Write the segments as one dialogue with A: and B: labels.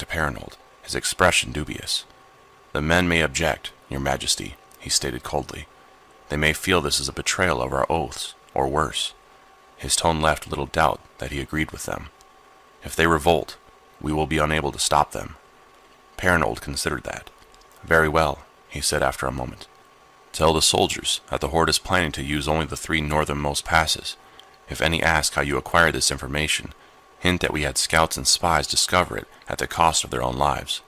A: to Perinold, his expression dubious. "The men may object, your majesty," he stated coldly. "They may feel this is a betrayal of our oaths, or worse." His tone left little doubt that he agreed with them. "If they revolt, we will be unable to stop them." Perinold considered that. "Very well," he said after a moment. "Tell the soldiers that the Horde is planning to use only the 3 northernmost passes. If any ask how you acquired this information, hint that we had scouts and spies discover it at the cost of their own lives."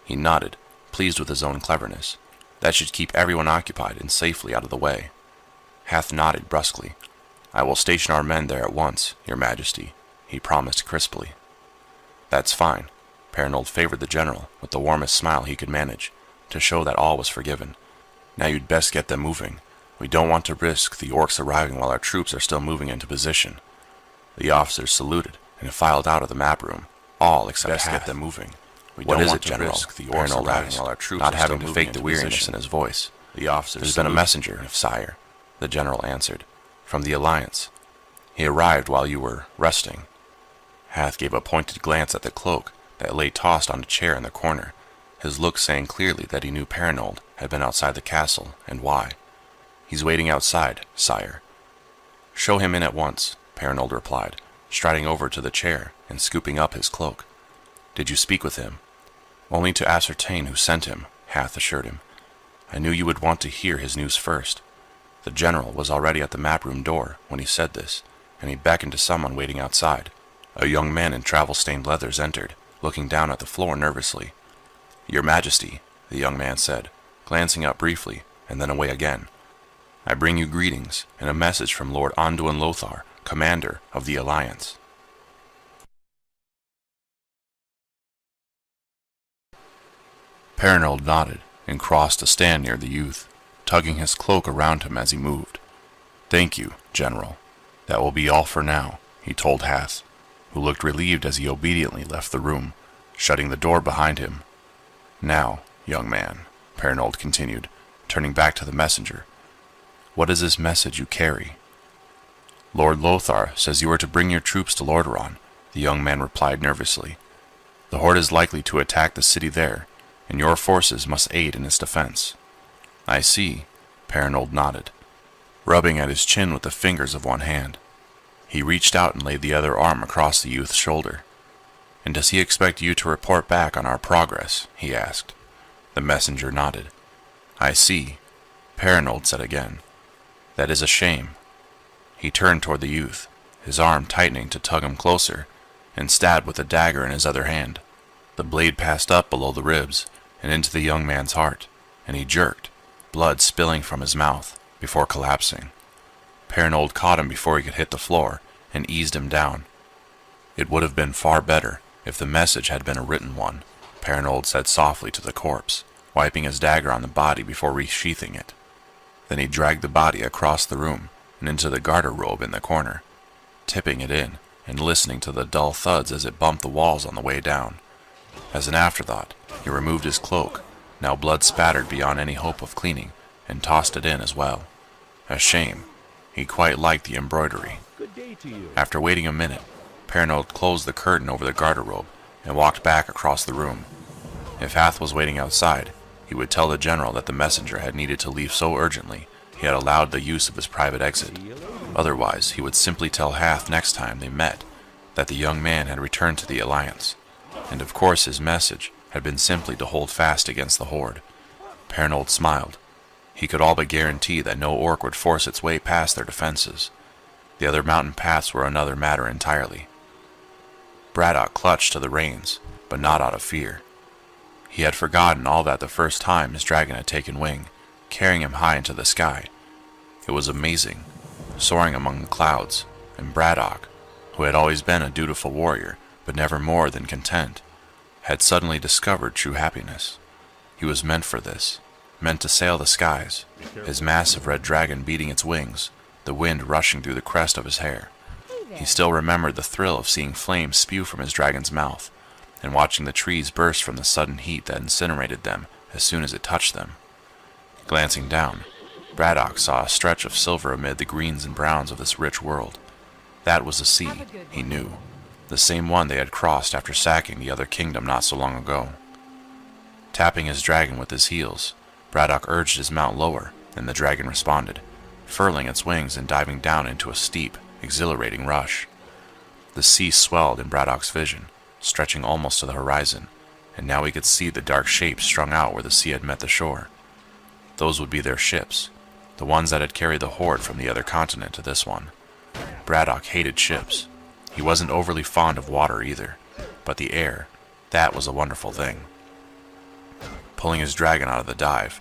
A: He nodded, pleased with his own cleverness. That should keep everyone occupied and safely out of the way. Hath nodded brusquely. "I will station our men there at once, your majesty," he promised crisply. "That's fine." Perinold favored the general with the warmest smile he could manage, to show that all was forgiven. "Now you'd best get them moving. We don't want to risk the orcs arriving while our troops are still moving into position." The officers saluted and filed out of the map room, all except Hath. "Get them moving. What is it, General?" Perinold asked, not having to fake the weariness in his voice. "There's been a messenger, sire," the general answered, "from the Alliance. He arrived while you were resting." Hath gave a pointed glance at the cloak that lay tossed on a chair in the corner, his look saying clearly that he knew Perinold had been outside the castle, and why. "He's waiting outside, sire." "Show him in at once," Perinold replied, striding over to the chair and scooping up his cloak. "Did you speak with him?" "Only to ascertain who sent him," Hath assured him. "I knew you would want to hear his news first." The general was already at the map room door when he said this, and he beckoned to someone waiting outside. A young man in travel-stained leathers entered, looking down at the floor nervously. "Your Majesty," the young man said, glancing up briefly, and then away again. "I bring you greetings and a message from Lord Anduin Lothar, commander of the Alliance." Perinold nodded and crossed to stand near the youth, tugging his cloak around him as he moved. "Thank you, General. That will be all for now," he told Hath, who looked relieved as he obediently left the room, shutting the door behind him. "Now, young man," Perinold continued, turning back to the messenger, "what is this message you carry?" "Lord Lothar says you are to bring your troops to Lordaeron," the young man replied nervously. "The Horde is likely to attack the city there, and your forces must aid in its defense." "I see," Perinold nodded, rubbing at his chin with the fingers of one hand. He reached out and laid the other arm across the youth's shoulder. "And does he expect you to report back on our progress?" he asked. The messenger nodded. "I see," Perinold said again. "That is a shame." He turned toward the youth, his arm tightening to tug him closer, and stabbed with a dagger in his other hand. The blade passed up below the ribs and into the young man's heart, and he jerked, blood spilling from his mouth, before collapsing. Perinold caught him before he could hit the floor and eased him down. "It would have been far better if the message had been a written one," Perinold said softly to the corpse, wiping his dagger on the body before resheathing it. Then he dragged the body across the room and into the garter-robe in the corner, tipping it in and listening to the dull thuds as it bumped the walls on the way down. As an afterthought, he removed his cloak, now blood-spattered beyond any hope of cleaning, and tossed it in as well. A shame. He quite liked the embroidery. After waiting a minute, Perinold closed the curtain over the garter-robe and walked back across the room. If Hath was waiting outside, he would tell the general that the messenger had needed to leave so urgently he had allowed the use of his private exit. Otherwise, he would simply tell Hath next time they met that the young man had returned to the Alliance, and of course his message had been simply to hold fast against the Horde. Perinold smiled. He could all but guarantee that no orc would force its way past their defenses. The other mountain paths were another matter entirely. Braddock clutched to the reins, but not out of fear. He had forgotten all that the first time his dragon had taken wing, carrying him high into the sky. It was amazing, soaring among the clouds, and Braddock, who had always been a dutiful warrior, but never more than content, had suddenly discovered true happiness. He was meant for this, meant to sail the skies, his massive red dragon beating its wings, the wind rushing through the crest of his hair. He still remembered the thrill of seeing flames spew from his dragon's mouth, and watching the trees burst from the sudden heat that incinerated them as soon as it touched them. Glancing down, Braddock saw a stretch of silver amid the greens and browns of this rich world. That was the sea, he knew. the same one they had crossed after sacking the other kingdom not so long ago. Tapping his dragon with his heels, Braddock urged his mount lower, and the dragon responded, furling its wings and diving down into a steep, exhilarating rush. The sea swelled in Braddock's vision, stretching almost to the horizon, and now he could see the dark shapes strung out where the sea had met the shore. Those would be their ships, the ones that had carried the horde from the other continent to this one. Braddock hated ships. He wasn't overly fond of water either, but the air, that was a wonderful thing. Pulling his dragon out of the dive,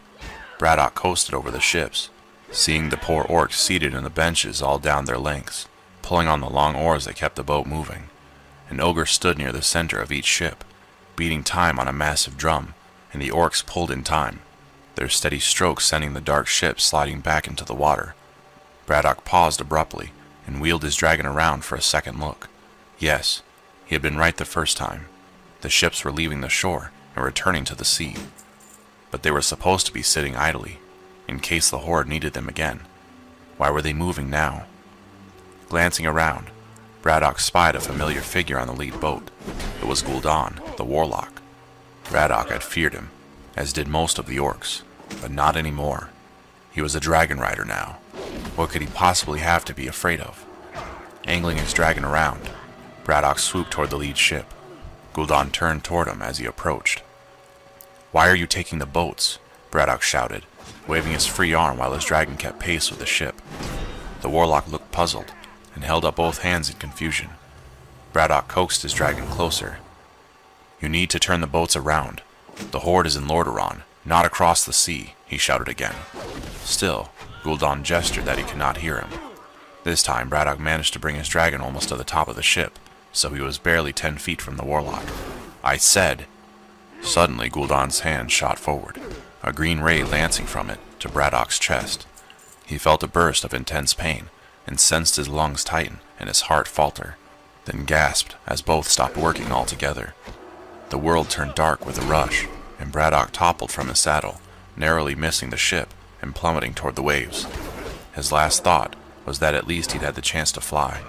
A: Braddock coasted over the ships, seeing the poor orcs seated in the benches all down their lengths, pulling on the long oars that kept the boat moving. An ogre stood near the center of each ship, beating time on a massive drum, and the orcs pulled in time, their steady strokes sending the dark ship sliding back into the water. Braddock paused abruptly and wheeled his dragon around for a second look. Yes, he had been right the first time. The ships were leaving the shore and returning to the sea. But they were supposed to be sitting idly, in case the horde needed them again. Why were they moving now? Glancing around, Braddock spied a familiar figure on the lead boat. It was Gul'dan, the warlock. Braddock had feared him, as did most of the orcs, but not anymore. He was a dragon rider now. What could he possibly have to be afraid of? Angling his dragon around, Braddock swooped toward the lead ship. Gul'dan turned toward him as he approached. "Why are you taking the boats?" Braddock shouted, waving his free arm while his dragon kept pace with the ship. The warlock looked puzzled and held up both hands in confusion. Braddock coaxed his dragon closer. "You need to turn the boats around. The horde is in Lordaeron, not across the sea," he shouted again. Still, Gul'dan gestured that he could not hear him. This time, Braddock managed to bring his dragon almost to the top of the ship, so he was barely 10 feet from the warlock. "I said..." Suddenly, Gul'dan's hand shot forward, a green ray lancing from it to Braddock's chest. He felt a burst of intense pain and sensed his lungs tighten and his heart falter, then gasped as both stopped working altogether. The world turned dark with a rush, and Braddock toppled from his saddle, narrowly missing the ship and plummeting toward the waves. His last thought was that at least he'd had the chance to fly.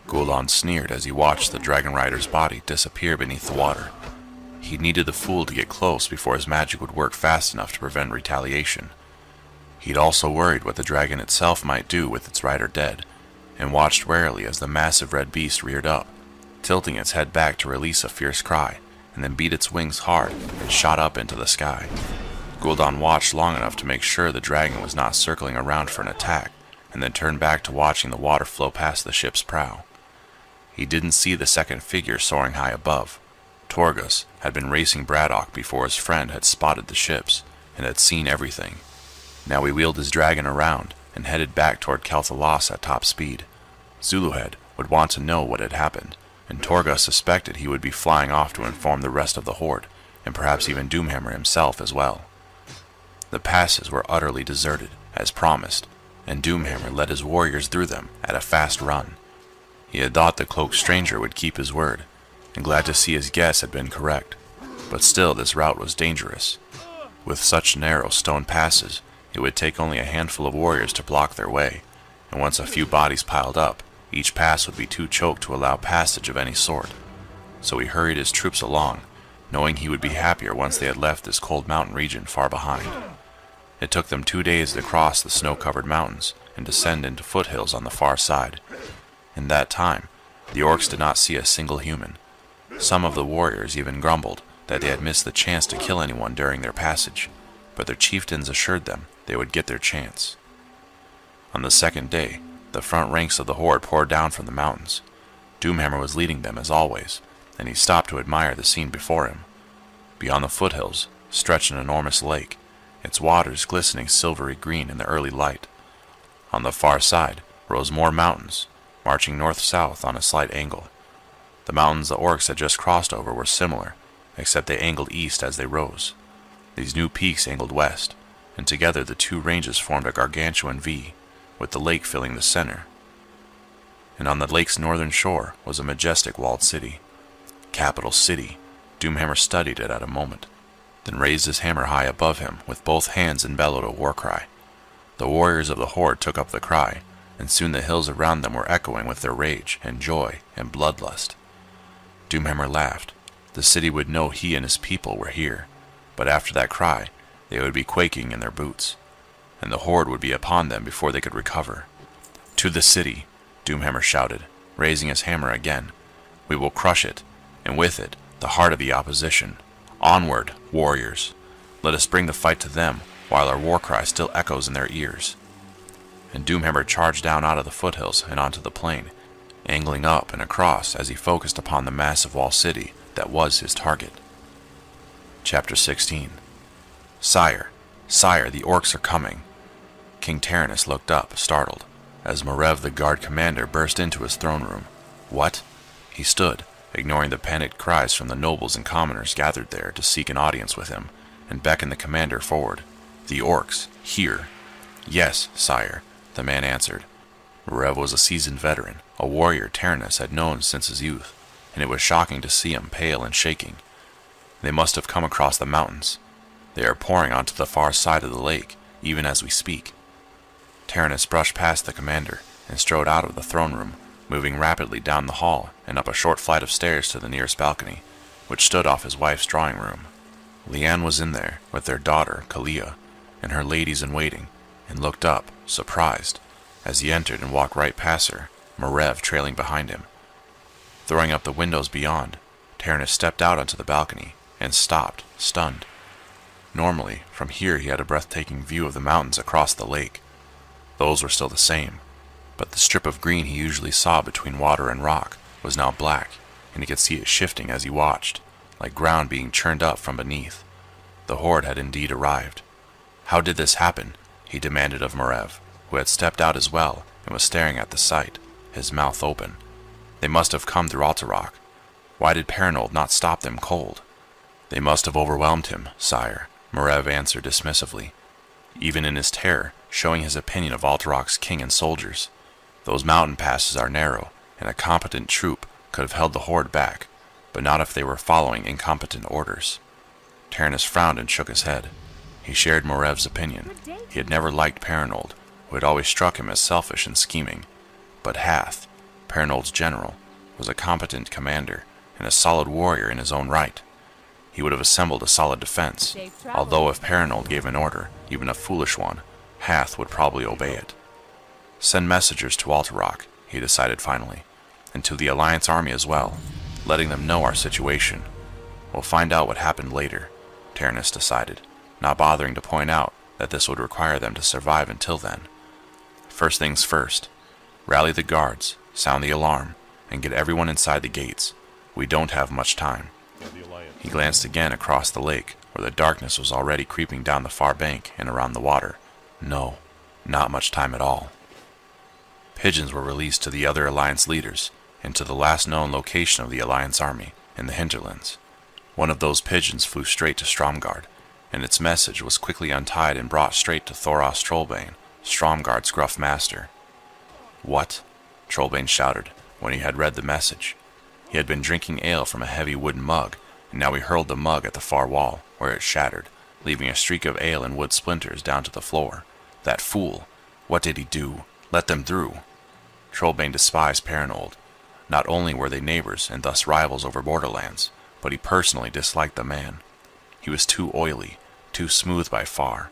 A: Gul'dan sneered as he watched the dragon rider's body disappear beneath the water. He needed the fool to get close before his magic would work fast enough to prevent retaliation. He'd also worried what the dragon itself might do with its rider dead, and watched warily as the massive red beast reared up, tilting its head back to release a fierce cry, and then beat its wings hard and shot up into the sky. Gul'dan watched long enough to make sure the dragon was not circling around for an attack, and then turned back to watching the water flow past the ship's prow. He didn't see the second figure soaring high above. Torghast had been racing Braddock before his friend had spotted the ships and had seen everything. Now he wheeled his dragon around and headed back toward Kel'Thalas at top speed. Zuluhead would want to know what had happened, and Torghast suspected he would be flying off to inform the rest of the horde, and perhaps even Doomhammer himself as well. The passes were utterly deserted, as promised, and Doomhammer led his warriors through them at a fast run. He had thought the cloaked stranger would keep his word, and glad to see his guess had been correct, but still this route was dangerous. With such narrow stone passes, it would take only a handful of warriors to block their way, and once a few bodies piled up, each pass would be too choked to allow passage of any sort. So he hurried his troops along, knowing he would be happier once they had left this cold mountain region far behind. It took them 2 days to cross the snow-covered mountains and descend into foothills on the far side. In that time, the orcs did not see a single human. Some of the warriors even grumbled that they had missed the chance to kill anyone during their passage, but their chieftains assured them they would get their chance. On the second day, the front ranks of the horde poured down from the mountains. Doomhammer was leading them as always, and he stopped to admire the scene before him. Beyond the foothills stretched an enormous lake, its waters glistening silvery green in the early light. On the far side rose more mountains, marching north-south on a slight angle. The mountains the orcs had just crossed over were similar, except they angled east as they rose. These new peaks angled west, and together the two ranges formed a gargantuan V, with the lake filling the center. And on the lake's northern shore was a majestic walled city. Capital City. Doomhammer studied it at a moment, then raised his hammer high above him with both hands and bellowed a war cry. The warriors of the horde took up the cry, and soon the hills around them were echoing with their rage and joy and bloodlust. Doomhammer laughed. The city would know he and his people were here, but after that cry, they would be quaking in their boots, and the horde would be upon them before they could recover. To the city, Doomhammer shouted, raising his hammer again. We will crush it, and with it, the heart of the opposition. Onward, warriors! Let us bring the fight to them, while our war cry still echoes in their ears. And Doomhammer charged down out of the foothills and onto the plain, angling up and across as he focused upon the massive wall city that was his target. Chapter 16. Sire, sire, the orcs are coming. King Tyrannus looked up, startled, as Marev the guard commander burst into his throne room. What? He stood, ignoring the panicked cries from the nobles and commoners gathered there to seek an audience with him, and beckoned the commander forward. The orcs, here. Yes, sire, the man answered. Marev was a seasoned veteran, a warrior Tyrannus had known since his youth, and it was shocking to see him pale and shaking. They must have come across the mountains. They are pouring onto the far side of the lake, even as we speak. Tyrannus brushed past the commander and strode out of the throne room, moving rapidly down the hall and up a short flight of stairs to the nearest balcony, which stood off his wife's drawing room. Leanne was in there with their daughter, Kalia, and her ladies-in-waiting, and looked up, surprised, as he entered and walked right past her, Marev trailing behind him. Throwing up the windows beyond, Tyrannus stepped out onto the balcony and stopped, stunned. Normally, from here he had a breathtaking view of the mountains across the lake. Those were still the same, but the strip of green he usually saw between water and rock was now black, and he could see it shifting as he watched, like ground being churned up from beneath. The horde had indeed arrived. How did this happen? He demanded of Marev, who had stepped out as well and was staring at the sight, his mouth open. They must have come through Alterac. Why did Perinold not stop them cold? They must have overwhelmed him, sire, Marev answered dismissively, even in his terror, showing his opinion of Alterac's king and soldiers. Those mountain passes are narrow, and a competent troop could have held the horde back, but not if they were following incompetent orders. Tyrannus frowned and shook his head. He shared Marev's opinion. He had never liked Perinold, who had always struck him as selfish and scheming. But Hath, Perinold's general, was a competent commander and a solid warrior in his own right. He would have assembled a solid defense, although if Perinold gave an order, even a foolish one, Hath would probably obey it. Send messengers to Alterac, he decided finally, and to the Alliance army as well, letting them know our situation. We'll find out what happened later, Tyrannus decided, not bothering to point out that this would require them to survive until then. First things first, rally the guards, sound the alarm, and get everyone inside the gates. We don't have much time. He glanced again across the lake, where the darkness was already creeping down the far bank and around the water. No, not much time at all. Pigeons were released to the other Alliance leaders, and to the last known location of the Alliance army, in the hinterlands. One of those pigeons flew straight to Stromgard, and its message was quickly untied and brought straight to Thoros Trollbane, Stromgard's gruff master. What? Trollbane shouted, when he had read the message. He had been drinking ale from a heavy wooden mug, and now he hurled the mug at the far wall, where it shattered, leaving a streak of ale and wood splinters down to the floor. That fool! What did he do? Let them through! Trollbane despised Perinold. Not only were they neighbors and thus rivals over borderlands, but he personally disliked the man. He was too oily, too smooth by far,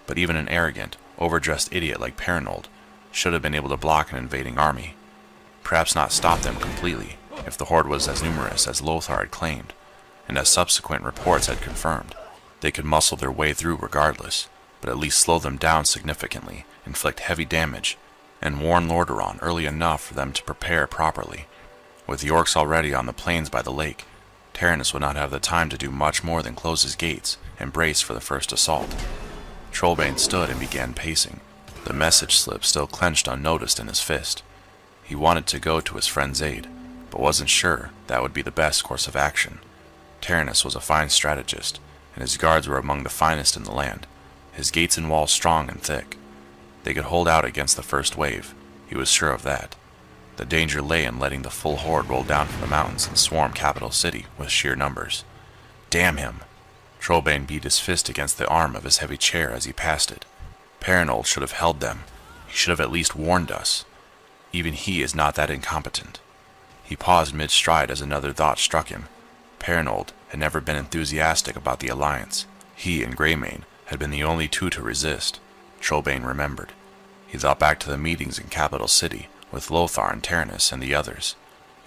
A: but even an arrogant, overdressed idiot like Perinold should have been able to block an invading army. Perhaps not stop them completely, if the horde was as numerous as Lothar had claimed, and as subsequent reports had confirmed. They could muscle their way through regardless, but at least slow them down significantly, inflict heavy damage, and warn Lordaeron early enough for them to prepare properly. With the orcs already on the plains by the lake, Tyrannus would not have the time to do much more than close his gates and brace for the first assault. Trollbane stood and began pacing, the message slip still clenched unnoticed in his fist. He wanted to go to his friend's aid, but wasn't sure that would be the best course of action. Tyrannus was a fine strategist, and his guards were among the finest in the land, his gates and walls strong and thick. They could hold out against the first wave, he was sure of that. The danger lay in letting the full horde roll down from the mountains and swarm Capital City with sheer numbers. Damn him! Trollbane beat his fist against the arm of his heavy chair as he passed it. Perinold should have held them. He should have at least warned us. Even he is not that incompetent. He paused mid-stride as another thought struck him. Perinold had never been enthusiastic about the alliance. He and Greymane had been the only two to resist. Trollbane remembered. He thought back to the meetings in Capital City with Lothar and Taranis and the others.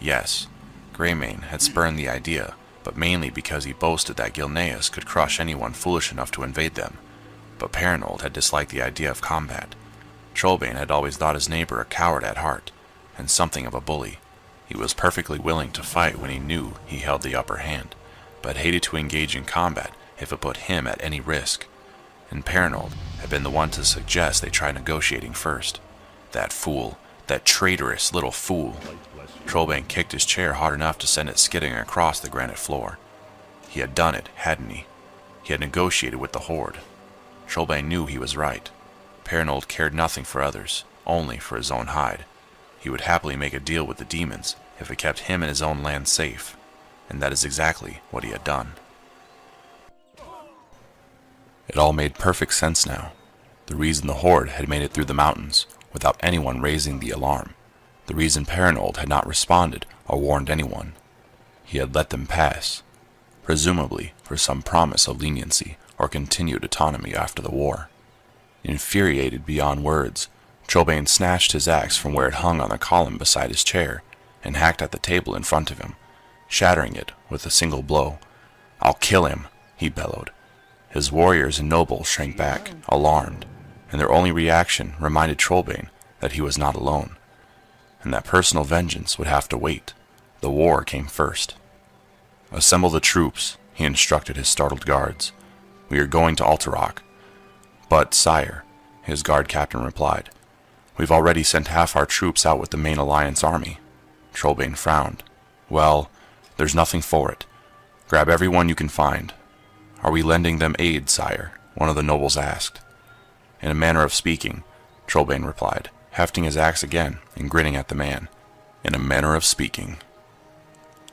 A: Yes, Greymane had spurned the idea, but mainly because he boasted that Gilneas could crush anyone foolish enough to invade them. But Perinold had disliked the idea of combat. Trollbane had always thought his neighbor a coward at heart, and something of a bully. He was perfectly willing to fight when he knew he held the upper hand, but hated to engage in combat if it put him at any risk. And Perinold had been the one to suggest they try negotiating first. That fool, that traitorous little fool. Trollbane kicked his chair hard enough to send it skidding across the granite floor. He had done it, hadn't he? He had negotiated with the Horde. Trollbane knew he was right. Perinold cared nothing for others, only for his own hide. He would happily make a deal with the demons if it kept him and his own land safe, and that is exactly what he had done. It all made perfect sense now. The reason the Horde had made it through the mountains without anyone raising the alarm. The reason Perinold had not responded or warned anyone. He had let them pass, presumably for some promise of leniency or continued autonomy after the war. Infuriated beyond words, Trollbane snatched his axe from where it hung on the column beside his chair and hacked at the table in front of him, shattering it with a single blow. "I'll kill him," he bellowed. His warriors and nobles shrank back, alarmed, and their only reaction reminded Trollbane that he was not alone, and that personal vengeance would have to wait. The war came first. "Assemble the troops," he instructed his startled guards. "We are going to Alterock." "But, sire," his guard captain replied, "we've already sent half our troops out with the main Alliance army." Trollbane frowned. "Well, there's nothing for it. Grab everyone you can find." "Are we lending them aid, sire?" one of the nobles asked. "In a manner of speaking," Trollbane replied, hefting his axe again and grinning at the man. "In a manner of speaking."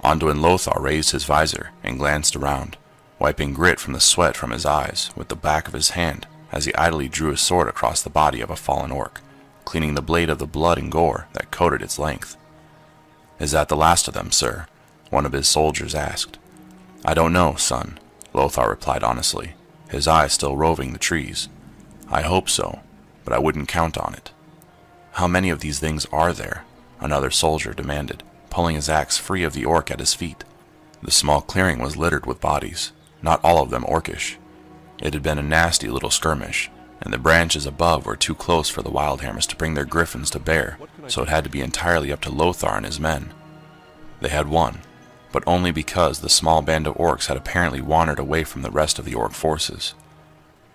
A: Anduin Lothar raised his visor and glanced around, wiping grit from the sweat from his eyes with the back of his hand as he idly drew his sword across the body of a fallen orc, cleaning the blade of the blood and gore that coated its length. "Is that the last of them, sir?" one of his soldiers asked. "I don't know, son," Lothar replied honestly, his eyes still roving the trees. "I hope so, but I wouldn't count on it." "How many of these things are there?" another soldier demanded, pulling his axe free of the orc at his feet. The small clearing was littered with bodies, not all of them orcish. It had been a nasty little skirmish, and the branches above were too close for the Wildhammers to bring their griffins to bear, so it had to be entirely up to Lothar and his men. They had won, but only because the small band of orcs had apparently wandered away from the rest of the orc forces.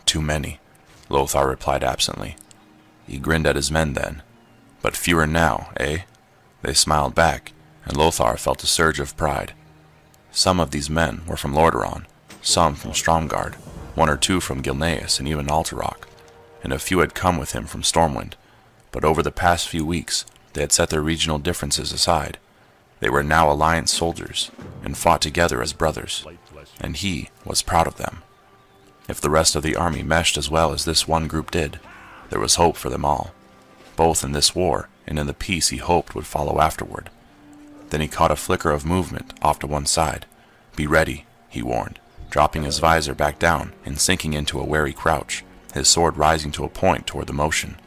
A: "Too many," Lothar replied absently. He grinned at his men then. "But fewer now, eh?" They smiled back, and Lothar felt a surge of pride. Some of these men were from Lordaeron, some from Stromgard, one or two from Gilneas and even Alterock, and a few had come with him from Stormwind, but over the past few weeks they had set their regional differences aside. They were now Alliance soldiers, and fought together as brothers, and he was proud of them. If the rest of the army meshed as well as this one group did, there was hope for them all, both in this war and in the peace he hoped would follow afterward. Then he caught a flicker of movement off to one side. "Be ready," he warned, dropping his visor back down and sinking into a wary crouch, his sword rising to a point toward the motion.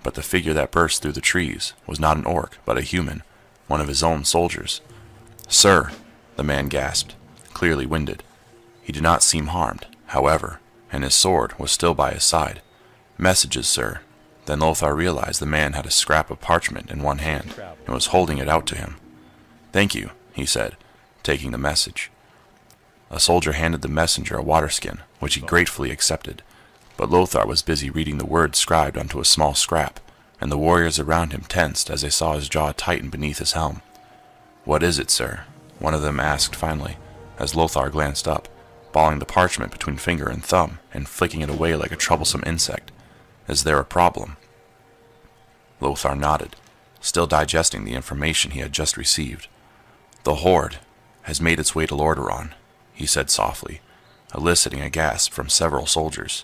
A: But the figure that burst through the trees was not an orc, but a human, one of his own soldiers. "Sir," the man gasped, clearly winded. He did not seem harmed, however, and his sword was still by his side. "Messages, sir." Then Lothar realized the man had a scrap of parchment in one hand and was holding it out to him. "Thank you," he said, taking the message. A soldier handed the messenger a waterskin, which he gratefully accepted, but Lothar was busy reading the words scribed onto a small scrap, and the warriors around him tensed as they saw his jaw tighten beneath his helm. "What is it, sir?" one of them asked finally, as Lothar glanced up, balling the parchment between finger and thumb and flicking it away like a troublesome insect. "Is there a problem?" Lothar nodded, still digesting the information he had just received. "The Horde has made its way to Lordaeron," he said softly, eliciting a gasp from several soldiers.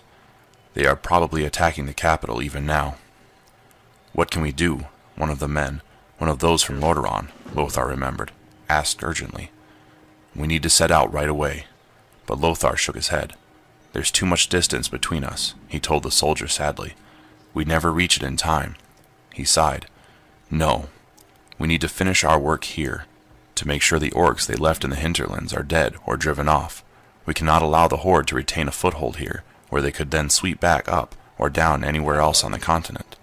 A: "They are probably attacking the capital even now." "What can we do?" one of the men, One of those from Lordaeron, Lothar remembered, asked urgently. We need to set out right away. But Lothar shook his head. There's too much distance between us, he told the soldier sadly. We'd never reach it in time. He sighed. No, we need to finish our work here, to make sure the orcs they left in the hinterlands are dead or driven off. We cannot allow the horde to retain a foothold here, where they could then sweep back up or down anywhere else on the continent.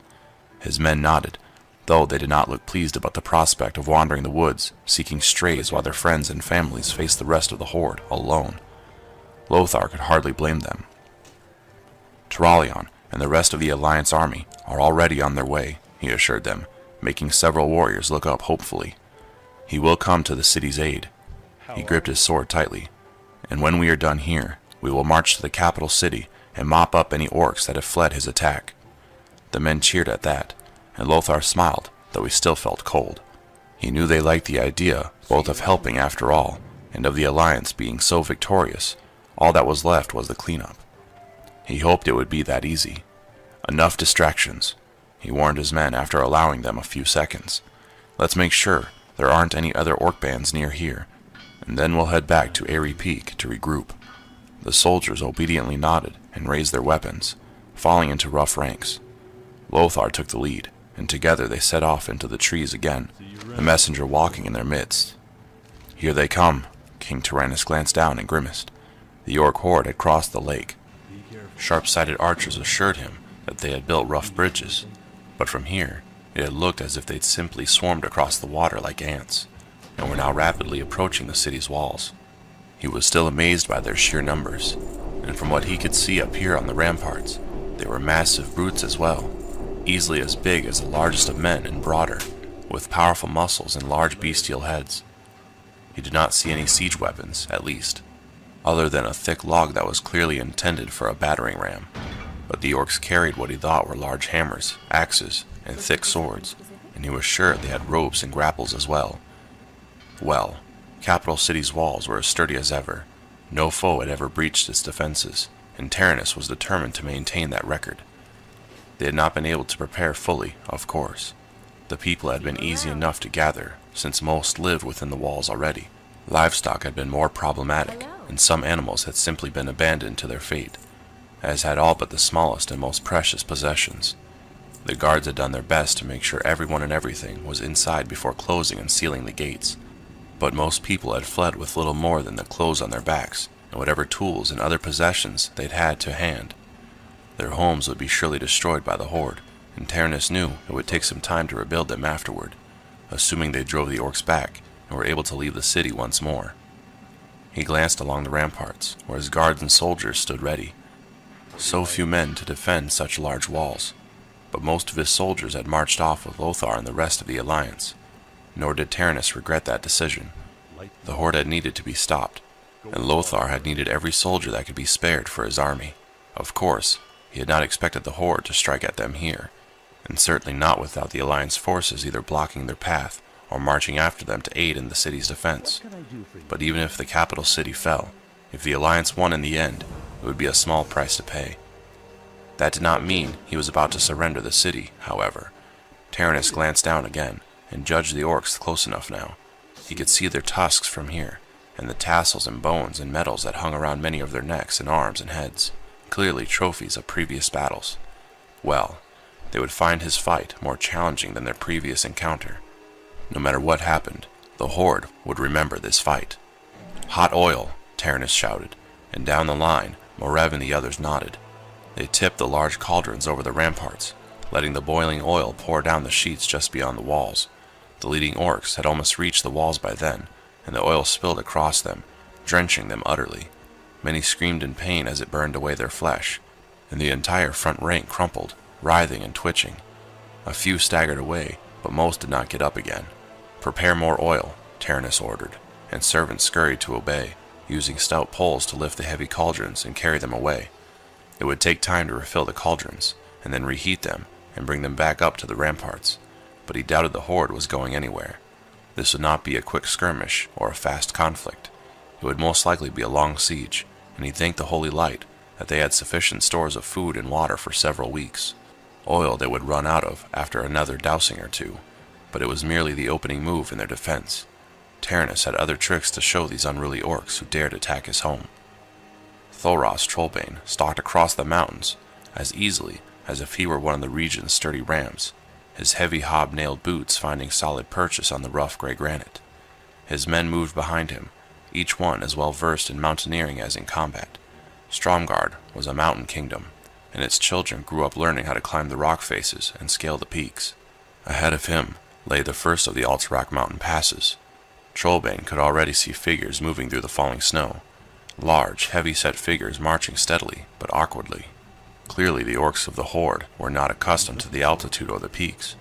A: His men nodded, though they did not look pleased about the prospect of wandering the woods, seeking strays while their friends and families faced the rest of the horde alone. Lothar could hardly blame them. Turalyon and the rest of the Alliance army are already on their way, he assured them, making several warriors look up hopefully. He will come to the city's aid. He gripped his sword tightly. And when we are done here, we will march to the capital city and mop up any orcs that have fled his attack. The men cheered at that, and Lothar smiled, though he still felt cold. He knew they liked the idea both of helping after all, and of the Alliance being so victorious. All that was left was the cleanup. He hoped it would be that easy. Enough distractions, he warned his men after allowing them a few seconds. Let's make sure there aren't any other orc bands near here, and then we'll head back to Airy Peak to regroup. The soldiers obediently nodded and raised their weapons, falling into rough ranks. Lothar took the lead, and together they set off into the trees again, the messenger walking in their midst. Here they come. King Tyrannus glanced down and grimaced. The orc horde had crossed the lake. Sharp-sighted archers assured him that they had built rough bridges, but from here it had looked as if they'd simply swarmed across the water like ants, and were now rapidly approaching the city's walls. He was still amazed by their sheer numbers, and from what he could see up here on the ramparts, they were massive brutes as well, easily as big as the largest of men and broader, with powerful muscles and large bestial heads. He did not see any siege weapons, at least, other than a thick log that was clearly intended for a battering ram, but the orcs carried what he thought were large hammers, axes, and thick swords, and he was sure they had ropes and grapples as well. Well, Capital City's walls were as sturdy as ever. No foe had ever breached its defenses, and Tyrannus was determined to maintain that record. They had not been able to prepare fully, of course. The people had been easy enough to gather, since most lived within the walls already. Livestock had been more problematic, and some animals had simply been abandoned to their fate, as had all but the smallest and most precious possessions. The guards had done their best to make sure everyone and everything was inside before closing and sealing the gates, but most people had fled with little more than the clothes on their backs and whatever tools and other possessions they'd had to hand. Their homes would be surely destroyed by the horde, and Tyrannus knew it would take some time to rebuild them afterward, assuming they drove the orcs back and were able to leave the city once more. He glanced along the ramparts, where his guards and soldiers stood ready. So few men to defend such large walls, but most of his soldiers had marched off with Lothar and the rest of the Alliance. Nor did Tyrannus regret that decision. The horde had needed to be stopped, and Lothar had needed every soldier that could be spared for his army. Of course, he had not expected the horde to strike at them here, and certainly not without the Alliance forces either blocking their path or marching after them to aid in the city's defense. But even if the capital city fell, if the Alliance won in the end, it would be a small price to pay. That did not mean he was about to surrender the city, however. Tyrannus glanced down again, and judged the orcs close enough now. He could see their tusks from here, and the tassels and bones and metals that hung around many of their necks and arms and heads, clearly trophies of previous battles. Well, they would find his fight more challenging than their previous encounter. No matter what happened, the horde would remember this fight. "Hot oil!" Tyrannus shouted, and down the line, Morev and the others nodded. They tipped the large cauldrons over the ramparts, letting the boiling oil pour down the sheets just beyond the walls. The leading orcs had almost reached the walls by then, and the oil spilled across them, drenching them utterly. Many screamed in pain as it burned away their flesh, and the entire front rank crumpled, writhing and twitching. A few staggered away, but most did not get up again. "Prepare more oil," Tyrannus ordered, and servants scurried to obey, using stout poles to lift the heavy cauldrons and carry them away. It would take time to refill the cauldrons, and then reheat them and bring them back up to the ramparts, but he doubted the horde was going anywhere. This would not be a quick skirmish or a fast conflict. It would most likely be a long siege, and he thanked the Holy Light that they had sufficient stores of food and water for several weeks. Oil they would run out of after another dousing or two. but it was merely the opening move in their defense. Taranis had other tricks to show these unruly orcs who dared attack his home. Thoros Trollbane stalked across the mountains as easily as if he were one of the region's sturdy rams, his heavy hob-nailed boots finding solid purchase on the rough gray granite. His men moved behind him, each one as well versed in mountaineering as in combat. Stromgarde was a mountain kingdom, and its children grew up learning how to climb the rock faces and scale the peaks. Ahead of him lay the first of the Alterac mountain passes. Trollbane could already see figures moving through the falling snow, large, heavy-set figures marching steadily but awkwardly. Clearly the orcs of the horde were not accustomed to the altitude or the peaks.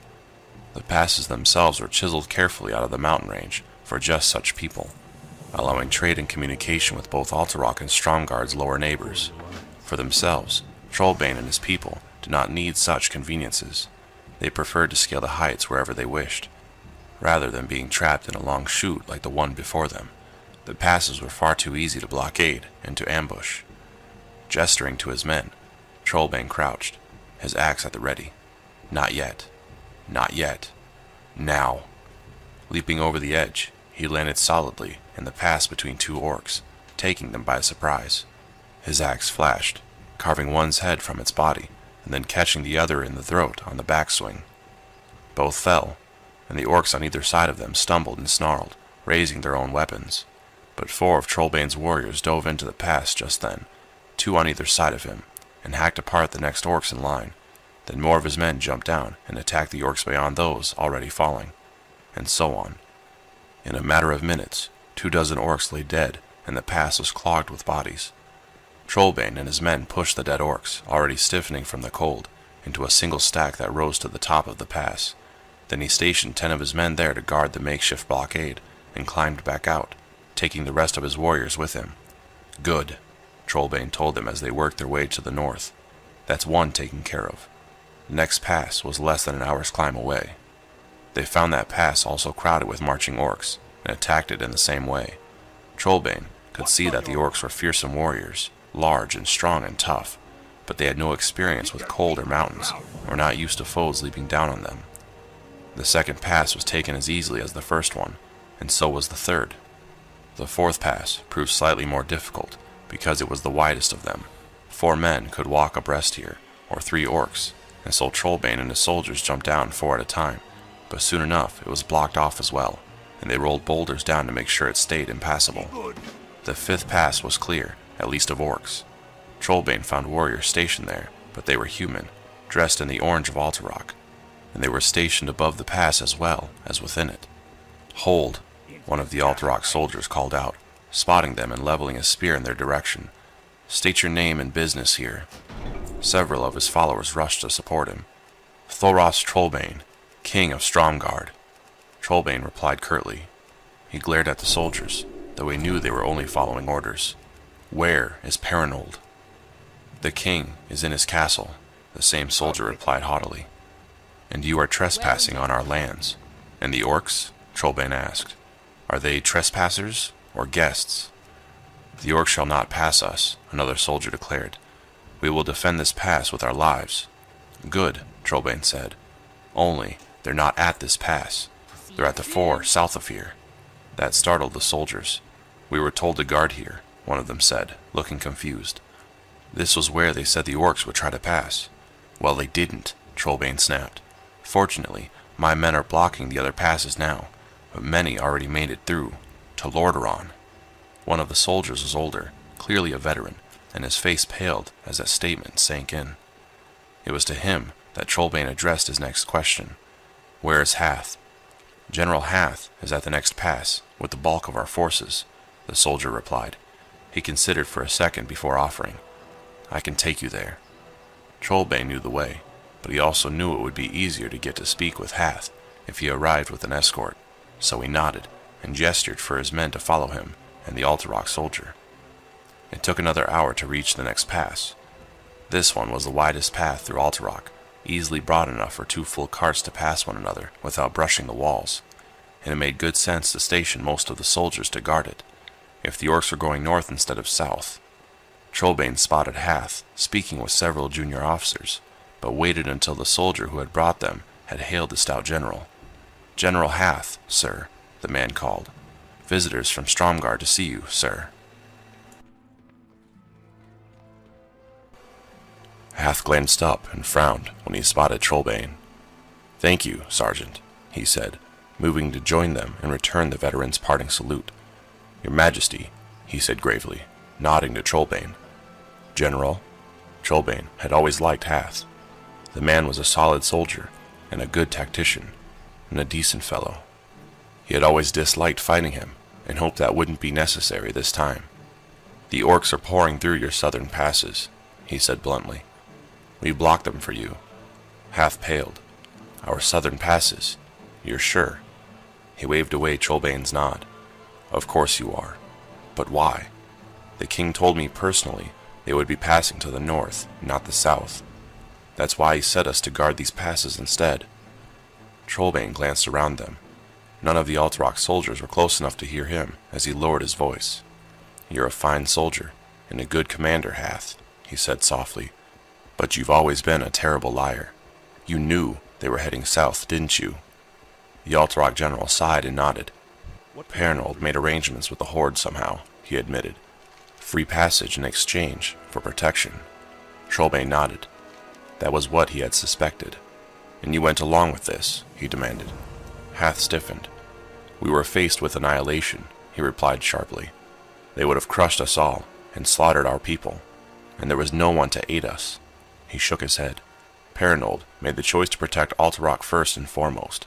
A: The passes themselves were chiseled carefully out of the mountain range for just such people, allowing trade and communication with both Alterac and Stromgarde's lower neighbors. For themselves, Trollbane and his people did not need such conveniences. They preferred to scale the heights wherever they wished, rather than being trapped in a long chute like the one before them. The passes were far too easy to blockade and to ambush. Gesturing to his men, Trollbane crouched, his axe at the ready. Not yet. Not yet. Now. Leaping over the edge, he landed solidly in the pass between two orcs, taking them by surprise. His axe flashed, carving one's head from its body, and then catching the other in the throat on the backswing. Both fell, and the orcs on either side of them stumbled and snarled, raising their own weapons. But 4 of Trollbane's warriors dove into the pass just then, 2 on either side of him, and hacked apart the next orcs in line. Then more of his men jumped down and attacked the orcs beyond those already falling, and so on. In a matter of minutes, 24 orcs lay dead, and the pass was clogged with bodies. Trollbane and his men pushed the dead orcs, already stiffening from the cold, into a single stack that rose to the top of the pass. Then he stationed 10 of his men there to guard the makeshift blockade, and climbed back out, taking the rest of his warriors with him. Good, Trollbane told them as they worked their way to the north. That's one taken care of. The next pass was less than an hour's climb away. They found that pass also crowded with marching orcs, and attacked it in the same way. Trollbane could see that the orcs were fearsome warriors, large and strong and tough, but they had no experience with cold or mountains, and were not used to foes leaping down on them. The second pass was taken as easily as the first one, and so was the third. The fourth pass proved slightly more difficult, because it was the widest of them. 4 men could walk abreast here, or 3 orcs, and so Trollbane and his soldiers jumped down 4 at a time, but soon enough it was blocked off as well, and they rolled boulders down to make sure it stayed impassable. The 5th pass was clear, at least of orcs. Trollbane found warriors stationed there, but they were human, dressed in the orange of Alterac, and they were stationed above the pass as well as within it. Hold, one of the Alterac soldiers called out, spotting them and leveling a spear in their direction. State your name and business here. Several of his followers rushed to support him. Thoros Trollbane, King of Stromgarde. Trollbane replied curtly. He glared at the soldiers, though he knew they were only following orders. Where is Perinold? The king is in his castle, the same soldier replied haughtily. And you are trespassing on our lands. And the orcs? Trollbane asked. Are they trespassers or guests? The orcs shall not pass us, another soldier declared. We will defend this pass with our lives. Good, Trollbane said. Only, they're not at this pass. They're at the 4 south of here. That startled the soldiers. We were told to guard here, one of them said, looking confused. This was where they said the orcs would try to pass. Well, they didn't, Trollbane snapped. Fortunately, my men are blocking the other passes now, but many already made it through, to Lordaeron. One of the soldiers was older, clearly a veteran, and his face paled as that statement sank in. It was to him that Trollbane addressed his next question. Where is Hath? General Hath is at the next pass, with the bulk of our forces, the soldier replied. He considered for a second before offering. I can take you there. Trollbane knew the way, but he also knew it would be easier to get to speak with Hath if he arrived with an escort, so he nodded and gestured for his men to follow him and the Alterac soldier. It took another hour to reach the next pass. This one was the widest path through Alterac, easily broad enough for 2 full carts to pass one another without brushing the walls, and it made good sense to station most of the soldiers to guard it, if the orcs were going north instead of south. Trollbane spotted Hath speaking with several junior officers, but waited until the soldier who had brought them had hailed the stout general. General Hath, sir, the man called. Visitors from Stromgarde to see you, sir. Hath glanced up and frowned when he spotted Trollbane. Thank you, Sergeant, he said, moving to join them and return the veteran's parting salute. Your Majesty, he said gravely, nodding to Trollbane. General, Trollbane had always liked Hath. The man was a solid soldier and a good tactician, and a decent fellow. He had always disliked fighting him, and hoped that wouldn't be necessary this time. The orcs are pouring through your southern passes, he said bluntly. We blocked them for you. Hath paled. Our southern passes? You're sure? He waved away Trollbane's nod. Of course you are. But why? The king told me personally they would be passing to the north, not the south. That's why he set us to guard these passes instead. Trollbane glanced around them. None of the Alterac soldiers were close enough to hear him as he lowered his voice. You're a fine soldier, and a good commander, Hath, he said softly. But you've always been a terrible liar. You knew they were heading south, didn't you? The Alterac general sighed and nodded. Paranold made arrangements with the Horde somehow, he admitted. Free passage in exchange for protection. Trollbane nodded. That was what he had suspected. And you went along with this, he demanded. Hath stiffened. We were faced with annihilation, he replied sharply. They would have crushed us all and slaughtered our people, and there was no one to aid us. He shook his head. Paranold made the choice to protect Alterac first and foremost.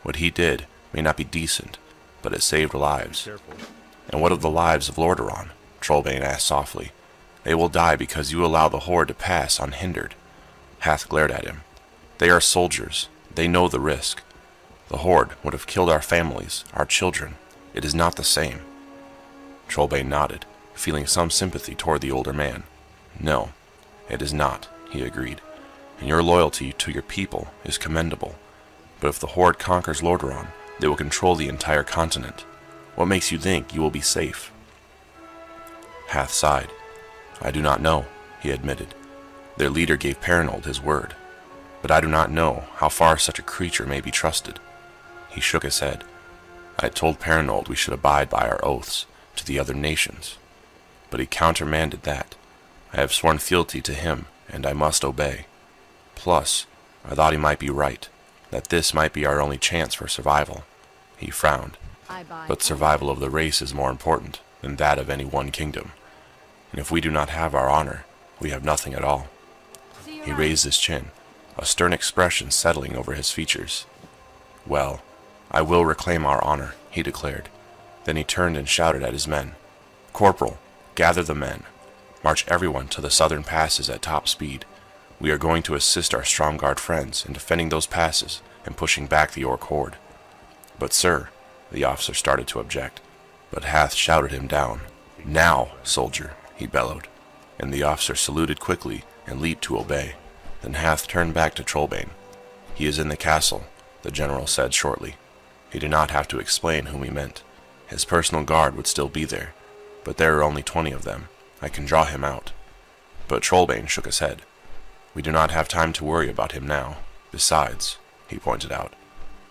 A: What he did may not be decent, but it saved lives. And what of the lives of Lordaeron? Trollbane asked softly. They will die because you allow the Horde to pass unhindered. Hath glared at him. They are soldiers. They know the risk. The Horde would have killed our families, our children. It is not the same. Trollbane nodded, feeling some sympathy toward the older man. No, it is not, he agreed. And your loyalty to your people is commendable. But if the Horde conquers Lordaeron, they will control the entire continent. What makes you think you will be safe? Hath sighed. I do not know, he admitted. Their leader gave Paranold his word. But I do not know how far such a creature may be trusted. He shook his head. I had told Paranold we should abide by our oaths to the other nations. But he countermanded that. I have sworn fealty to him, and I must obey. Plus, I thought he might be right, that this might be our only chance for survival. He frowned. But survival of the race is more important than that of any one kingdom. And if we do not have our honor, we have nothing at all. He raised his chin, a stern expression settling over his features. Well, I will reclaim our honor, he declared. Then he turned and shouted at his men. Corporal, gather the men. March everyone to the southern passes at top speed. We are going to assist our Stromgarde friends in defending those passes and pushing back the Orc Horde. But sir, the officer started to object, but Hath shouted him down. Now, soldier, he bellowed, and the officer saluted quickly and leaped to obey. Then Hath turned back to Trollbane. He is in the castle, the general said shortly. He did not have to explain whom he meant. His personal guard would still be there, but there are only 20 of them. I can draw him out. But Trollbane shook his head. We do not have time to worry about him now. Besides, he pointed out,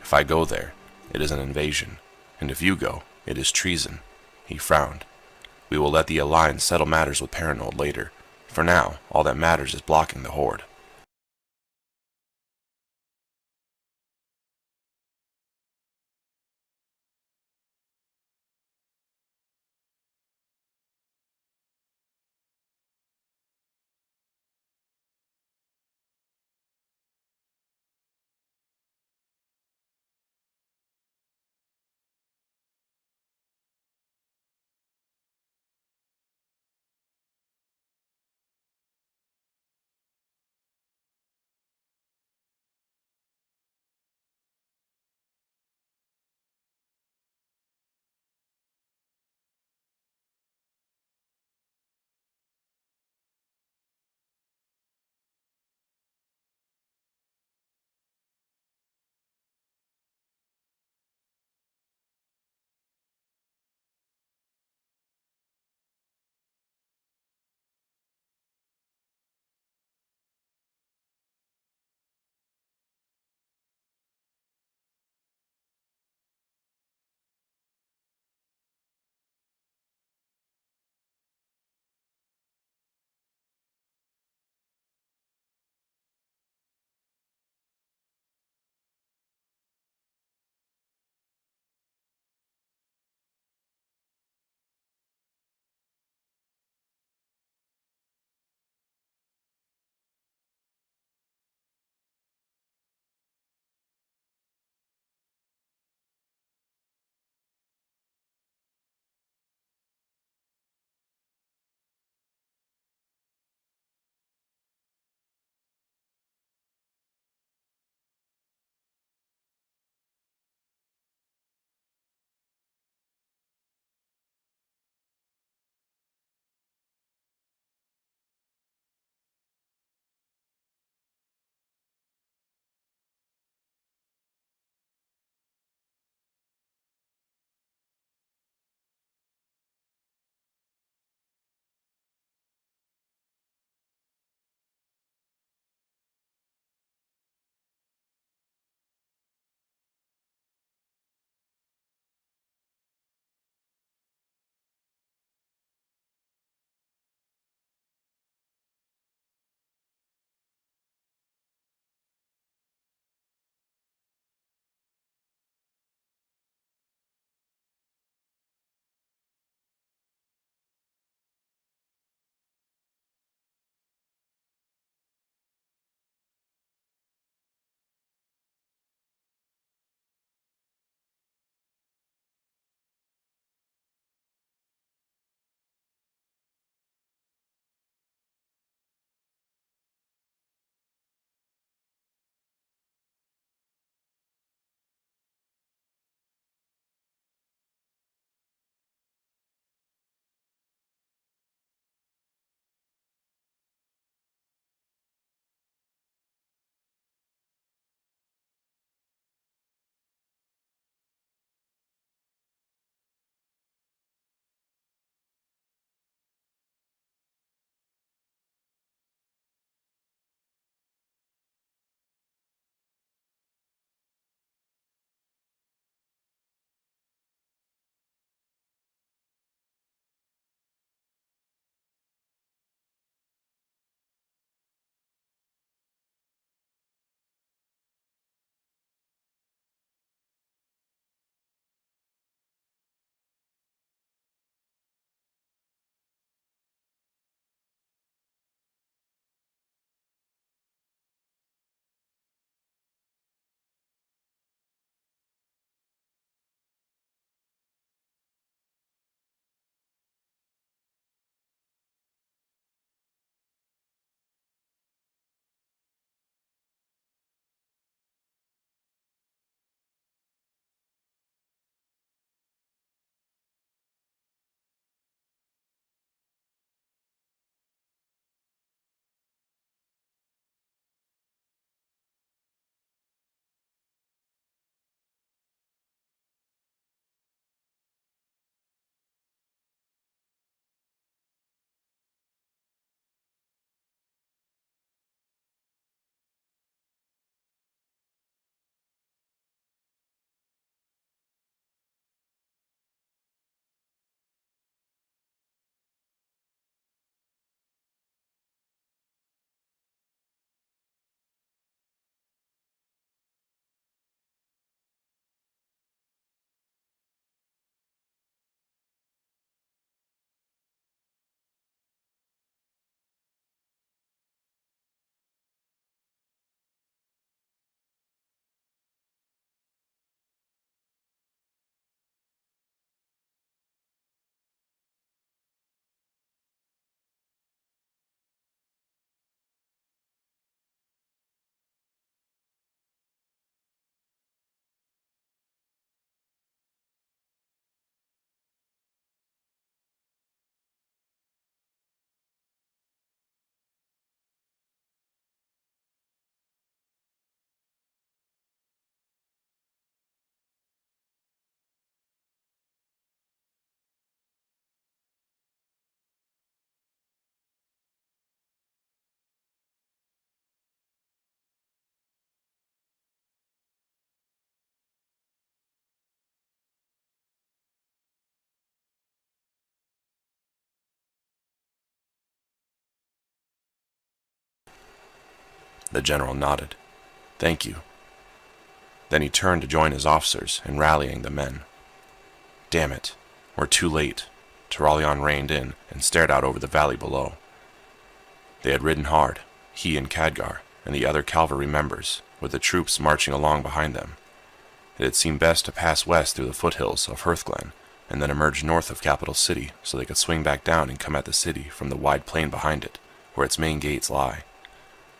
A: if I go there, it is an invasion, and if you go, it is treason. He frowned. We will let the Alliance settle matters with Paranold later. For now, all that matters is blocking the Horde. The general nodded. Thank you. Then he turned to join his officers in rallying the men. Damn it, we're too late. Turalyon reined in and stared out over the valley below. They had ridden hard, he and Khadgar and the other cavalry members, with the troops marching along behind them. It had seemed best to pass west through the foothills of Hearthglen and then emerge north of Capital City so they could swing back down and come at the city from the wide plain behind it, where its main gates lie.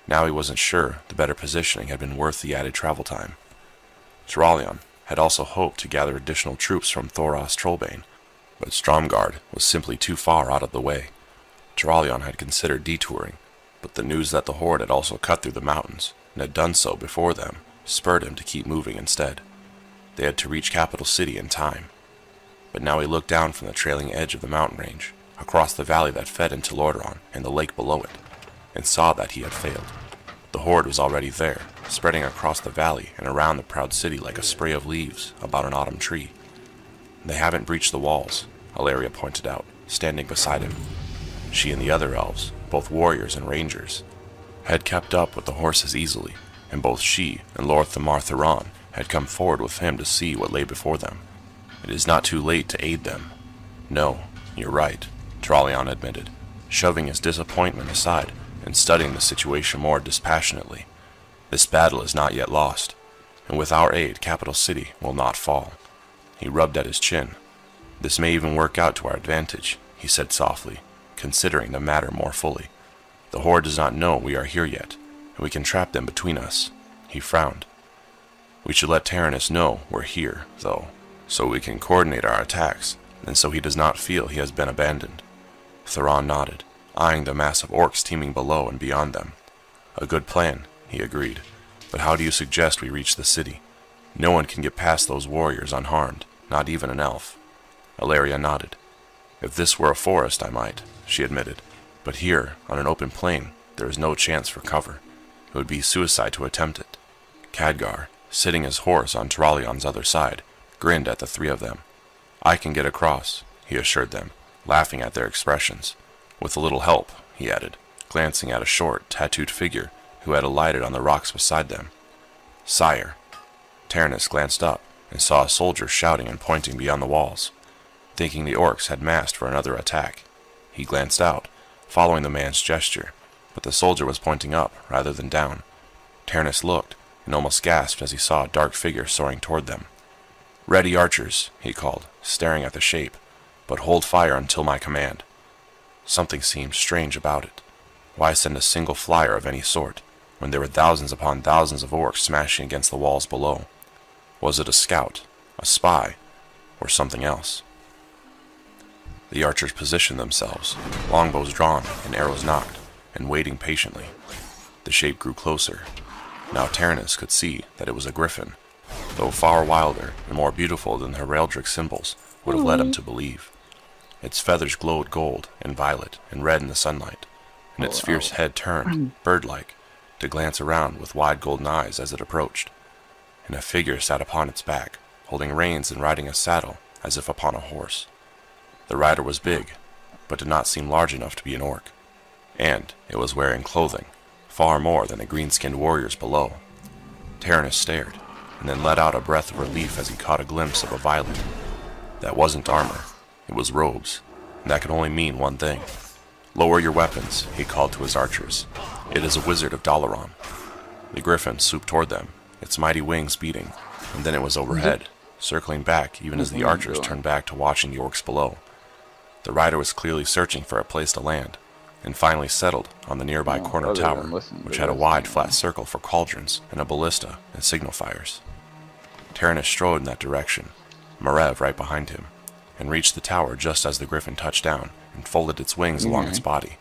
A: Now he wasn't sure the better positioning had been worth the added travel time. Turalyon had also hoped to gather additional troops from Thoros Trollbane, but Stromgard was simply too far out of the way. Turalyon had considered detouring, but the news that the horde had also cut through the mountains, and had done so before them, spurred him to keep moving instead. They had to reach Capital City in time. But now he looked down from the trailing edge of the mountain range, across the valley that fed into Lordaeron and the lake below it, and saw that he had failed. The horde was already there, spreading across the valley and around the proud city like a spray of leaves about an autumn tree. They haven't breached the walls, Alaria pointed out, standing beside him. She and the other elves, both warriors and rangers, had kept up with the horses easily, and both she and Lord Thamar Thuron had come forward with him to see what lay before them. It is not too late to aid them. No, you're right, Turalyon admitted, shoving his disappointment aside and studying the situation more dispassionately. This battle is not yet lost, and with our aid, Capital City will not fall. He rubbed at his chin. This may even work out to our advantage, he said softly, considering the matter more fully. The horde does not know we are here yet, and we can trap them between us. He frowned. We should let Taranis know we're here, though, so we can coordinate our attacks, and so he does not feel he has been abandoned. Thuron nodded, eyeing the mass of orcs teeming below and beyond them. A good plan, he agreed, but how do you suggest we reach the city? No one can get past those warriors unharmed, not even an elf. Alaria nodded. If this were a forest, I might, she admitted, but here, on an open plain, there is no chance for cover. It would be suicide to attempt it. Khadgar, sitting his horse on Turalyon's other side, grinned at the three of them. I can get across, he assured them, laughing at their expressions. With a little help, he added, glancing at a short, tattooed figure who had alighted on the rocks beside them. Sire. Taranis glanced up and saw a soldier shouting and pointing beyond the walls. Thinking the orcs had massed for another attack, he glanced out, following the man's gesture, but the soldier was pointing up rather than down. Taranis looked and almost gasped as he saw a dark figure soaring toward them. Ready, archers, he called, staring at the shape, but hold fire until my command. Something seemed strange about it. Why send a single flyer of any sort, when there were thousands upon thousands of orcs smashing against the walls below? Was it a scout, a spy, or something else? The archers positioned themselves, longbows drawn and arrows nocked, and waiting patiently. The shape grew closer. Now Taranis could see that it was a griffin, though far wilder and more beautiful than the heraldic symbols would have led him to believe. Its feathers glowed gold and violet and red in the sunlight, and its fierce head turned, bird-like, to glance around with wide golden eyes as it approached. And a figure sat upon its back, holding reins and riding a saddle as if upon a horse. The rider was big, but did not seem large enough to be an orc, and it was wearing clothing, far more than the green-skinned warriors below. Taranis stared, and then let out a breath of relief as he caught a glimpse of a violet. That wasn't armor, it was robes, and that could only mean one thing. Lower your weapons, he called to his archers. It is a wizard of Dalaran. The griffin swooped toward them, its mighty wings beating, and then it was overhead, circling back even as the archers turned back to watching the orcs below. The rider was clearly searching for a place to land, and finally settled on the nearby corner tower, which had a wide, flat circle for cauldrons and a ballista and signal fires. Taranis strode in that direction, Marev right behind him, and reached the tower just as the griffin touched down and folded its wings along its body.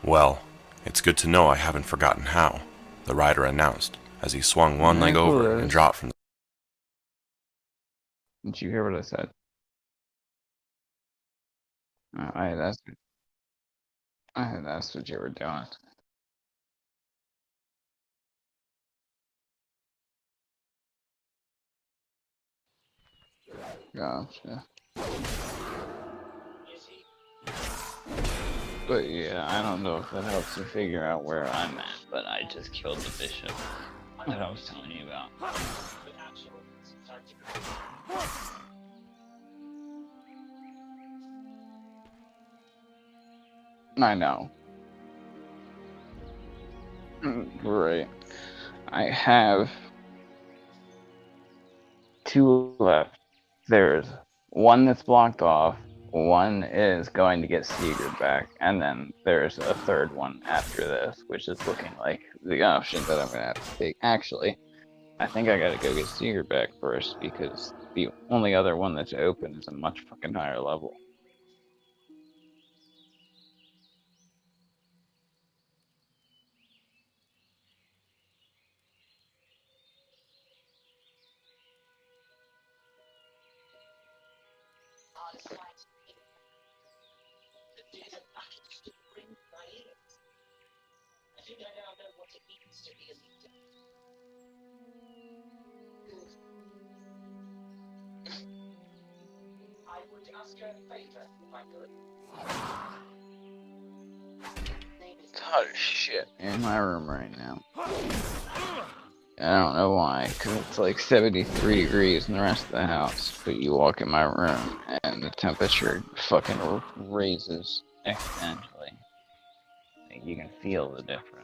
A: Well, it's good to know I haven't forgotten how, the rider announced, as he swung one leg over and dropped from the...
B: Didn't you hear what I said? I had asked. I had asked what you were doing. Gotcha. But yeah, I don't know if that helps you figure out where I'm at, but I just killed the bishop that I was telling you about. I know. Right. I have 2 left. There's one that's blocked off, one is going to get Sigurd back, and then there's a third one after this, which is looking like the option that I'm gonna have to take. Actually, I think I gotta go get Sigurd back first, because the only other one that's open is a much fucking higher level. Hot as shit in my room right now. I don't know why, because it's like 73 degrees in the rest of the house, but you walk in my room and the temperature fucking raises exponentially. Like, you can feel the difference.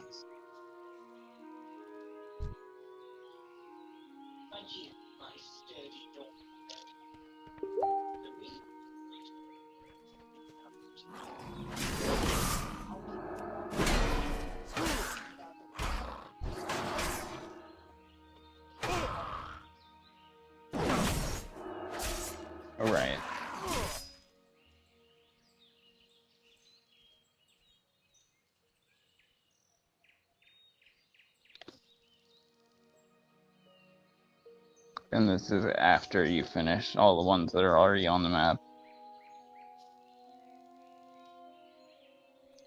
B: Right. And this is after you finish all the ones that are already on the map.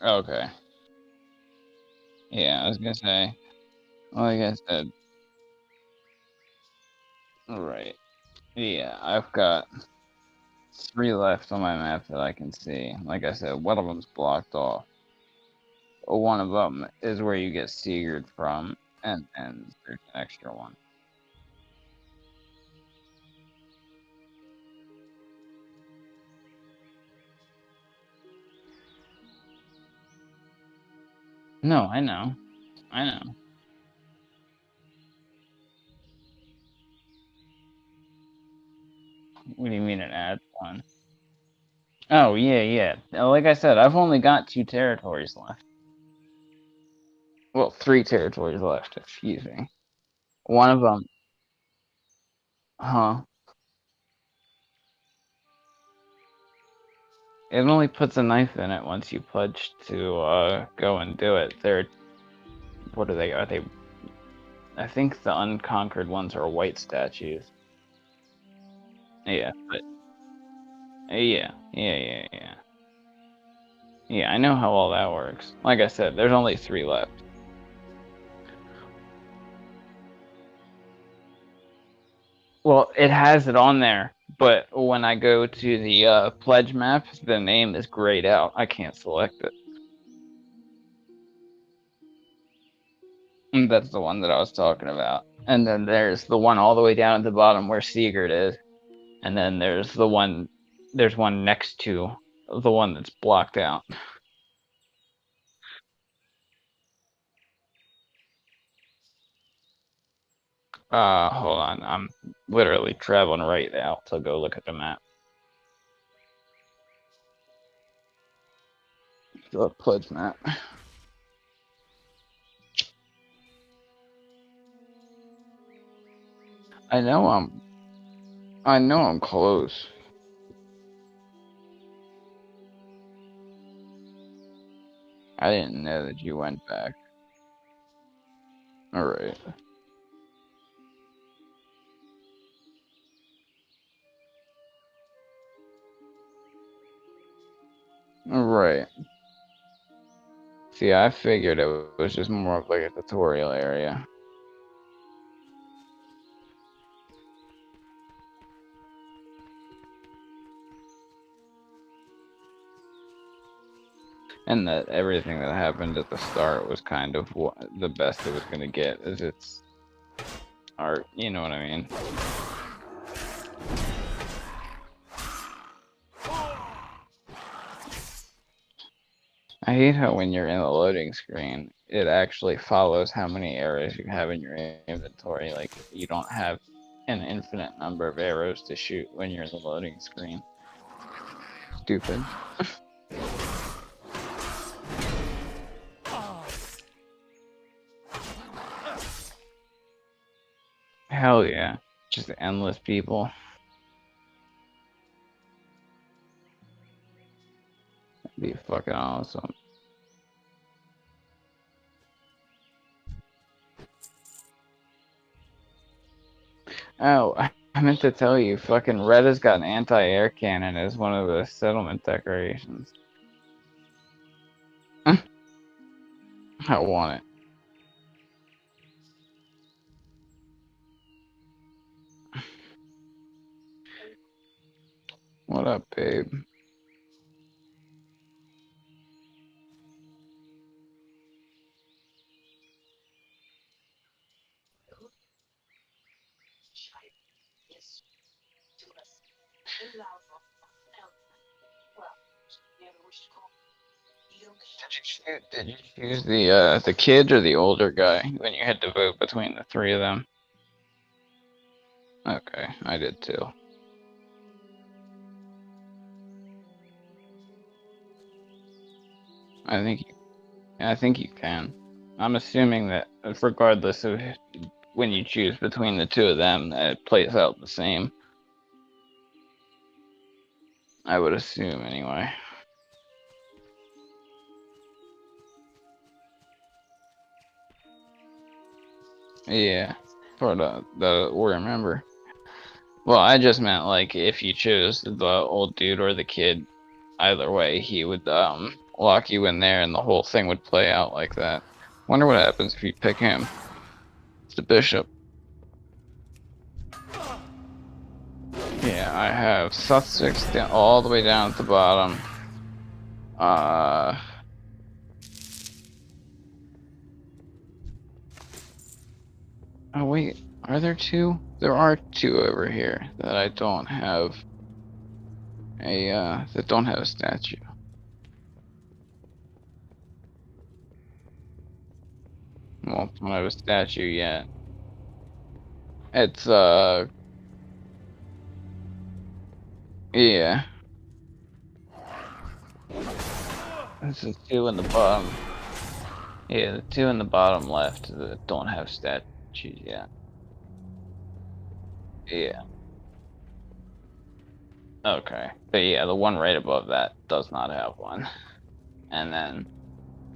B: Okay. Yeah, I was gonna say, like I said, right. Yeah, I've got 3 left on my map that I can see. Like I said, one of them's blocked off. One of them is where you get Sigurd from, and there's an extra one. No, I know. I know. What do you mean it adds one? Oh, yeah, yeah. Like I said, I've only got 2 territories left. Well, 3 territories left, excuse me. One of them, huh? It only puts a knife in it once you pledge to go and do it. What are they? Are they? I think the unconquered ones are white statues. Yeah, but yeah. Yeah, I know how all that works. Like I said, there's only 3 left. Well, it has it on there, but when I go to the pledge map, the name is grayed out. I can't select it. And that's the one that I was talking about. And then there's the one all the way down at the bottom where Sigurd is. And then there's one next to the one that's blocked out. Hold on. I'm literally traveling right now to go look at the map. The pledge map. I know I'm close. I didn't know that you went back. Alright. Alright. See, I figured it was just more of like a tutorial area. And that everything that happened at the start was kind of the best it was gonna get, as its art. You know what I mean? I hate how when you're in the loading screen, it actually follows how many arrows you have in your inventory. Like, you don't have an infinite number of arrows to shoot when you're in the loading screen. Stupid. Hell yeah. Just endless people. That'd be fucking awesome. Oh, I meant to tell you, fucking Red has got an anti-air cannon as one of the settlement decorations. I want it. What up, babe? Did you choose the kid or the older guy when you had to vote between the three of them? Okay, I did too. I think you can. I'm assuming that regardless of when you choose between the two of them, that it plays out the same. I would assume anyway. Yeah, for the warrior member. Well, I just meant like if you chose the old dude or the kid, either way, he would lock you in there, and the whole thing would play out like that. Wonder what happens if you pick him. It's the bishop. Yeah, I have Sussex down, all the way down at the bottom. Oh wait, are there two? There are two over here that I don't have that don't have a statue. Well, don't have a statue yet. It's yeah. This is two in the bottom. Yeah, the two in the bottom left that don't have statues yet. Yeah. Okay. But yeah, the one right above that does not have one. And then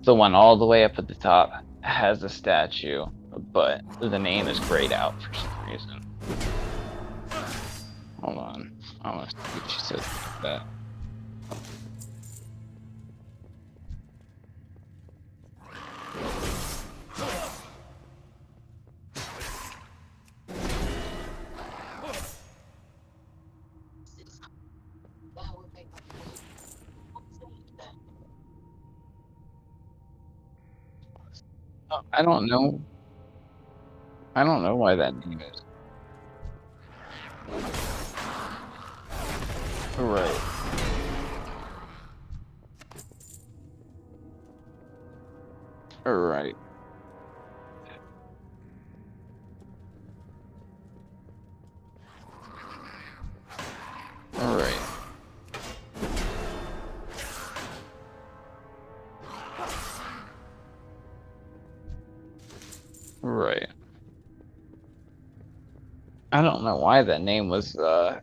B: the one all the way up at the top has a statue, but the name is grayed out for some reason. Hold on. I want to see what she says about that. I don't know. I don't know why that name is. Right. Right. Right. Right. I don't know why that name was that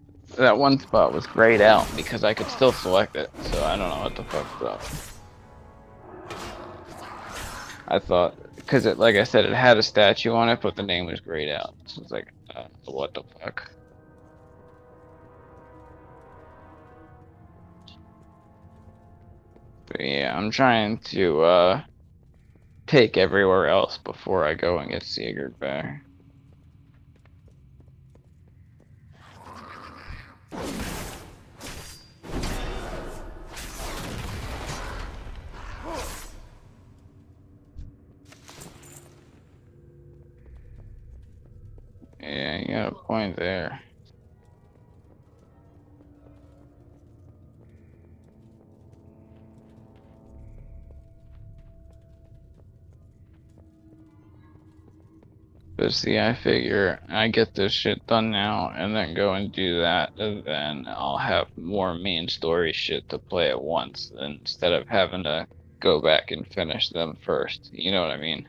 B: one spot was grayed out because I could still select it, so I don't know what the fuck's up. I thought because it, like I said, it had a statue on it, but the name was grayed out. So it's like, what the fuck? But yeah, I'm trying to take everywhere else before I go and get Sigurd back. a point there. But see, I figure I get this shit done now and then go and do that, and then I'll have more main story shit to play at once instead of having to go back and finish them first. You know what I mean?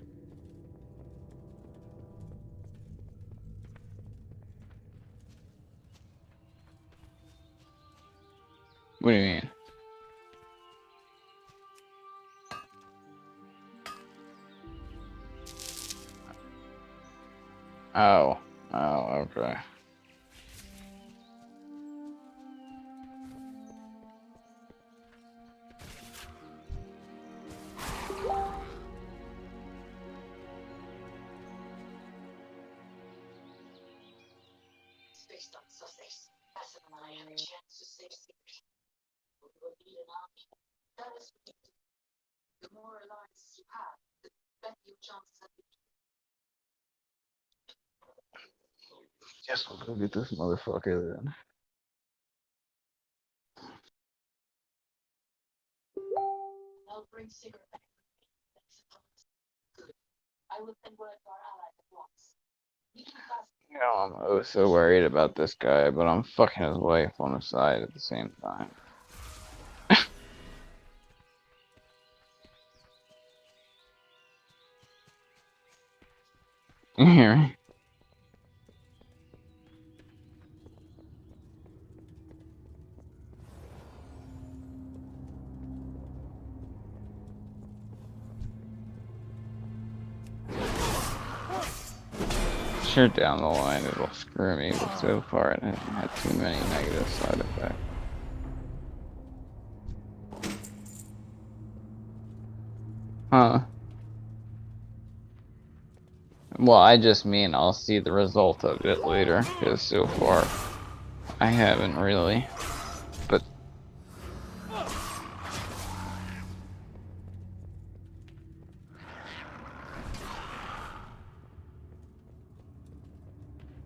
B: What do you mean? Oh, okay. Guess we'll go get this motherfucker then. You know, I'm oh so worried about this guy, but I'm fucking his wife on the side at the same time. You hear me? Sure, down the line it'll screw me, but so far it hasn't had too many negative side effects. Huh? Well, I just mean I'll see the result of it later, because so far I haven't really. But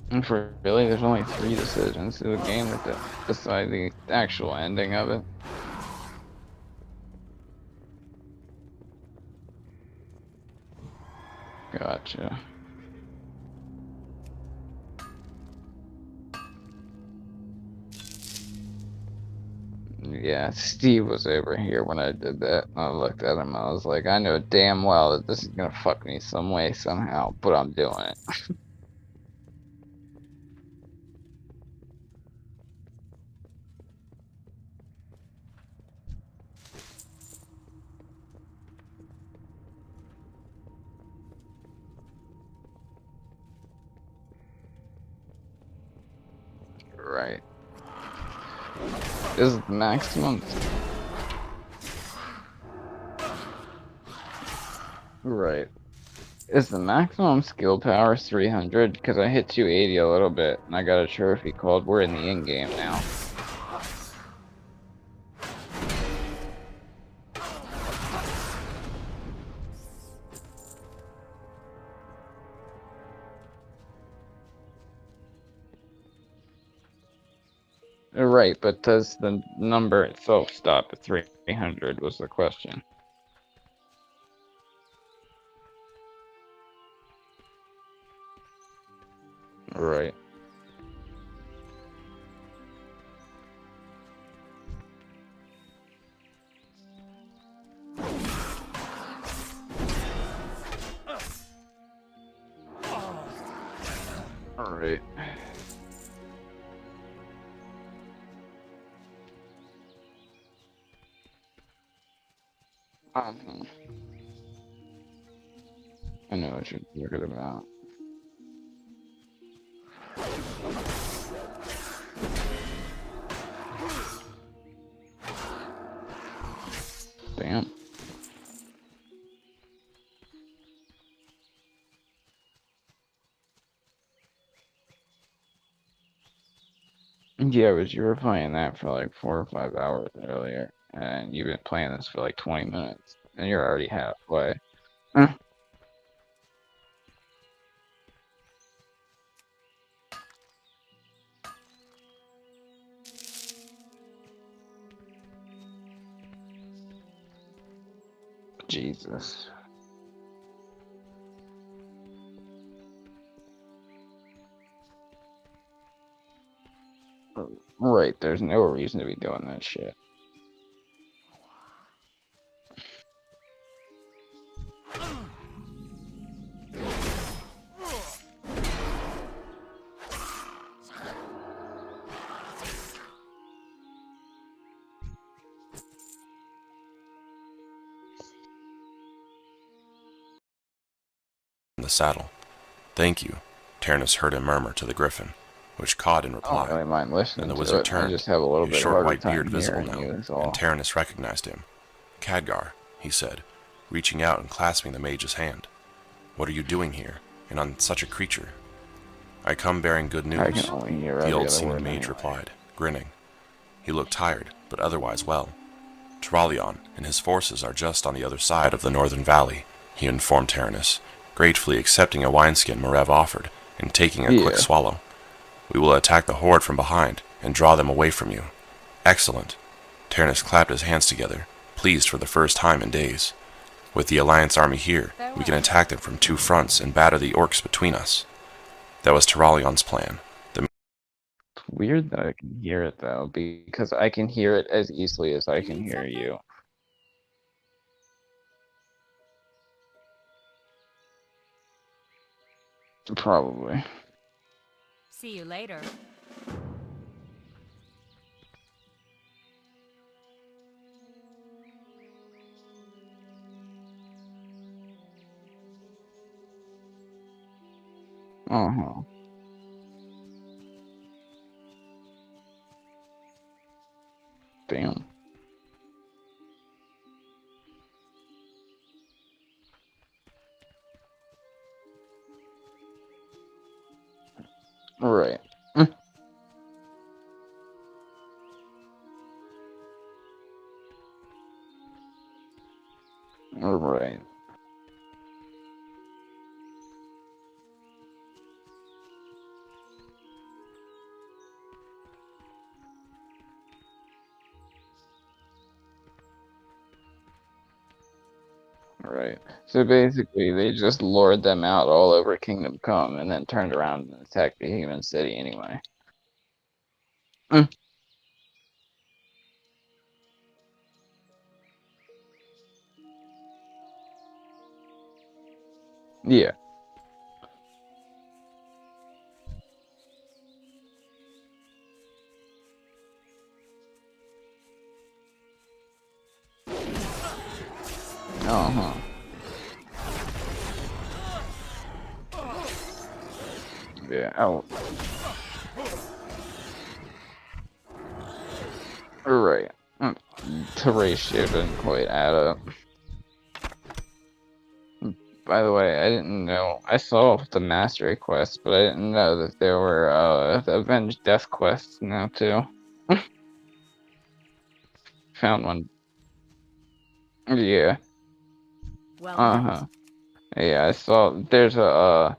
B: and for really, there's only 3 decisions to the game that decide the actual ending of it. Gotcha. Yeah, Steve was over here when I did that. I looked at him, I was like, I know damn well that this is gonna fuck me some way, somehow, but I'm doing it. Right. Is the maximum. Right. Is the maximum skill power 300? Because I hit 280 a little bit, and I got a trophy called We're in the in-game now. Right, but does the number itself stop at 300 was the question. Right. Alright. I know what you're talking about. Damn. Yeah, but you were playing that for like 4 or 5 hours earlier, and you've been playing this for like 20 minutes, and you're already halfway. Jesus. Right, there's no reason to be doing that shit.
A: In the saddle. Thank you, Tyrannus heard him murmur to the griffin, which cawed in
B: I
A: reply.
B: don't really mind
A: Then
B: listening
A: the
B: to
A: wizard
B: it. I
A: turned,
B: just have a little
A: his
B: bit
A: short
B: harder
A: white beard
B: time
A: visible
B: hearing you
A: now,
B: is all.
A: and Tyrannus recognized him. Khadgar, he said, reaching out and clasping the mage's hand. What are you doing here, and on such a creature? I come bearing good
B: I
A: news,
B: can only hear
A: the
B: every
A: old
B: other
A: seeming
B: word
A: mage
B: anyway.
A: replied, grinning. He looked tired, but otherwise well. Tyrallion and his forces are just on the other side of the northern valley, he informed Tyrannus, gratefully accepting a wineskin Marev offered and taking a quick
B: Yeah.
A: swallow. We will attack the horde from behind and draw them away from you. Excellent. Tyrannus clapped his hands together, pleased for the first time in days. With the Alliance army here, we can attack them from two fronts and batter the orcs between us. That was Tyrallion's plan.
B: It's weird that I can hear it though, because I can hear it as easily as I can hear you. Probably.
C: See you later.
B: Uh-huh. Damn. Right. Right. Right. So basically, they just lured them out all over Kingdom Come and then turned around and attacked the human city anyway. Mm. Yeah. Uh-huh. Yeah. Oh. Right. The ratio didn't quite add up. By the way, I didn't know. I saw the mastery quest, but I didn't know that there were avenged death quests now too. Found one. Yeah.
C: Well met.
B: Uh-huh. Yeah, I saw there's a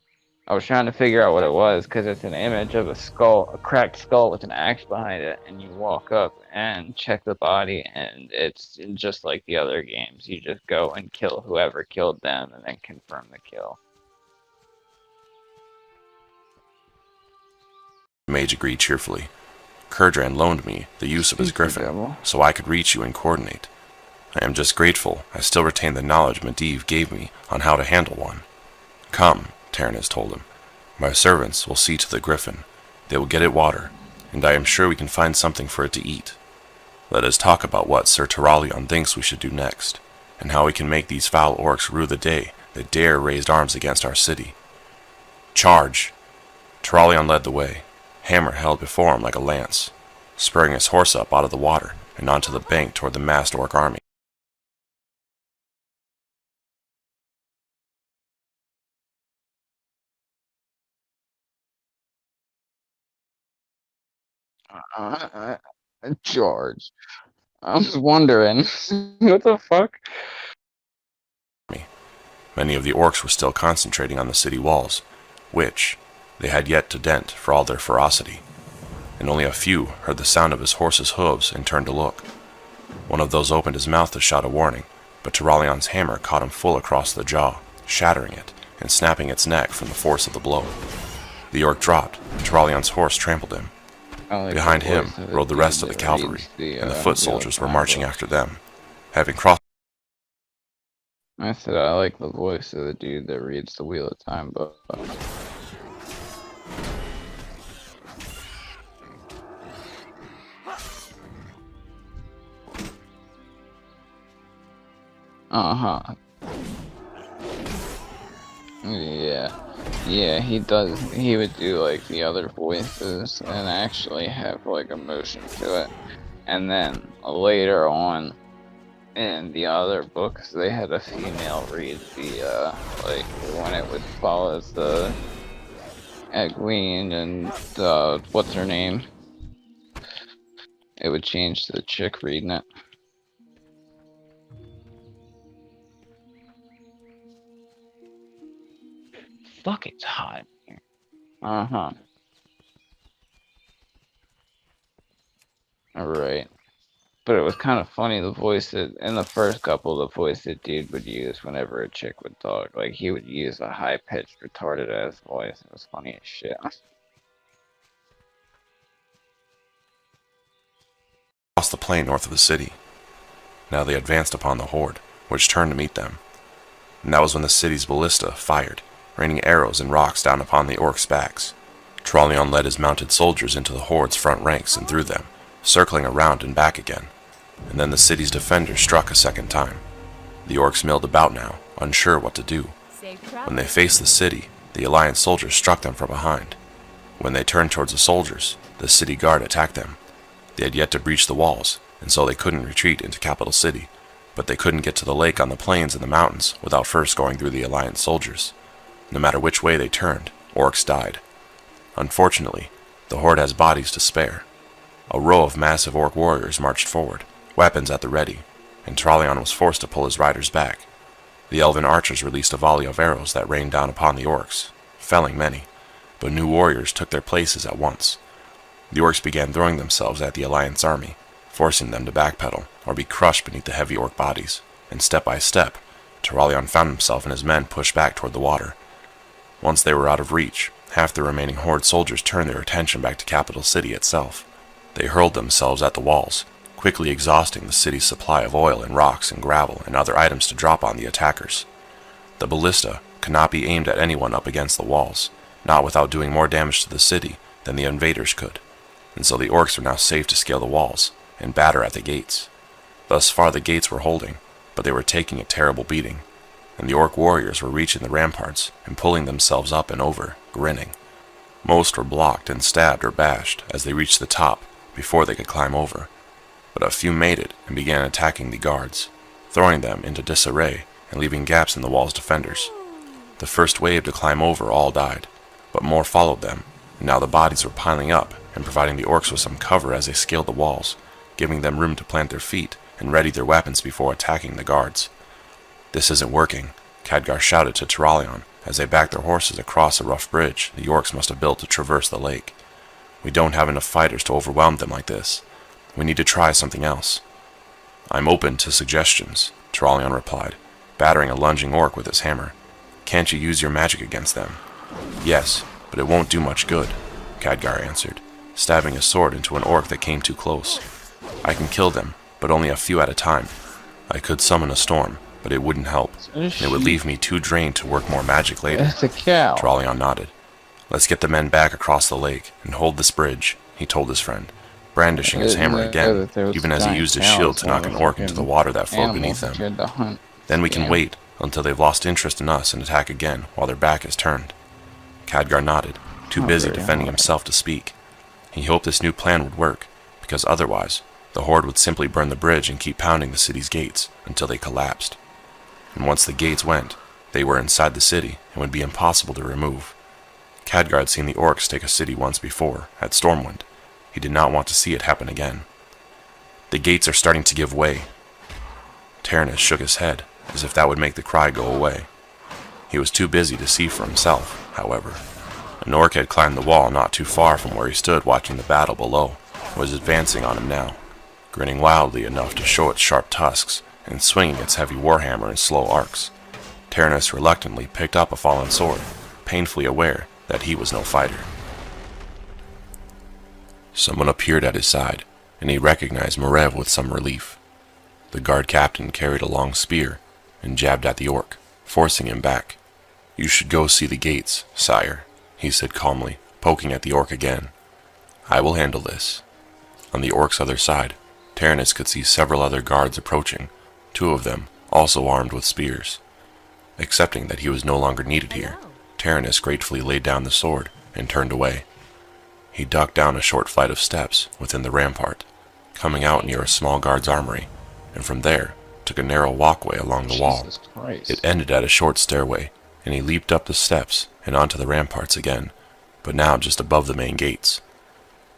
B: I was trying to figure out what it was because it's an image of a skull, a cracked skull with an axe behind it, and you walk up and check the body, and it's just like the other games. You just go and kill whoever killed them, and then confirm the kill.
A: The mage agreed cheerfully. Kurdran loaned me the use of his
B: Speak for
A: griffin,
B: devil.
A: so I could reach you and coordinate. I am just grateful I still retain the knowledge Medivh gave me on how to handle one. Come, Tyrannus told him. My servants will see to the griffin. They will get it water, and I am sure we can find something for it to eat. Let us talk about what Sir Tyrallion thinks we should do next, and how we can make these foul orcs rue the day they dare raise arms against our city. Charge! Tyrallion led the way, hammer held before him like a lance, spurring his horse up out of the water and onto the bank toward the massed orc army.
B: Uh, George. I was wondering, what the fuck?
A: Many of the orcs were still concentrating on the city walls, which they had yet to dent for all their ferocity, and only a few heard the sound of his horse's hooves and turned to look. One of those opened his mouth to shout a warning, but Tyrallion's hammer caught him full across the jaw, shattering it and snapping its neck from the force of the blow. The orc dropped, and Tyrallion's horse trampled him. Behind him rode the rest of the cavalry, and the foot soldiers were marching after them. Having crossed
B: I said I like the voice of the dude that reads the Wheel of Time book. Uh-huh. Yeah, he does. He would do like the other voices and actually have like emotion to it. And then later on in the other books, they had a female read the like when it would follow the Egwene and what's her name? It would change to the chick reading it. Fuck, it's hot in here. Uh-huh. Alright. But it was kind of funny, the voice that, in the first couple, the voice that dude would use whenever a chick would talk. Like, he would use a high-pitched, retarded-ass voice. It was funny as shit.
A: across the plain north of the city. Now they advanced upon the horde, which turned to meet them. And that was when the city's ballista fired, raining arrows and rocks down upon the orcs' backs. Tyrallion led his mounted soldiers into the horde's front ranks and through them, circling around and back again. And then the city's defenders struck a second time. The orcs milled about now, unsure what to do. When they faced the city, the Alliance soldiers struck them from behind. When they turned towards the soldiers, the city guard attacked them. They had yet to breach the walls, and so they couldn't retreat into Capital City, but they couldn't get to the lake on the plains and the mountains without first going through the Alliance soldiers. No matter which way they turned, orcs died. Unfortunately, the horde has bodies to spare. A row of massive orc warriors marched forward, weapons at the ready, and Tyrallion was forced to pull his riders back. The elven archers released a volley of arrows that rained down upon the orcs, felling many, but new warriors took their places at once. The orcs began throwing themselves at the Alliance army, forcing them to backpedal or be crushed beneath the heavy orc bodies, and step by step, Tyrallion found himself and his men pushed back toward the water. Once they were out of reach, half the remaining horde soldiers turned their attention back to Capital City itself. They hurled themselves at the walls, quickly exhausting the city's supply of oil and rocks and gravel and other items to drop on the attackers. The ballista could not be aimed at anyone up against the walls, not without doing more damage to the city than the invaders could, and so the orcs were now safe to scale the walls and batter at the gates. Thus far the gates were holding, but they were taking a terrible beating, and the orc warriors were reaching the ramparts and pulling themselves up and over, grinning. Most were blocked and stabbed or bashed as they reached the top before they could climb over, but a few made it and began attacking the guards, throwing them into disarray and leaving gaps in the wall's defenders. The first wave to climb over all died, but more followed them, and now the bodies were piling up and providing the orcs with some cover as they scaled the walls, giving them room to plant their feet and ready their weapons before attacking the guards. "This isn't working," Khadgar shouted to Tyrallion as they backed their horses across a rough bridge the orcs must have built to traverse the lake. "We don't have enough fighters to overwhelm them like this. We need to try something else." "I'm open to suggestions," Tyrallion replied, battering a lunging orc with his hammer. "Can't you use your magic against them?" "Yes, but it won't do much good," Khadgar answered, stabbing his sword into an orc that came too close. "I can kill them, but only a few at a time. I could summon a storm, but it wouldn't help. It would leave me too drained to work more magic later."
B: It's a cow.
A: Tyrallion nodded. "Let's get the men back across the lake and hold this bridge," he told his friend, brandishing his hammer again, even as he used his shield to knock an orc into the water that flowed beneath them. "Then we can wait until they've lost interest in us and attack again while their back is turned." Khadgar nodded, too busy defending himself to speak. He hoped this new plan would work, because otherwise, the horde would simply burn the bridge and keep pounding the city's gates until they collapsed. And once the gates went, they were inside the city and would be impossible to remove. Khadgar had seen the orcs take a city once before, at Stormwind. He did not want to see it happen again. "The gates are starting to give way." Tyrannus shook his head, as if that would make the cry go away. He was too busy to see for himself, however. An orc had climbed the wall not too far from where he stood watching the battle below, and was advancing on him now, grinning wildly enough to show its sharp tusks and swinging its heavy warhammer in slow arcs. Tyrannus reluctantly picked up a fallen sword, painfully aware that he was no fighter. Someone appeared at his side, and he recognized Marev with some relief. The guard captain carried a long spear and jabbed at the orc, forcing him back. "You should go see the gates, sire," he said calmly, poking at the orc again. "I will handle this." On the orc's other side, Tyrannus could see several other guards approaching, 2 of them also armed with spears. Accepting that he was no longer needed here, Tyrannus gratefully laid down the sword and turned away. He ducked down a short flight of steps within the rampart, coming out near a small guard's armory, and from there took a narrow walkway along the wall.
B: Jesus Christ.
A: It ended at a short stairway, and he leaped up the steps and onto the ramparts again, but now just above the main gates.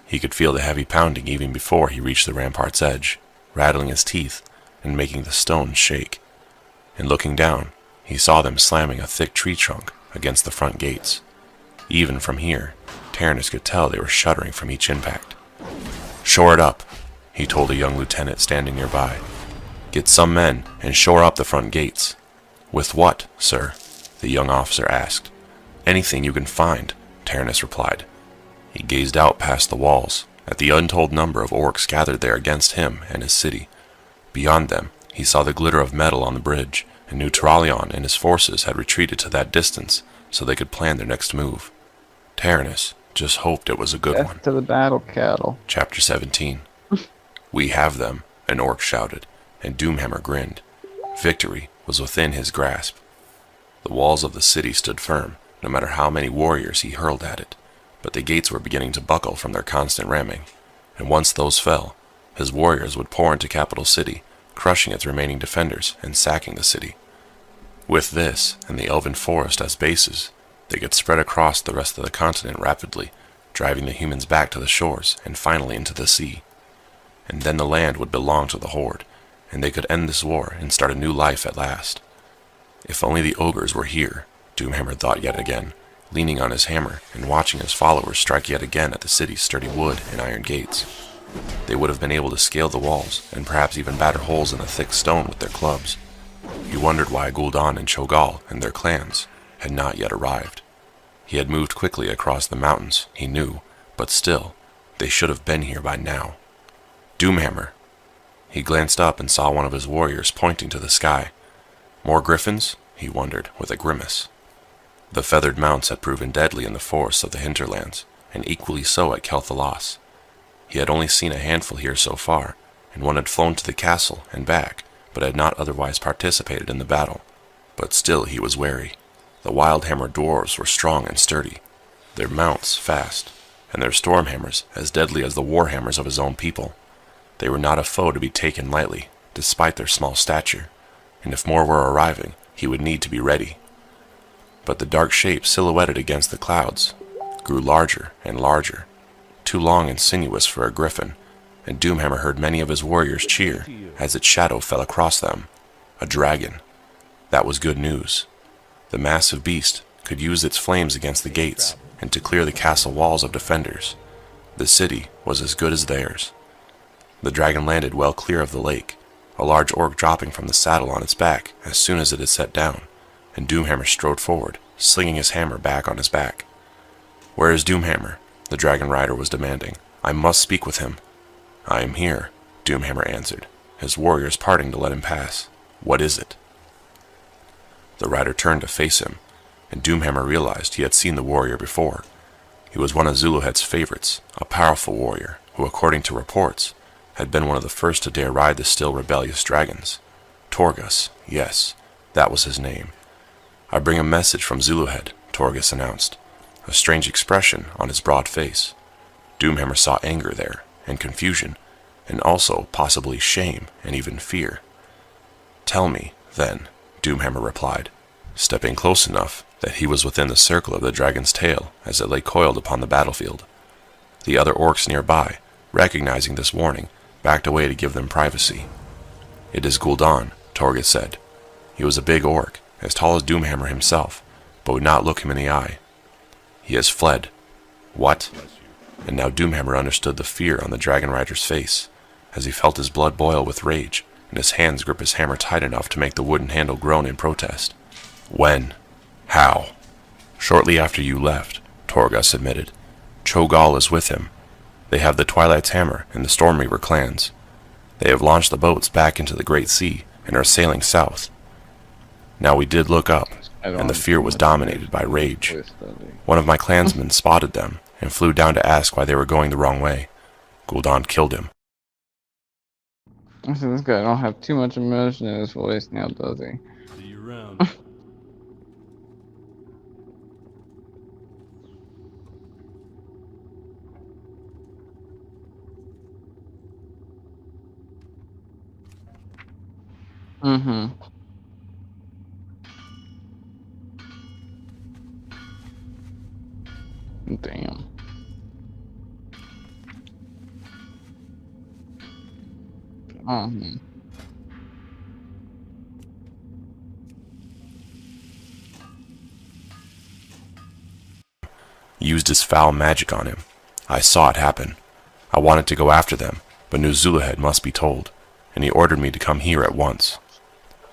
A: He could feel the heavy pounding even before he reached the rampart's edge, rattling his teeth and making the stones shake. And looking down, he saw them slamming a thick tree trunk against the front gates. Even from here, Tyrannus could tell they were shuddering from each impact. "Shore it up," he told a young lieutenant standing nearby. "Get some men and shore up the front gates." "With what, sir?" the young officer asked. "Anything you can find," Tyrannus replied. He gazed out past the walls, at the untold number of orcs gathered there against him and his city. Beyond them, he saw the glitter of metal on the bridge, and knew Turalion and his forces had retreated to that distance so they could plan their next move. Tyrannus just hoped it was a good
B: Death
A: one.
B: to the battle cattle.
A: Chapter 17. "We have them," an orc shouted, and Doomhammer grinned. Victory was within his grasp. The walls of the city stood firm, no matter how many warriors he hurled at it, but the gates were beginning to buckle from their constant ramming, and once those fell, his warriors would pour into Capital City, crushing its remaining defenders and sacking the city. With this, and the Elven Forest as bases, they could spread across the rest of the continent rapidly, driving the humans back to the shores and finally into the sea. And then the land would belong to the Horde, and they could end this war and start a new life at last. If only the ogres were here, Doomhammer thought yet again, leaning on his hammer and watching his followers strike yet again at the city's sturdy wood and iron gates. They would have been able to scale the walls and perhaps even batter holes in the thick stone with their clubs. He wondered why Gul'dan and Cho'Gall and their clans had not yet arrived. He had moved quickly across the mountains, he knew, but still, they should have been here by now. "Doomhammer!" He glanced up and saw one of his warriors pointing to the sky. More griffins? He wondered, with a grimace. The feathered mounts had proven deadly in the forests of the hinterlands, and equally so at Kel'Thalas. He had only seen a handful here so far, and one had flown to the castle and back, but had not otherwise participated in the battle. But still he was wary. The Wildhammer dwarves were strong and sturdy, their mounts fast, and their stormhammers as deadly as the warhammers of his own people. They were not a foe to be taken lightly, despite their small stature, and if more were arriving, he would need to be ready. But the dark shape silhouetted against the clouds grew larger and larger, too long and sinuous for a griffin, and Doomhammer heard many of his warriors cheer as its shadow fell across them. A dragon. That was good news. The massive beast could use its flames against the gates and to clear the castle walls of defenders. The city was as good as theirs. The dragon landed well clear of the lake, a large orc dropping from the saddle on its back as soon as it had set down, and Doomhammer strode forward, slinging his hammer back on his back. "Where is Doomhammer?" the dragon rider was demanding. "I must speak with him." "I am here," Doomhammer answered, his warriors parting to let him pass. "What is it?" The rider turned to face him, and Doomhammer realized he had seen the warrior before. He was one of Zuluhet's favorites, a powerful warrior who, according to reports, had been one of the first to dare ride the still rebellious dragons. Torghast, yes, that was his name. "I bring a message from Zuluhet," Torghast announced, a strange expression on his broad face. Doomhammer saw anger there, and confusion, and also possibly shame and even fear. "Tell me, then," Doomhammer replied, stepping close enough that he was within the circle of the dragon's tail as it lay coiled upon the battlefield. The other orcs nearby, recognizing this warning, backed away to give them privacy. "It is Gul'dan," Torghast said. He was a big orc, as tall as Doomhammer himself, but would not look him in the eye. "He has fled." "What?" And now Doomhammer understood the fear on the dragon rider's face, as he felt his blood boil with rage and his hands grip his hammer tight enough to make the wooden handle groan in protest. When? How? Shortly after you left, Torghast admitted. Cho'Gall is with him. They have the Twilight's Hammer and the Stormreaver clans. They have launched the boats back into the Great Sea and are sailing south. Now we did look up, and the fear was dominated by rage. One of my clansmen spotted them and flew down to ask why they were going the wrong way. Gul'dan killed him.
B: I said, this guy don't have too much emotion in his voice now, does he?
D: See you around.
B: Mm-hmm. Damn. Mm-hmm.
A: Used his foul magic on him. I saw it happen. I wanted to go after them, but knew Zulahed must be told, and he ordered me to come here at once.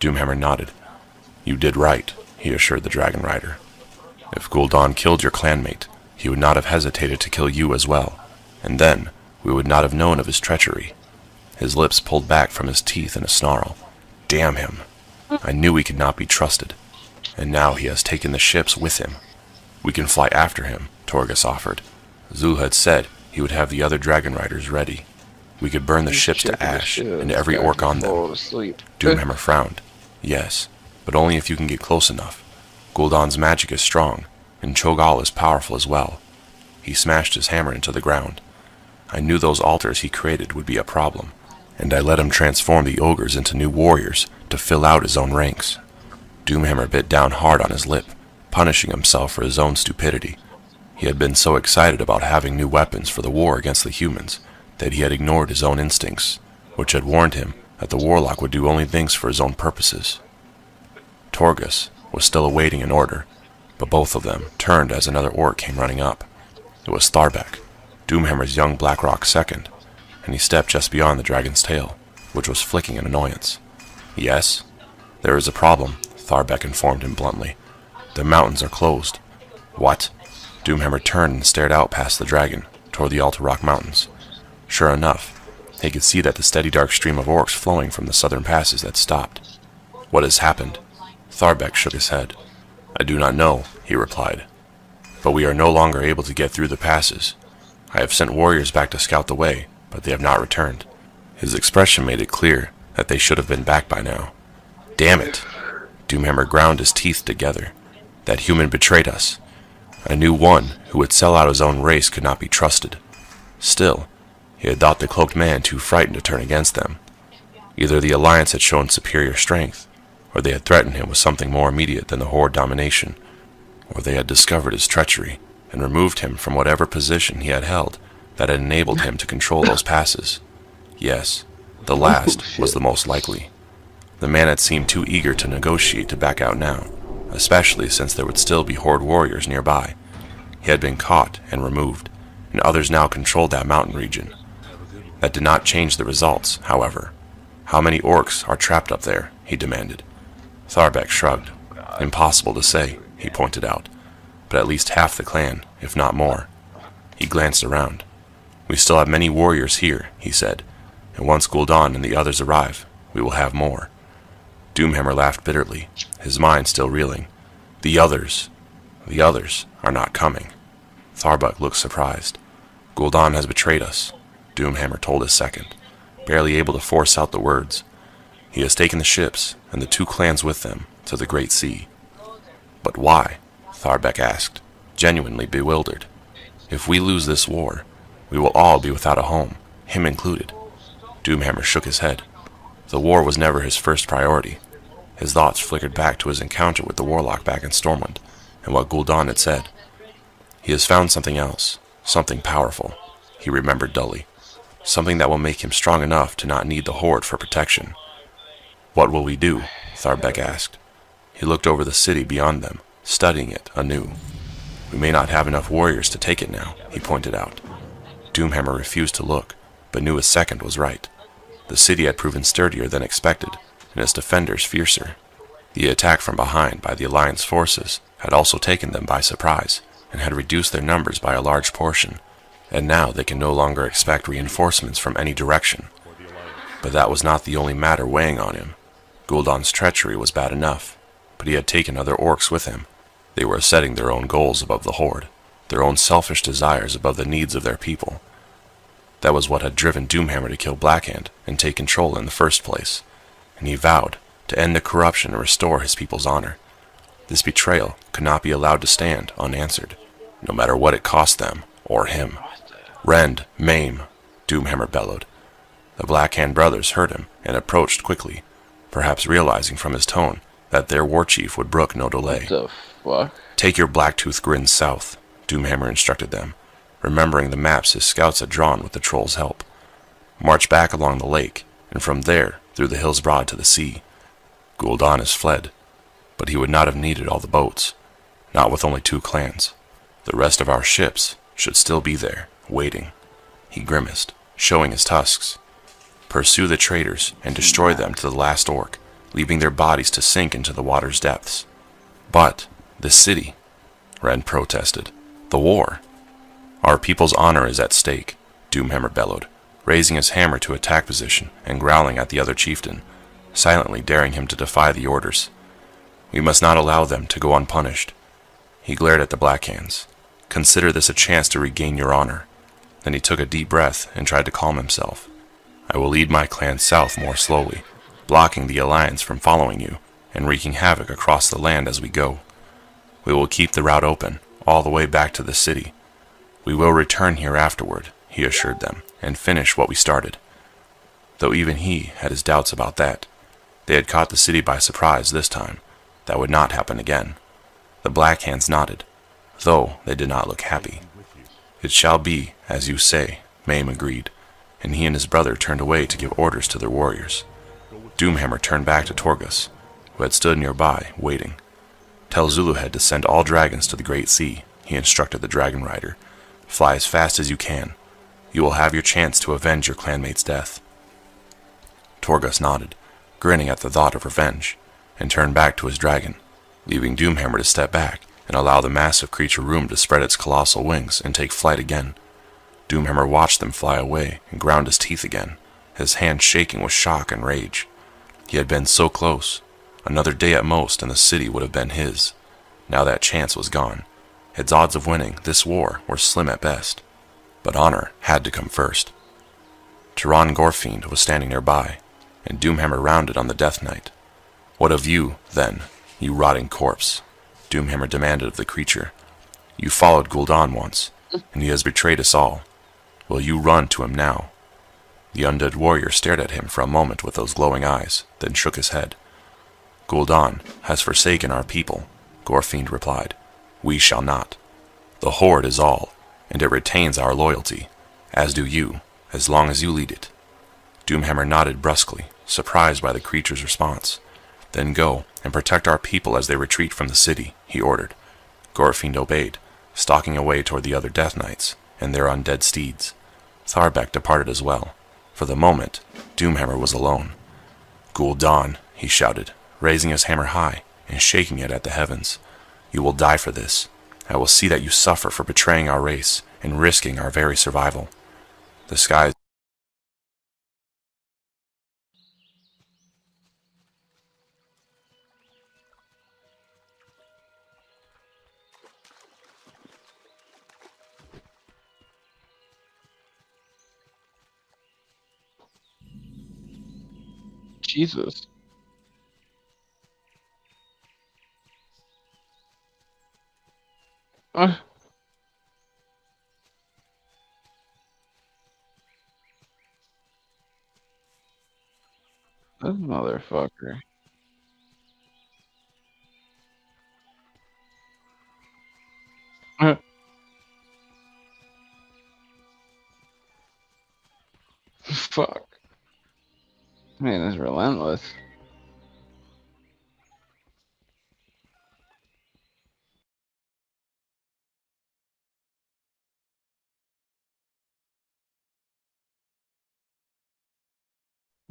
A: Doomhammer nodded. You did right, he assured the Dragon Rider. If Gul'dan killed your clanmate, he would not have hesitated to kill you as well, and then we would not have known of his treachery. His lips pulled back from his teeth in a snarl. Damn him. I knew he could not be trusted, and now he has taken the ships with him. We can fly after him, Torghast offered. Zulahed said he would have the other Dragon Riders ready. We could burn the ships to ash, and every orc on them. Doomhammer frowned. Yes, but only if you can get close enough. Gul'dan's magic is strong, and Cho'Gall is powerful as well. He smashed his hammer into the ground. I knew those altars he created would be a problem, and I let him transform the ogres into new warriors to fill out his own ranks. Doomhammer bit down hard on his lip, punishing himself for his own stupidity. He had been so excited about having new weapons for the war against the humans that he had ignored his own instincts, which had warned him that the warlock would do only things for his own purposes. Torghast was still awaiting an order, but both of them turned as another orc came running up. It was Tharbek, Doomhammer's young Blackrock second, and he stepped just beyond the dragon's tail, which was flicking in annoyance. Yes? There is a problem, Tharbek informed him bluntly. The mountains are closed. What? Doomhammer turned and stared out past the dragon, toward the Alta Rock Mountains. Sure enough, he could see that the steady dark stream of orcs flowing from the southern passes had stopped. What has happened? Tharbek shook his head. I do not know, he replied. But we are no longer able to get through the passes. I have sent warriors back to scout the way, but they have not returned. His expression made it clear that they should have been back by now. Damn it! Doomhammer ground his teeth together. That human betrayed us. I knew one who would sell out his own race could not be trusted. Still, he had thought the cloaked man too frightened to turn against them. Either the Alliance had shown superior strength, or they had threatened him with something more immediate than the Horde domination, or they had discovered his treachery and removed him from whatever position he had held that had enabled him to control those passes. Yes, the last was the most likely. The man had seemed too eager to negotiate to back out now, especially since there would still be Horde warriors nearby. He had been caught and removed, and others now controlled that mountain region. That did not change the results, however. How many orcs are trapped up there? He demanded. Tharbek shrugged. Impossible to say, he pointed out, but at least half the clan, if not more. He glanced around. We still have many warriors here, he said, and once Gul'dan and the others arrive, we will have more. Doomhammer laughed bitterly, his mind still reeling. The others are not coming. Tharbek looked surprised. Gul'dan has betrayed us, Doomhammer told his second, barely able to force out the words. He has taken the ships, and the two clans with them, to the Great Sea. But why? Tharbek asked, genuinely bewildered. If we lose this war, we will all be without a home, him included. Doomhammer shook his head. The war was never his first priority. His thoughts flickered back to his encounter with the warlock back in Stormwind, and what Gul'dan had said. He has found something else, something powerful, he remembered dully. Something that will make him strong enough to not need the Horde for protection. What will we do? Tharbek asked. He looked over the city beyond them, studying it anew. We may not have enough warriors to take it now, he pointed out. Doomhammer refused to look, but knew his second was right. The city had proven sturdier than expected, and its defenders fiercer. The attack from behind by the Alliance forces had also taken them by surprise, and had reduced their numbers by a large portion, and now they can no longer expect reinforcements from any direction. But that was not the only matter weighing on him. Gul'dan's treachery was bad enough, but he had taken other orcs with him. They were setting their own goals above the Horde, their own selfish desires above the needs of their people. That was what had driven Doomhammer to kill Blackhand and take control in the first place, and he vowed to end the corruption and restore his people's honor. This betrayal could not be allowed to stand unanswered, no matter what it cost them or him. Rend, maim, Doomhammer bellowed. The Blackhand brothers heard him and approached quickly, perhaps realizing from his tone that their war chief would brook no delay.
B: What the fuck?
A: Take your Blacktooth Grin south, Doomhammer instructed them, remembering the maps his scouts had drawn with the troll's help. March back along the lake, and from there through the hills broad to the sea. Gul'dan has fled, but he would not have needed all the boats, not with only 2 clans. The rest of our ships should still be there, waiting. He grimaced, showing his tusks. Pursue the traitors and destroy them to the last orc, leaving their bodies to sink into the water's depths. But the city, Rend protested. The war. Our people's honor is at stake, Doomhammer bellowed, raising his hammer to attack position and growling at the other chieftain, silently daring him to defy the orders. We must not allow them to go unpunished. He glared at the Blackhands. Consider this a chance to regain your honor. Then he took a deep breath and tried to calm himself. I will lead my clan south more slowly, blocking the Alliance from following you and wreaking havoc across the land as we go. We will keep the route open, all the way back to the city. We will return here afterward, he assured them, and finish what we started. Though even he had his doubts about that. They had caught the city by surprise this time. That would not happen again. The Blackhands nodded, though they did not look happy. It shall be, as you say, Maim agreed, and he and his brother turned away to give orders to their warriors. Doomhammer turned back to Torghast, who had stood nearby, waiting. Tell Zuluhead to send all dragons to the Great Sea, he instructed the dragon rider. Fly as fast as you can. You will have your chance to avenge your clanmate's death. Torghast nodded, grinning at the thought of revenge, and turned back to his dragon, leaving Doomhammer to step back and allow the massive creature room to spread its colossal wings and take flight again. Doomhammer watched them fly away and ground his teeth again, his hands shaking with shock and rage. He had been so close. Another day at most and the city would have been his. Now that chance was gone. Its odds of winning this war were slim at best. But honor had to come first. Turan Gorfiend was standing nearby, and Doomhammer rounded on the Death Knight. What of you, then, you rotting corpse? Doomhammer demanded of the creature. You followed Gul'dan once, and he has betrayed us all. Will you run to him now? The undead warrior stared at him for a moment with those glowing eyes, then shook his head. Gul'dan has forsaken our people, Gorfiend replied. We shall not. The Horde is all, and it retains our loyalty, as do you, as long as you lead it. Doomhammer nodded brusquely, surprised by the creature's response. Then go and protect our people as they retreat from the city, he ordered. Gorfiend obeyed, stalking away toward the other Death Knights and their undead steeds. Tharbek departed as well. For the moment, Doomhammer was alone. Gul'dan, he shouted, raising his hammer high and shaking it at the heavens. You will die for this. I will see that you suffer for betraying our race and risking our very survival. The skies
B: Jesus. Uh, this motherfucker. Uh, fuck. Man, it's relentless.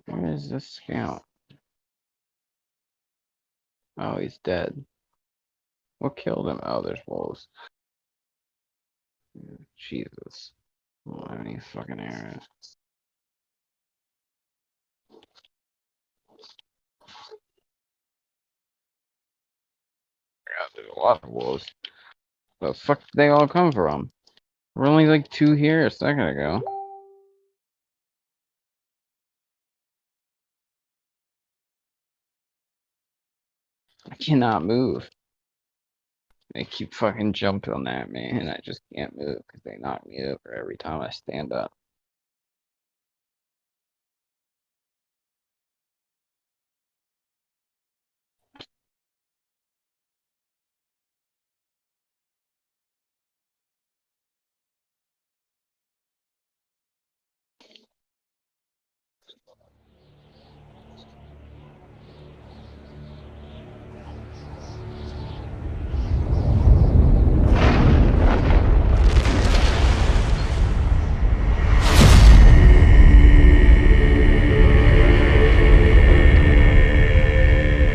B: Where is this scout? Oh, he's dead. What killed him? Oh, there's wolves. Jesus. I don't have any fucking arrows. God, there's a lot of wolves. Where the fuck did they all come from? We're only like 2 here a second ago. I cannot move. They keep fucking jumping at me, and I just can't move because they knock me over every time I stand up.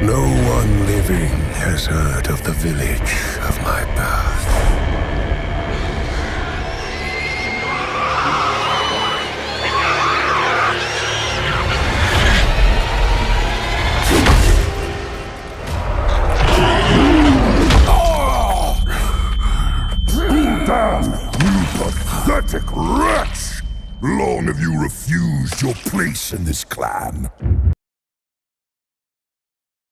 D: No one living has heard of the village of my birth.
E: Damn, you pathetic wretch! Long have you refused your place in this clan?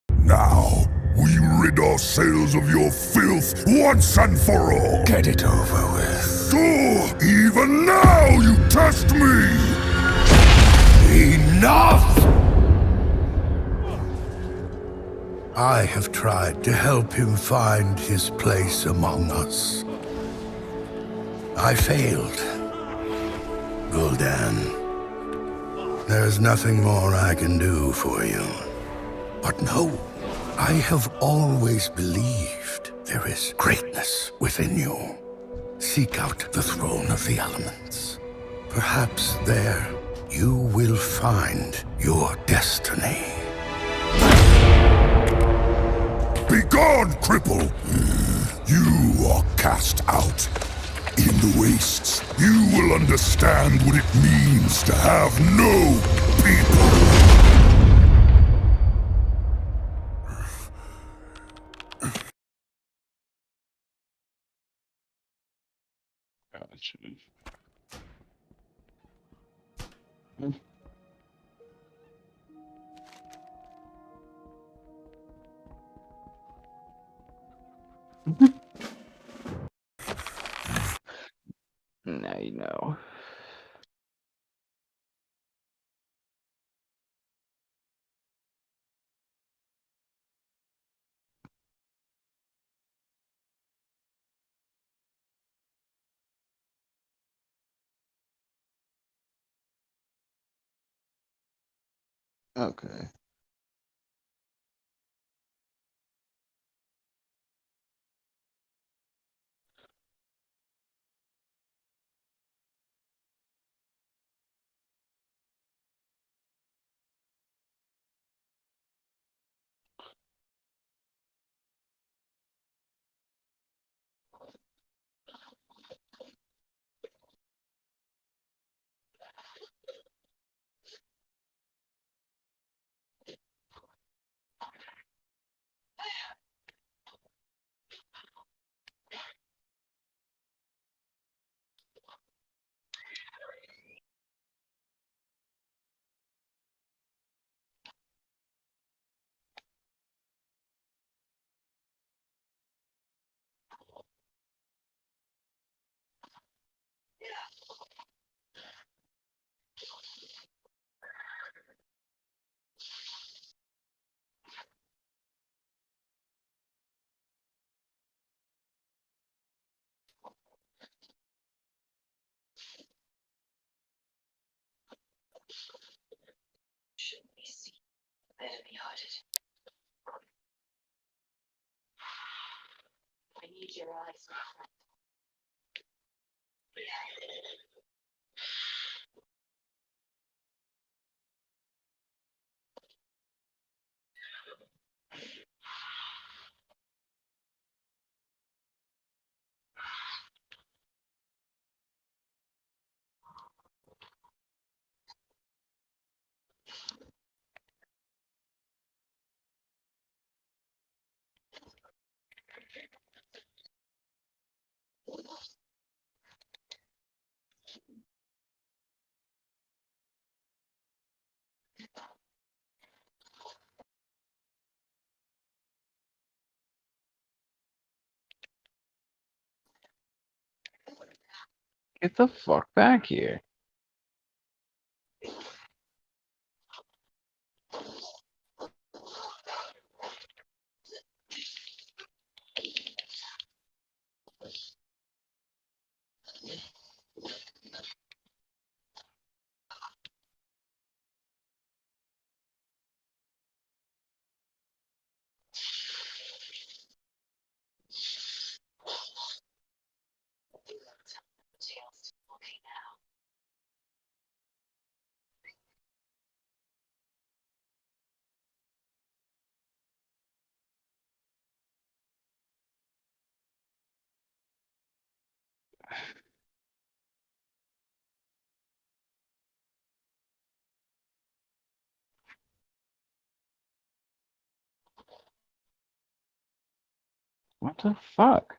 E: Now, we rid ourselves of your filth once and for all!
D: Get it over with.
E: So, even now you test me!
D: Enough! I have tried to help him find his place among us. I failed. Gul'dan, there's nothing more I can do for you. But no, I have always believed there is greatness within you. Seek out the throne of the elements. Perhaps there you will find your destiny.
E: Begone, cripple! You are cast out. In the wastes, you will understand what it means to have no people.
B: Now you know. Okay. Get the fuck back here. What the fuck?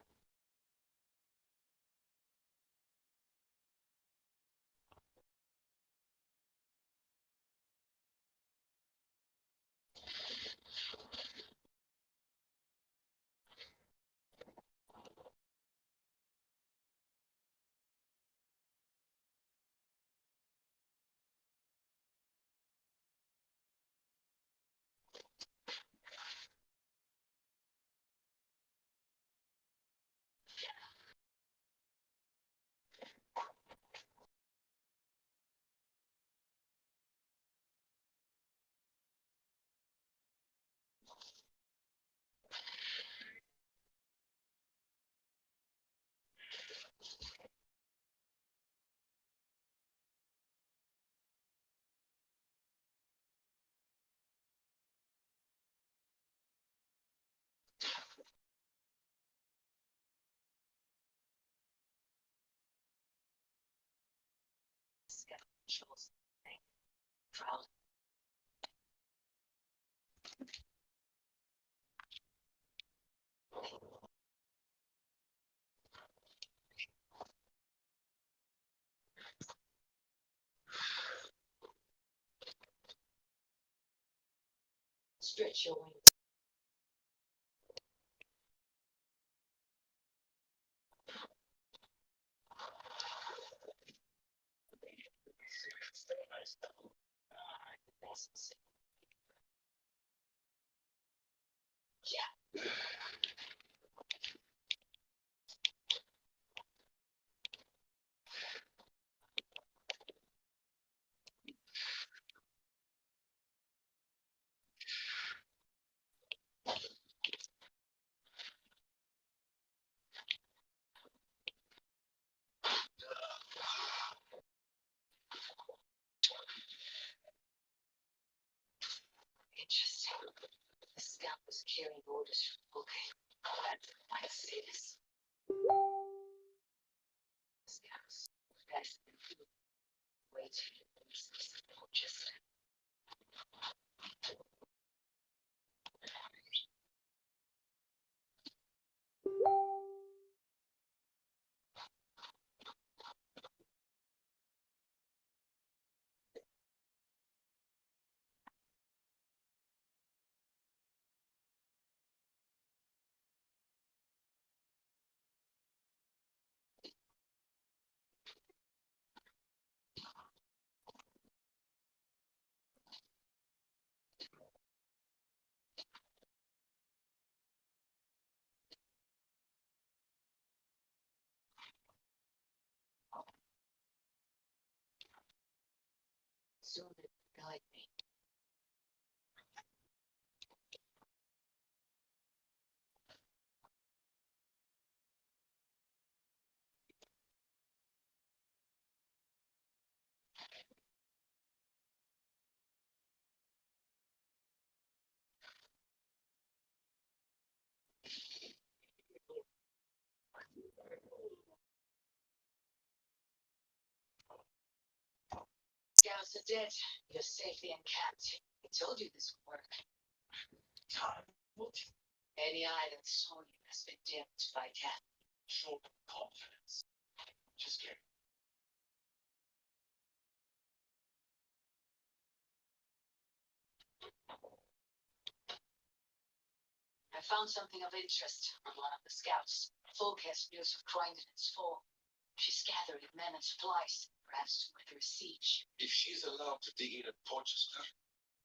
F: She's gathering men and supplies, perhaps to weather a siege.
G: If she's allowed to dig in and purchase her,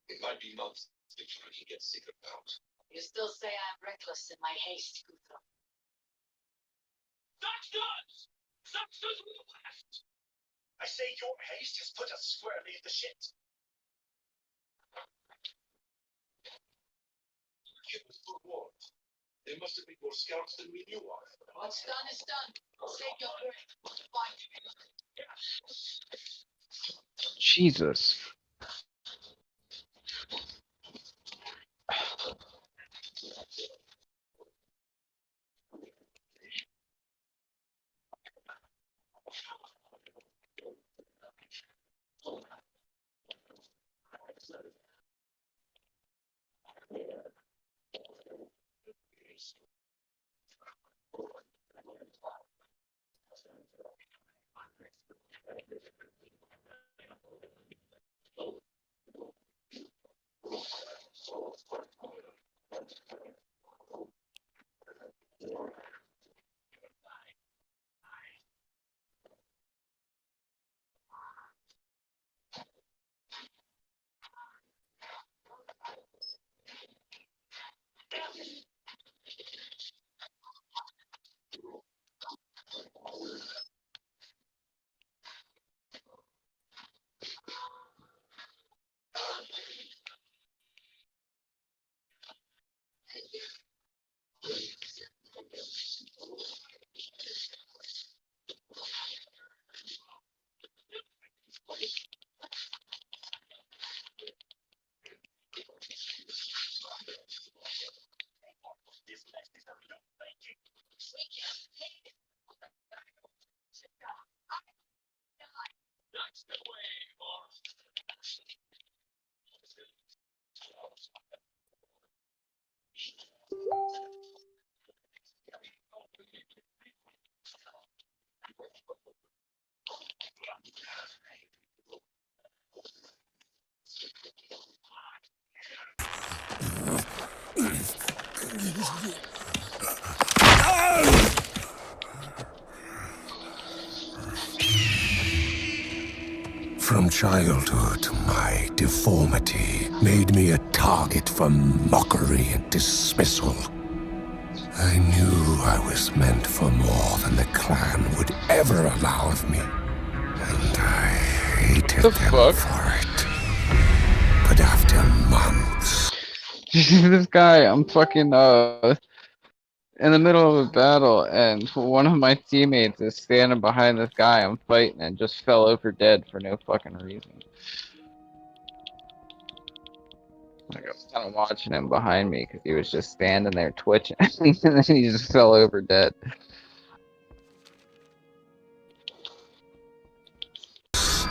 G: it might be months before he gets secret out.
F: You still say I'm reckless in my haste, Guthrum.
G: Such guns! Such does we left! I say your haste has put us squarely in the shit. It was forewarned. There must have been more scouts than we knew of.
F: What's done is done. Save your breath. Find
B: Jesus.
D: From childhood, my deformity made me a target for mockery and dismissal. I knew I was meant for more than the clan would ever allow of me, and I hated them
B: fuck?
D: for it. But after months,
B: This guy, I'm fucking in the middle of a battle, and one of my teammates is standing behind this guy I'm fighting and just fell over dead for no fucking reason. Like, I was kind of watching him behind me because he was just standing there twitching, and then he just fell over dead.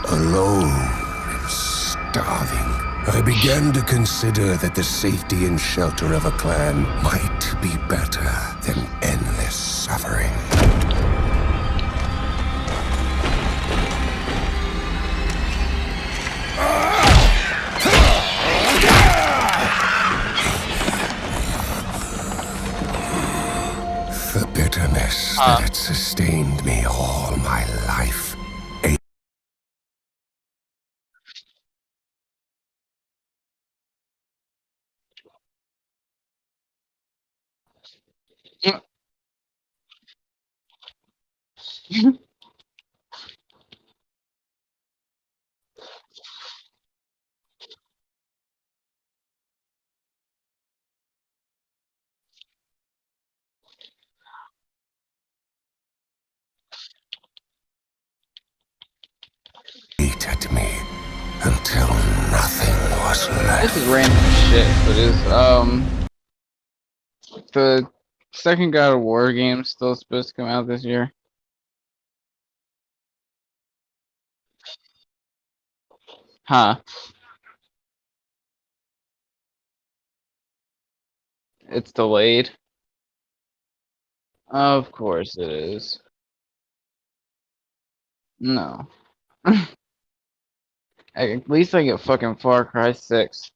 D: alone and starving, I began to consider that the safety and shelter of a clan might be better than endless suffering. The bitterness that had sustained me all my life. Ate at me until nothing was
B: This is
D: left.
B: random shit, but the second God of War game still supposed to come out this year? Huh. It's delayed. Of course it is. No. At least I get fucking Far Cry 6.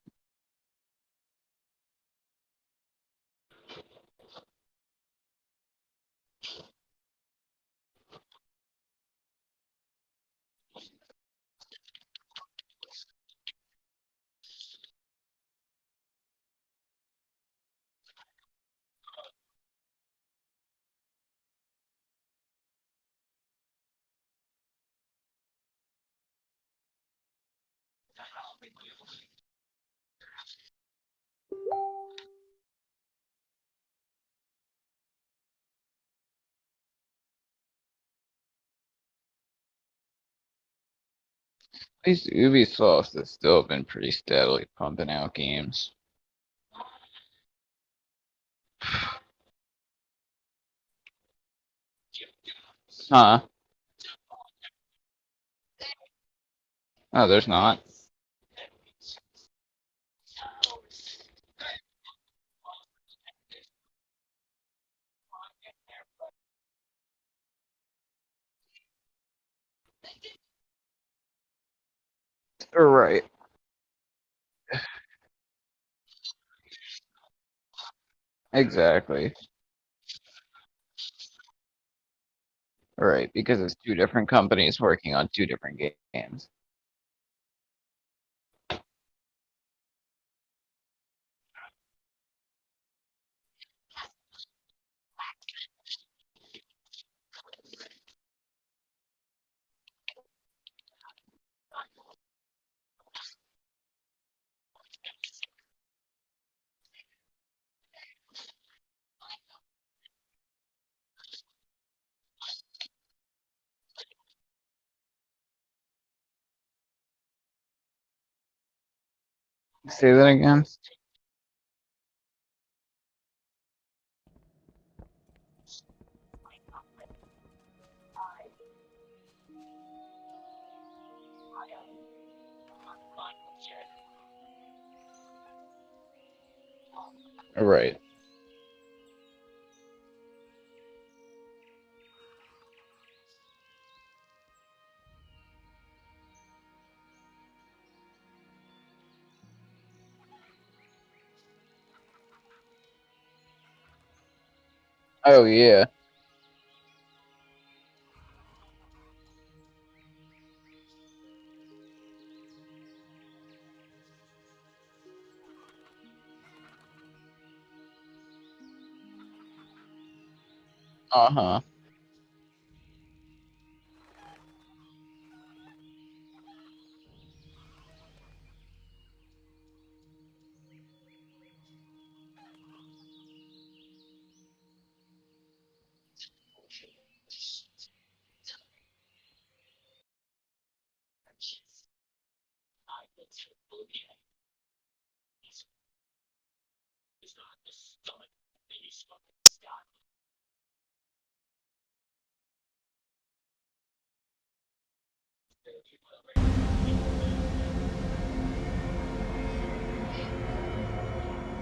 B: At least Ubisoft has still been pretty steadily pumping out games. Huh? Oh, there's not. Right. Exactly. Right, because it's two different companies working on two different games. Say that again? Right. Oh yeah. Uh-huh.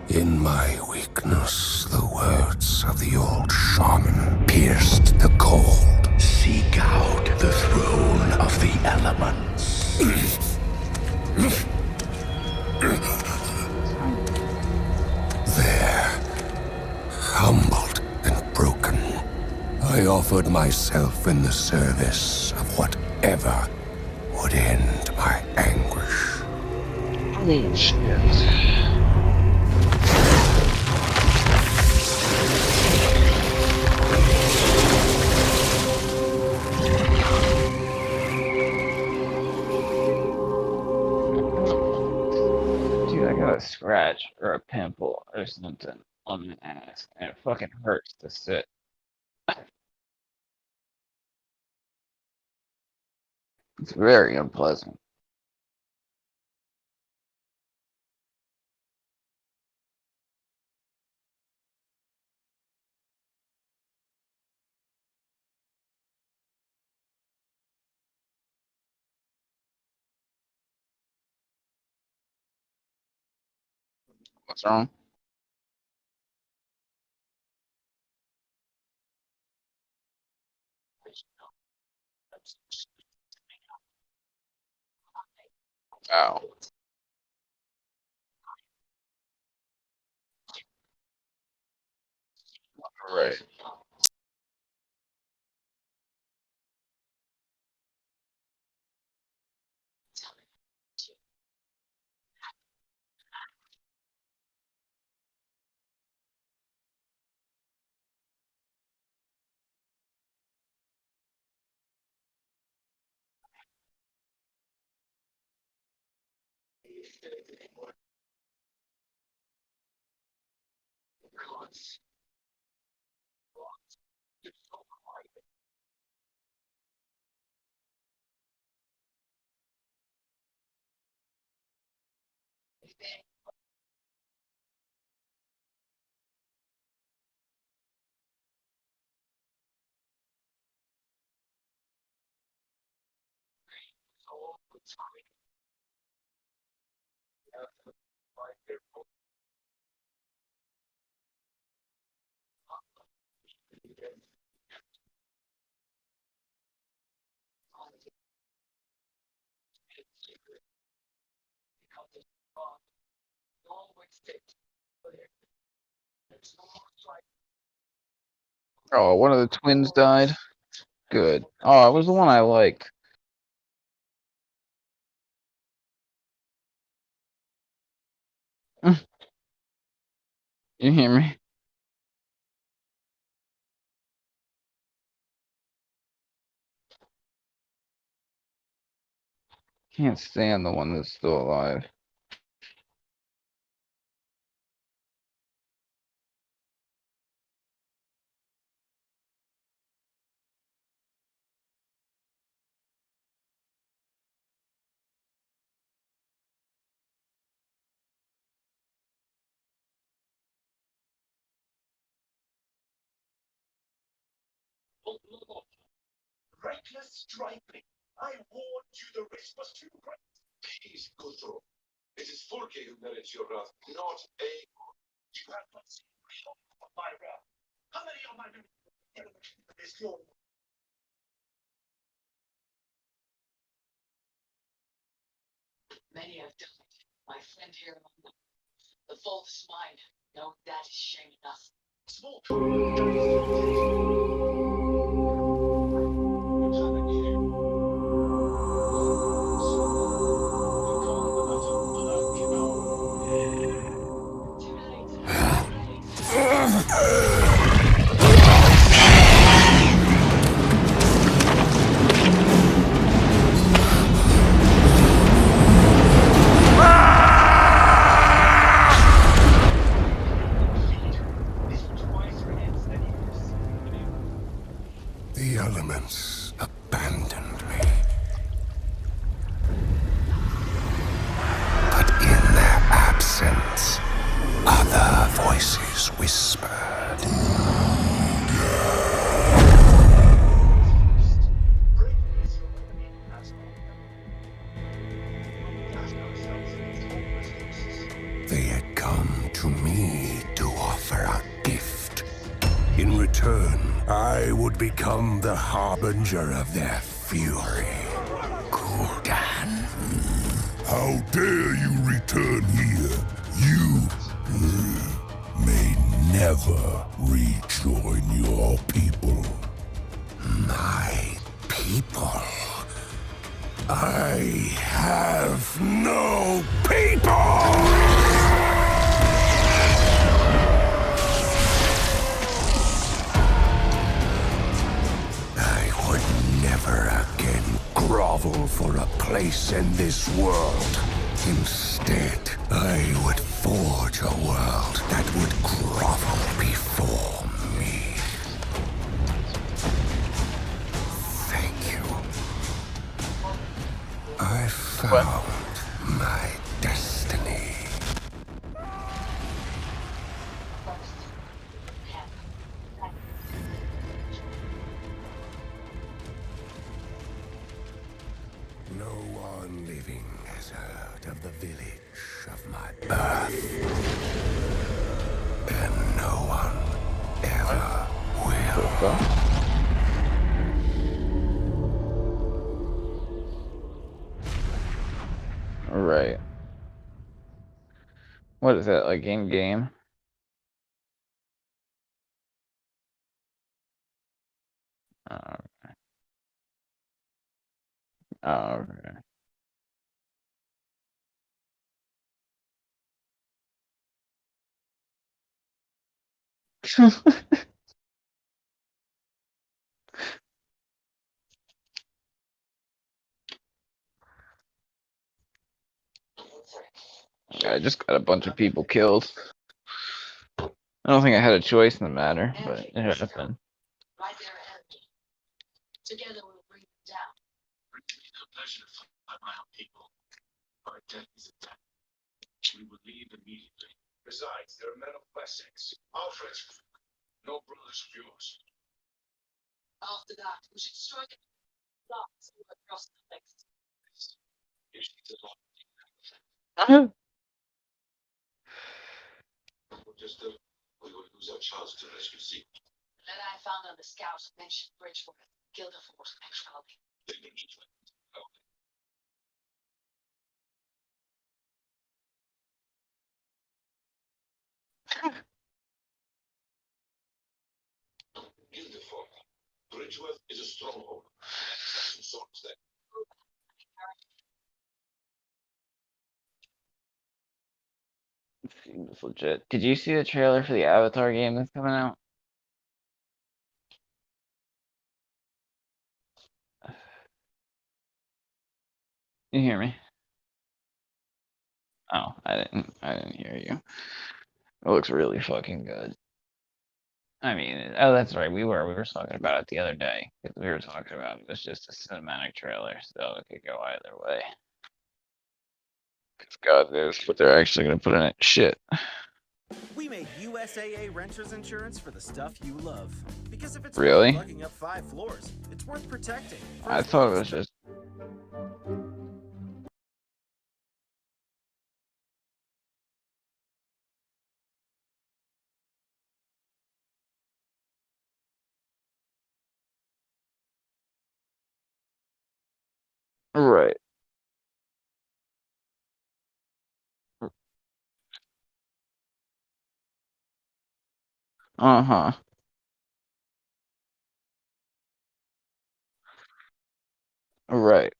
D: In my weakness, the words of the old shaman pierced the cold. Seek out the throne of the elements. There, humbled and broken, I offered myself in the service of whatever would end my anguish.
B: Oh shit. Dude, I got a scratch or a pimple or something on my ass, and it fucking hurts to sit. It's very unpleasant. What's wrong? Oh, right. Oh, one of the twins died. Good. Oh, it was the one I liked. You hear me? Can't stand the one that's still alive.
G: Oh, Lord. Reckless striping. I warned you the risk was too great. Peace, Kutro. It is Fulke who merits your wrath, not a. You have not seen real of my wrath. How many of my men is your
F: Many have died, my friend here among them. The fault is mine. No, that is shame enough.
G: small?
F: Too late. Too late.
D: The elements abandoned me. But in their absence, other voices whispered. They had come to me to offer a gift. In return, I would become the harbinger of their fury. Gul'dan.
E: How dare you return here? You may never rejoin your people.
D: My people.
E: I have no people!
D: I would never again grovel for a place in this world. Instead, I would forge a world that would grovel before me. Thank you. I found my destiny. No one living has heard of the village of my birth. And no one ever will.
B: Right. What is that, like in game? Oh, okay. I just got a bunch of people killed. I don't think I had a choice in the matter, but it happened.
F: Right there ahead of me. Together we'll bring them down.
G: Brings me no pleasure to fight my own people. Our death is a death. We will leave immediately. Besides, they're men of Wessex. Our friends. No brothers of yours.
F: After that, we should strike a blast across the next.
G: If she's a lot. We will lose our chance to rescue Zeke.
F: The letter I found on the scouts mentioned Bridgeworth, Guildford, and Crowley.
G: They need each one. Guildford. Bridgeworth is a stronghold. Some swords there.
B: Seems legit. Did you see the trailer for the Avatar game that's coming out? You hear me? Oh, I didn't hear you. It looks really fucking good. I mean, oh, that's right. We were talking about it the other day. 'Cause we were talking about it was just a cinematic trailer, so it could go either way. 'Cause God knows what they're actually gonna put in it. Shit.
H: We made USAA Renters Insurance for the stuff you love. Because if it's
B: Really?
H: plugging up 5 floors, it's worth protecting. For
B: I
H: as
B: thought
H: long
B: it
H: as
B: was just. Right. Uh-huh. Right.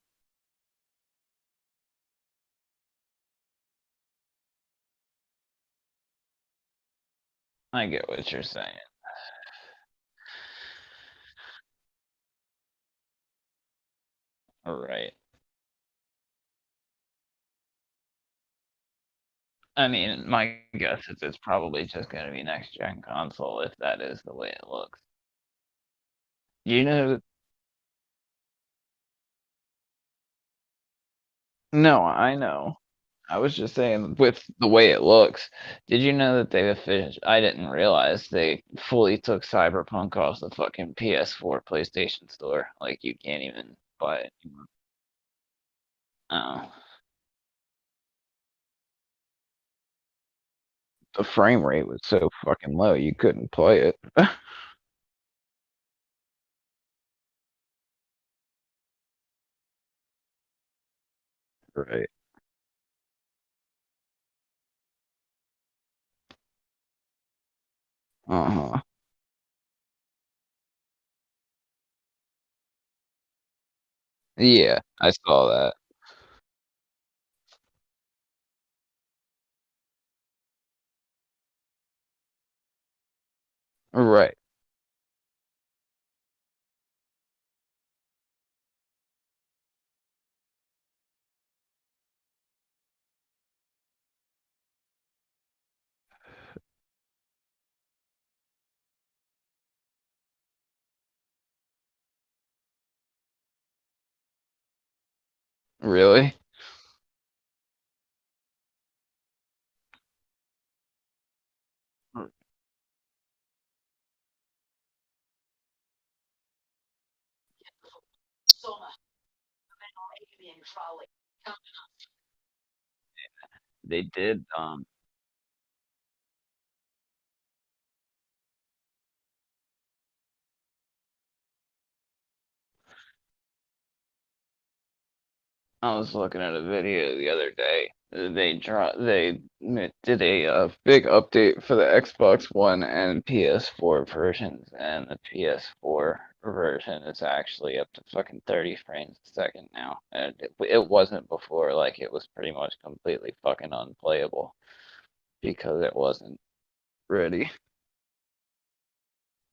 B: I get what you're saying. Right. I mean, my guess is it's probably just gonna be next gen console if that is the way it looks. You know, no, I know. I was just saying with the way it looks. Did you know that they finished? I didn't realize they fully took Cyberpunk off the fucking PS4 PlayStation Store. Like you can't even buy it anymore. Oh, the frame rate was so fucking low you couldn't play it. Right. Uh-huh. Yeah, I saw that. Right. Really?
F: Soma, Amy and Crowley. Come
B: They did, I was looking at a video the other day. Did a big update for the Xbox One and PS4 versions, and the PS4 version is actually up to fucking 30 frames a second now. And it wasn't before, like it was pretty much completely fucking unplayable because it wasn't ready.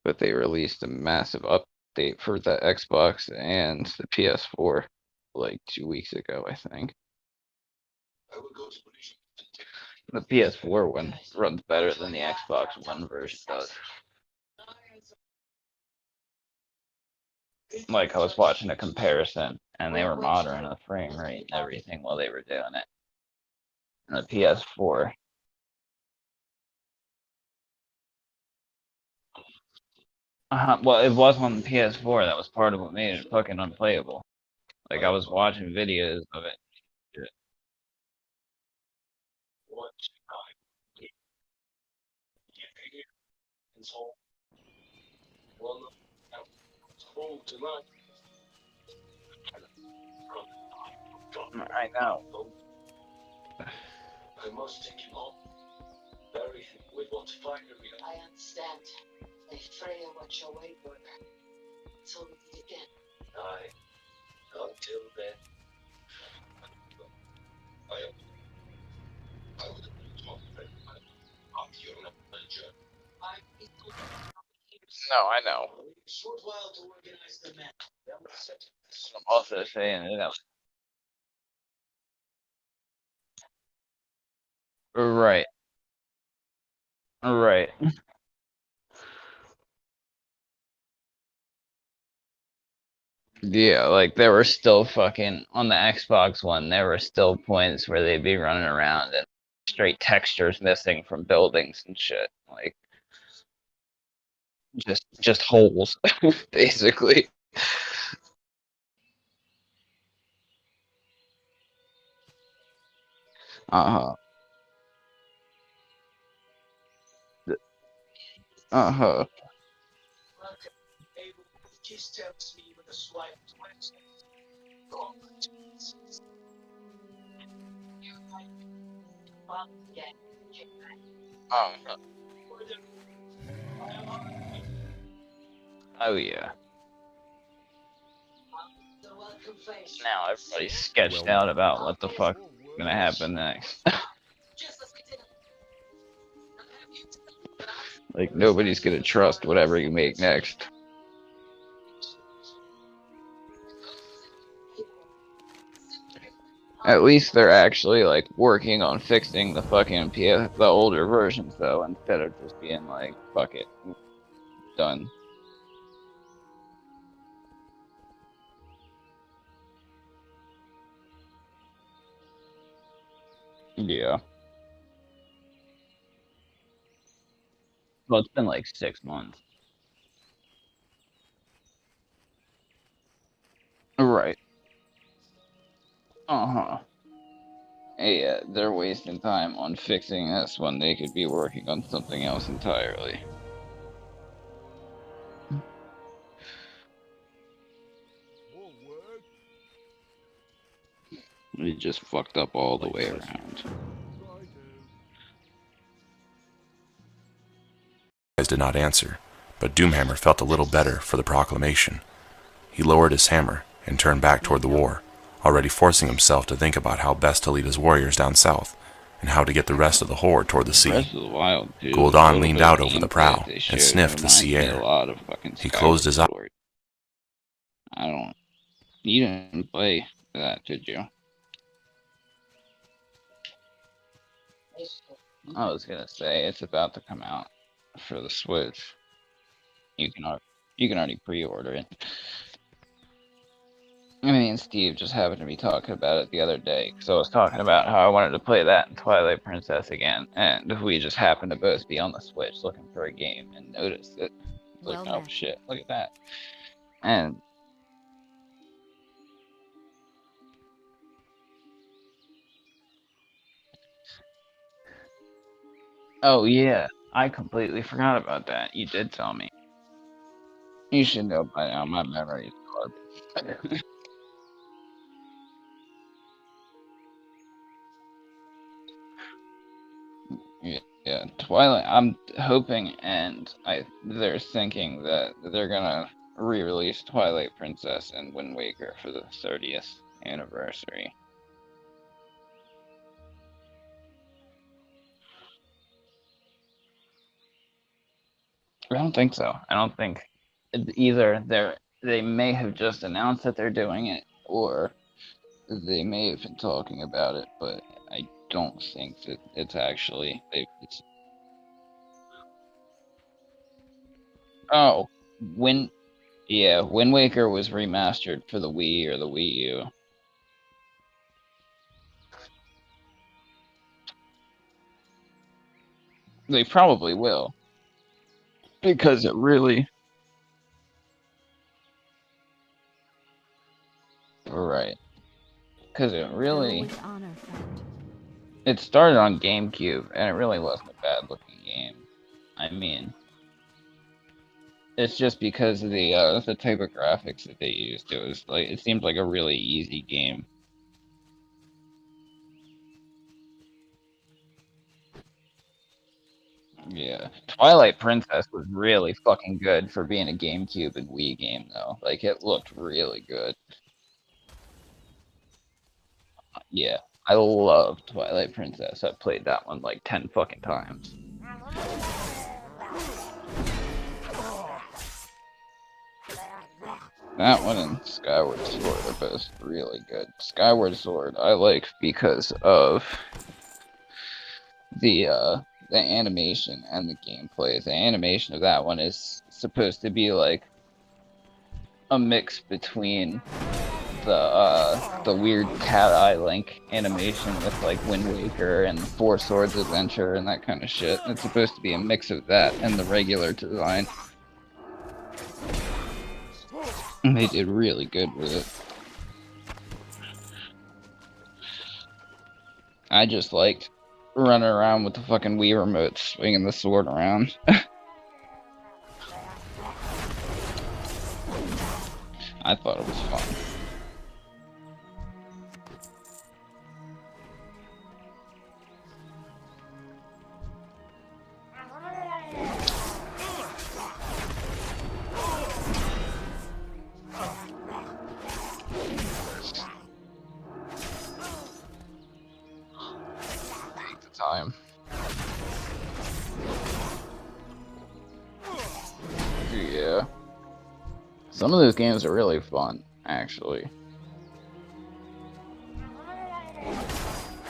B: But they released a massive update for the Xbox and the PS4 like 2 weeks ago, I think.
G: I will go to Malaysia and take
B: The PS4 one runs better than the Xbox One version does. Like I was watching a comparison, and they were monitoring the frame rate and everything while they were doing it. And the PS4. Well, it was on the PS4. That was part of what made it fucking unplayable. Like I was watching videos of it. I know.
G: I must take him home. Bury him with what fire we
F: I understand. They Freya watch your way, worker. Until we meet again.
G: Aye. Until then. I will talk of your manager.
B: No, I know.
G: Short while to organize the men. Then we'll set this.
B: I'm also saying that. Right. Right. Yeah, like there were still fucking on the Xbox One, there were still points where they'd be running around and straight textures missing from buildings and shit. Like just holes, basically. Uh-huh. Uh-huh.
G: Just tells me with a swipe twice. Oh,
F: Well, yeah.
B: Uh-huh. Oh yeah.
F: The welcome face.
B: Now everybody's sketched out about what the fuck is gonna happen next.
F: Just as we did.
B: Like nobody's gonna trust whatever you make next. At least they're actually like working on fixing the fucking the older versions though, instead of just being like, fuck it, done. Yeah. Well, it's been like 6 months. Right. Uh-huh. Yeah, they're wasting time on fixing this when they could be working on something else entirely. They just fucked up all the way around.
A: Did not answer, but Doomhammer felt a little better for the proclamation. He lowered his hammer and turned back toward the war, already forcing himself to think about how best to lead his warriors down south, and how to get the rest of the horde toward the sea. Gul'dan leaned out over the prow and sniffed the sea air. He closed his eyes.
B: You didn't play that, did you? I was gonna say it's about to come out for the Switch. You can already pre-order it. I mean, Steve just happened to be talking about it the other day, because I was talking about how I wanted to play that in Twilight Princess again, and we just happened to both be on the Switch looking for a game and noticed it. Like, oh shit, look at that. And oh yeah, I completely forgot about that. You did tell me. You should know by now, my memory is garbage. Yeah, Twilight. I'm hoping, and they're thinking that they're gonna re-release Twilight Princess and Wind Waker for the 30th anniversary. I don't think so. I don't think either they may have just announced that they're doing it, or they may have been talking about it, but I don't think that it's actually. Oh, yeah, Wind Waker was remastered for the Wii or the Wii U. They probably will. Because it really. Right. Because it
C: Go
B: really.
C: with honor, friend.
B: It started on GameCube, and it really wasn't a bad looking game. I mean, it's just because of the type of graphics that they used. It was like it seemed like a really easy game. Yeah, Twilight Princess was really fucking good for being a GameCube and Wii game, though. Like it looked really good. Yeah, I love Twilight Princess. I've played that one like 10 fucking times. That one and Skyward Sword are both really good. Skyward Sword I like because of the animation and the gameplay. The animation of that one is supposed to be like a mix between the weird cat eye Link animation with like Wind Waker and Four Swords Adventure and that kind of shit. It's supposed to be a mix of that and the regular design. And they did really good with it. I just liked running around with the fucking Wii remote swinging the sword around. I thought it was fun. Time. Yeah. Some of those games are really fun, actually.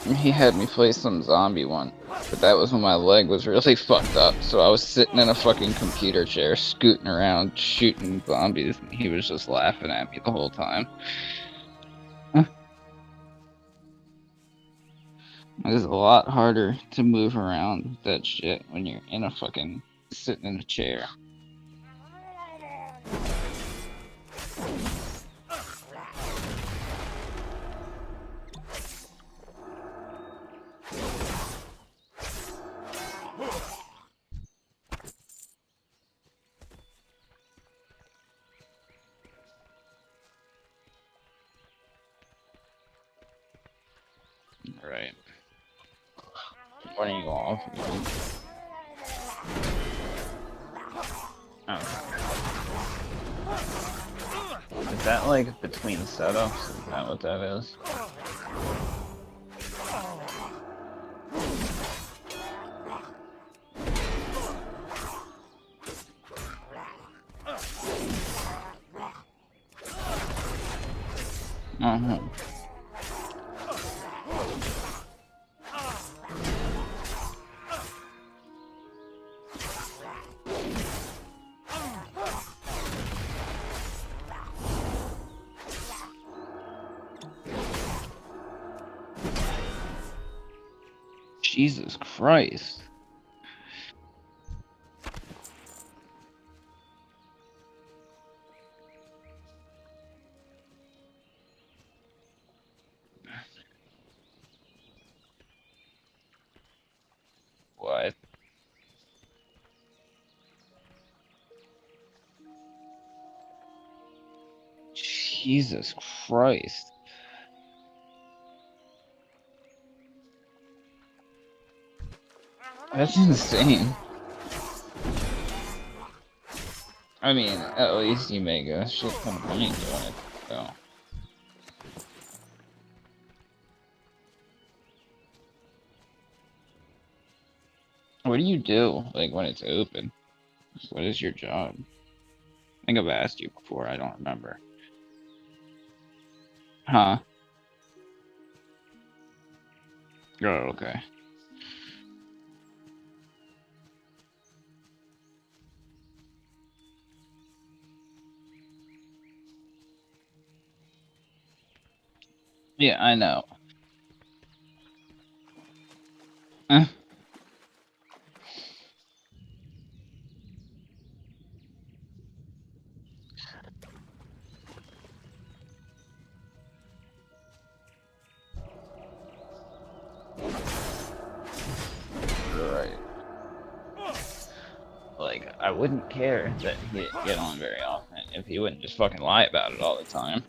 B: He had me play some zombie one, but that was when my leg was really fucked up, so I was sitting in a fucking computer chair, scooting around, shooting zombies, and he was just laughing at me the whole time. It's a lot harder to move around with that shit when you're in a fucking sitting in a chair. Right. What are you off? Oh. Is that like between setups? Is that what that is? Uh-huh. Jesus Christ. What? Jesus Christ. That's insane. I mean, at least you make a shit ton of money doing it, so. What do you do, like, when it's open? What is your job? I think I've asked you before, I don't remember. Huh? Oh, okay. Yeah, I know. Eh, right. Like, I wouldn't care that he didn't get on very often if he wouldn't just fucking lie about it all the time.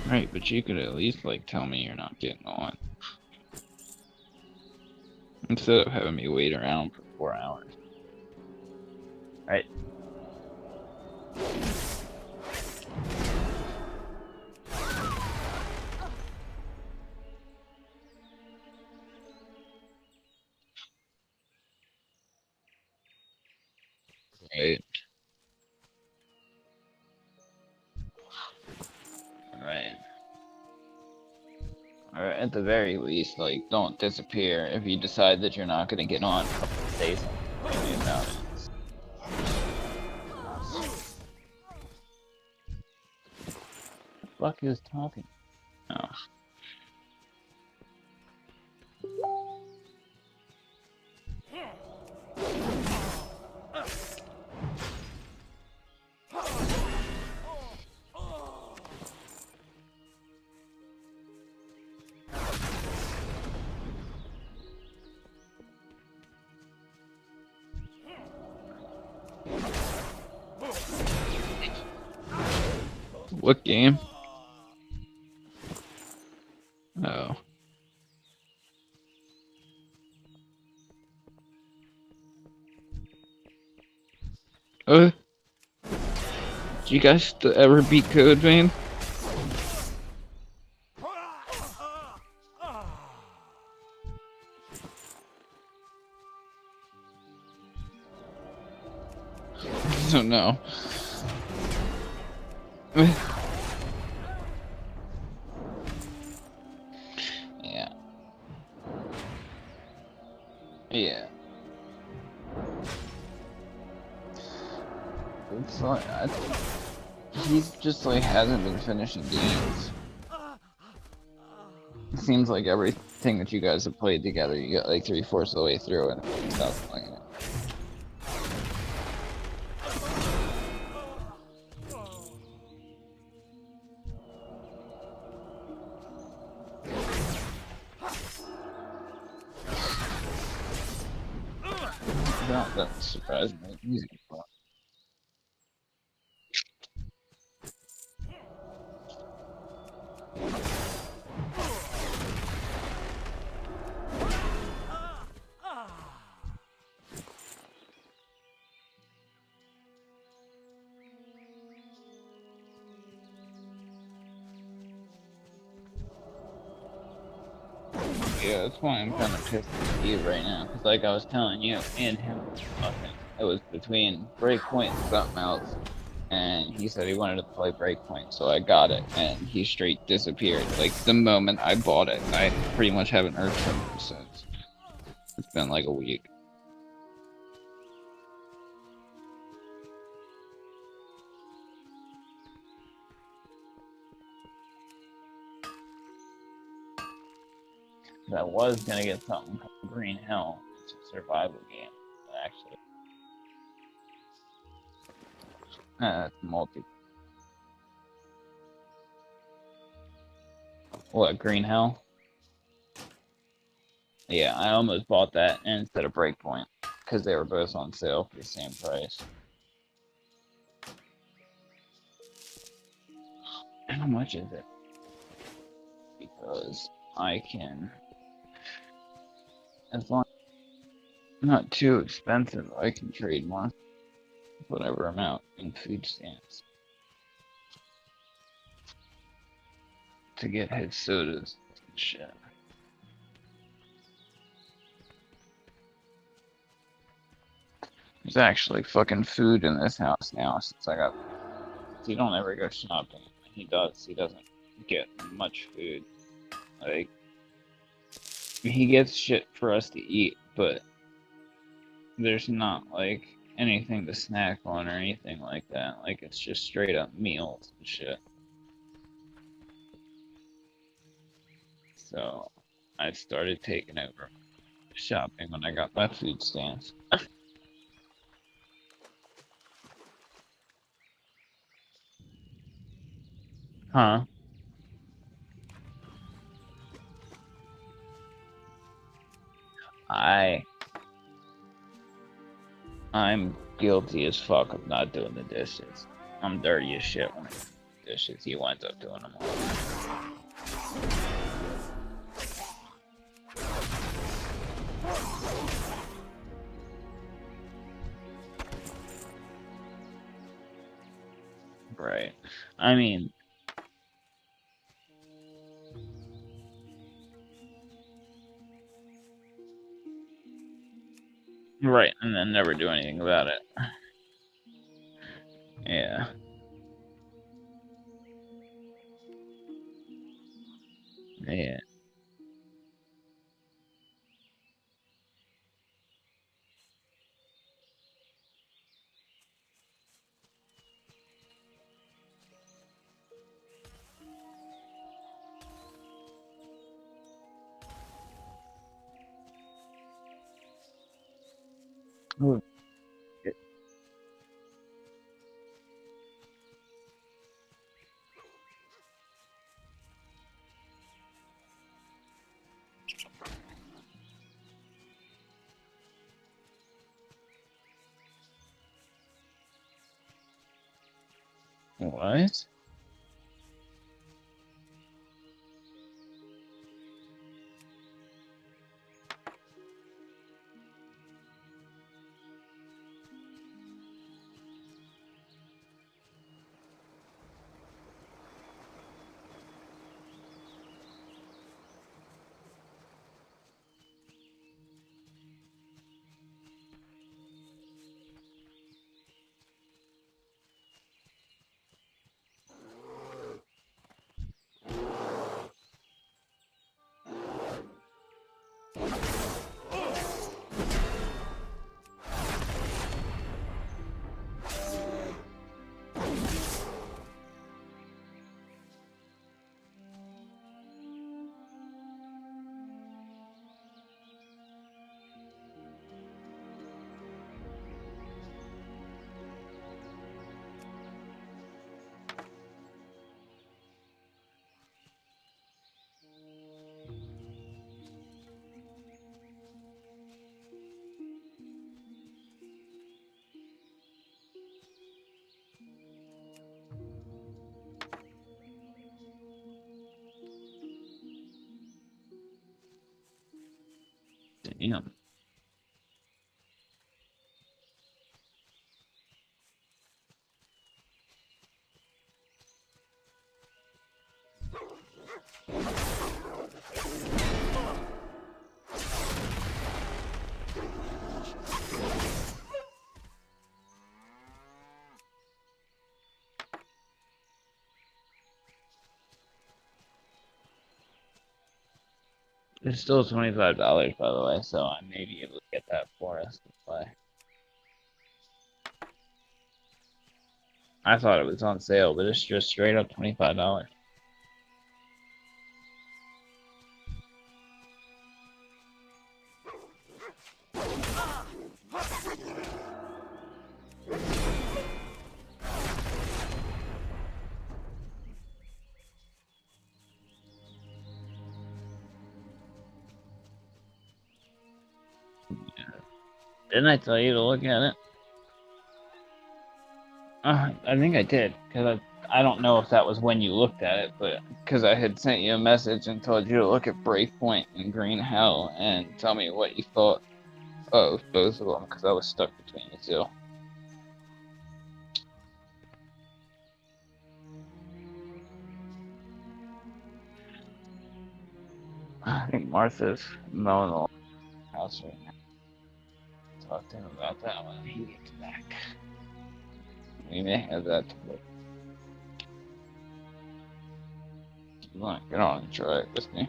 B: Right, but you could at least, like, tell me you're not getting on. Instead of having me wait around for 4 hours. Right? Right. Right. Or at the very least, like, don't disappear if you decide that you're not gonna get on. Say something to me about it. The fuck is talking? Oh. What game? Oh. Did you guys ever beat Code Vein? I don't know. Yeah. Yeah. It's like, he's just like hasn't been finishing games. It seems like everything that you guys have played together, you get like 3/4 of the way through and stop playing it. That doesn't surprise me. Easy. Yeah, that's why I'm kind of pissed at you right now. Because, like I was telling you, and him, it was between Breakpoint and something else. And he said he wanted to play Breakpoint, so I got it. And he straight disappeared. Like, the moment I bought it, I pretty much haven't heard from him since. It's been like a week. I was gonna get something called Green Hell. It's a survival game, actually. It's multi. What, Green Hell? Yeah, I almost bought that instead of Breakpoint because they were both on sale for the same price. How much is it? Because I can, as long as it's not too expensive, I can trade one. whatever amount in food stamps to get his sodas and shit. There's actually fucking food in this house now since I got. He don't ever go shopping. He does. He doesn't get much food. Like, he gets shit for us to eat, but there's not like anything to snack on or anything like that. Like, it's just straight up meals and shit. So I started taking over shopping when I got my food stamps. Huh? I'm guilty as fuck of not doing the dishes. I'm dirty as shit when I do the dishes. He winds up doing them all. Right. I mean, right, and then never do anything about it. Yeah. Yeah. Ooh, shit. What? Damn. It's still $25, by the way, so I may be able to get that for us to play. I thought it was on sale, but it's just straight up $25. Didn't I tell you to look at it? I think I did, because I don't know if that was when you looked at it, but because I had sent you a message and told you to look at Breakpoint and Green Hell and tell me what you thought of both of them, because I was stuck between the two. I think Martha's mowing the house right now. Talk to him about that when he gets back. We may have that to look. You want to get on and try it with me?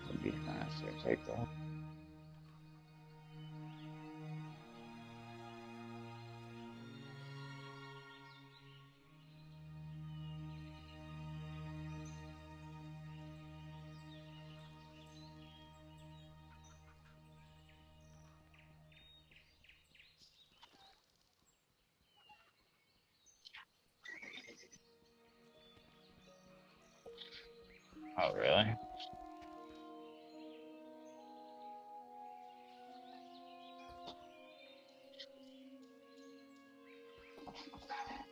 B: It'd be faster. Take the. Oh, really?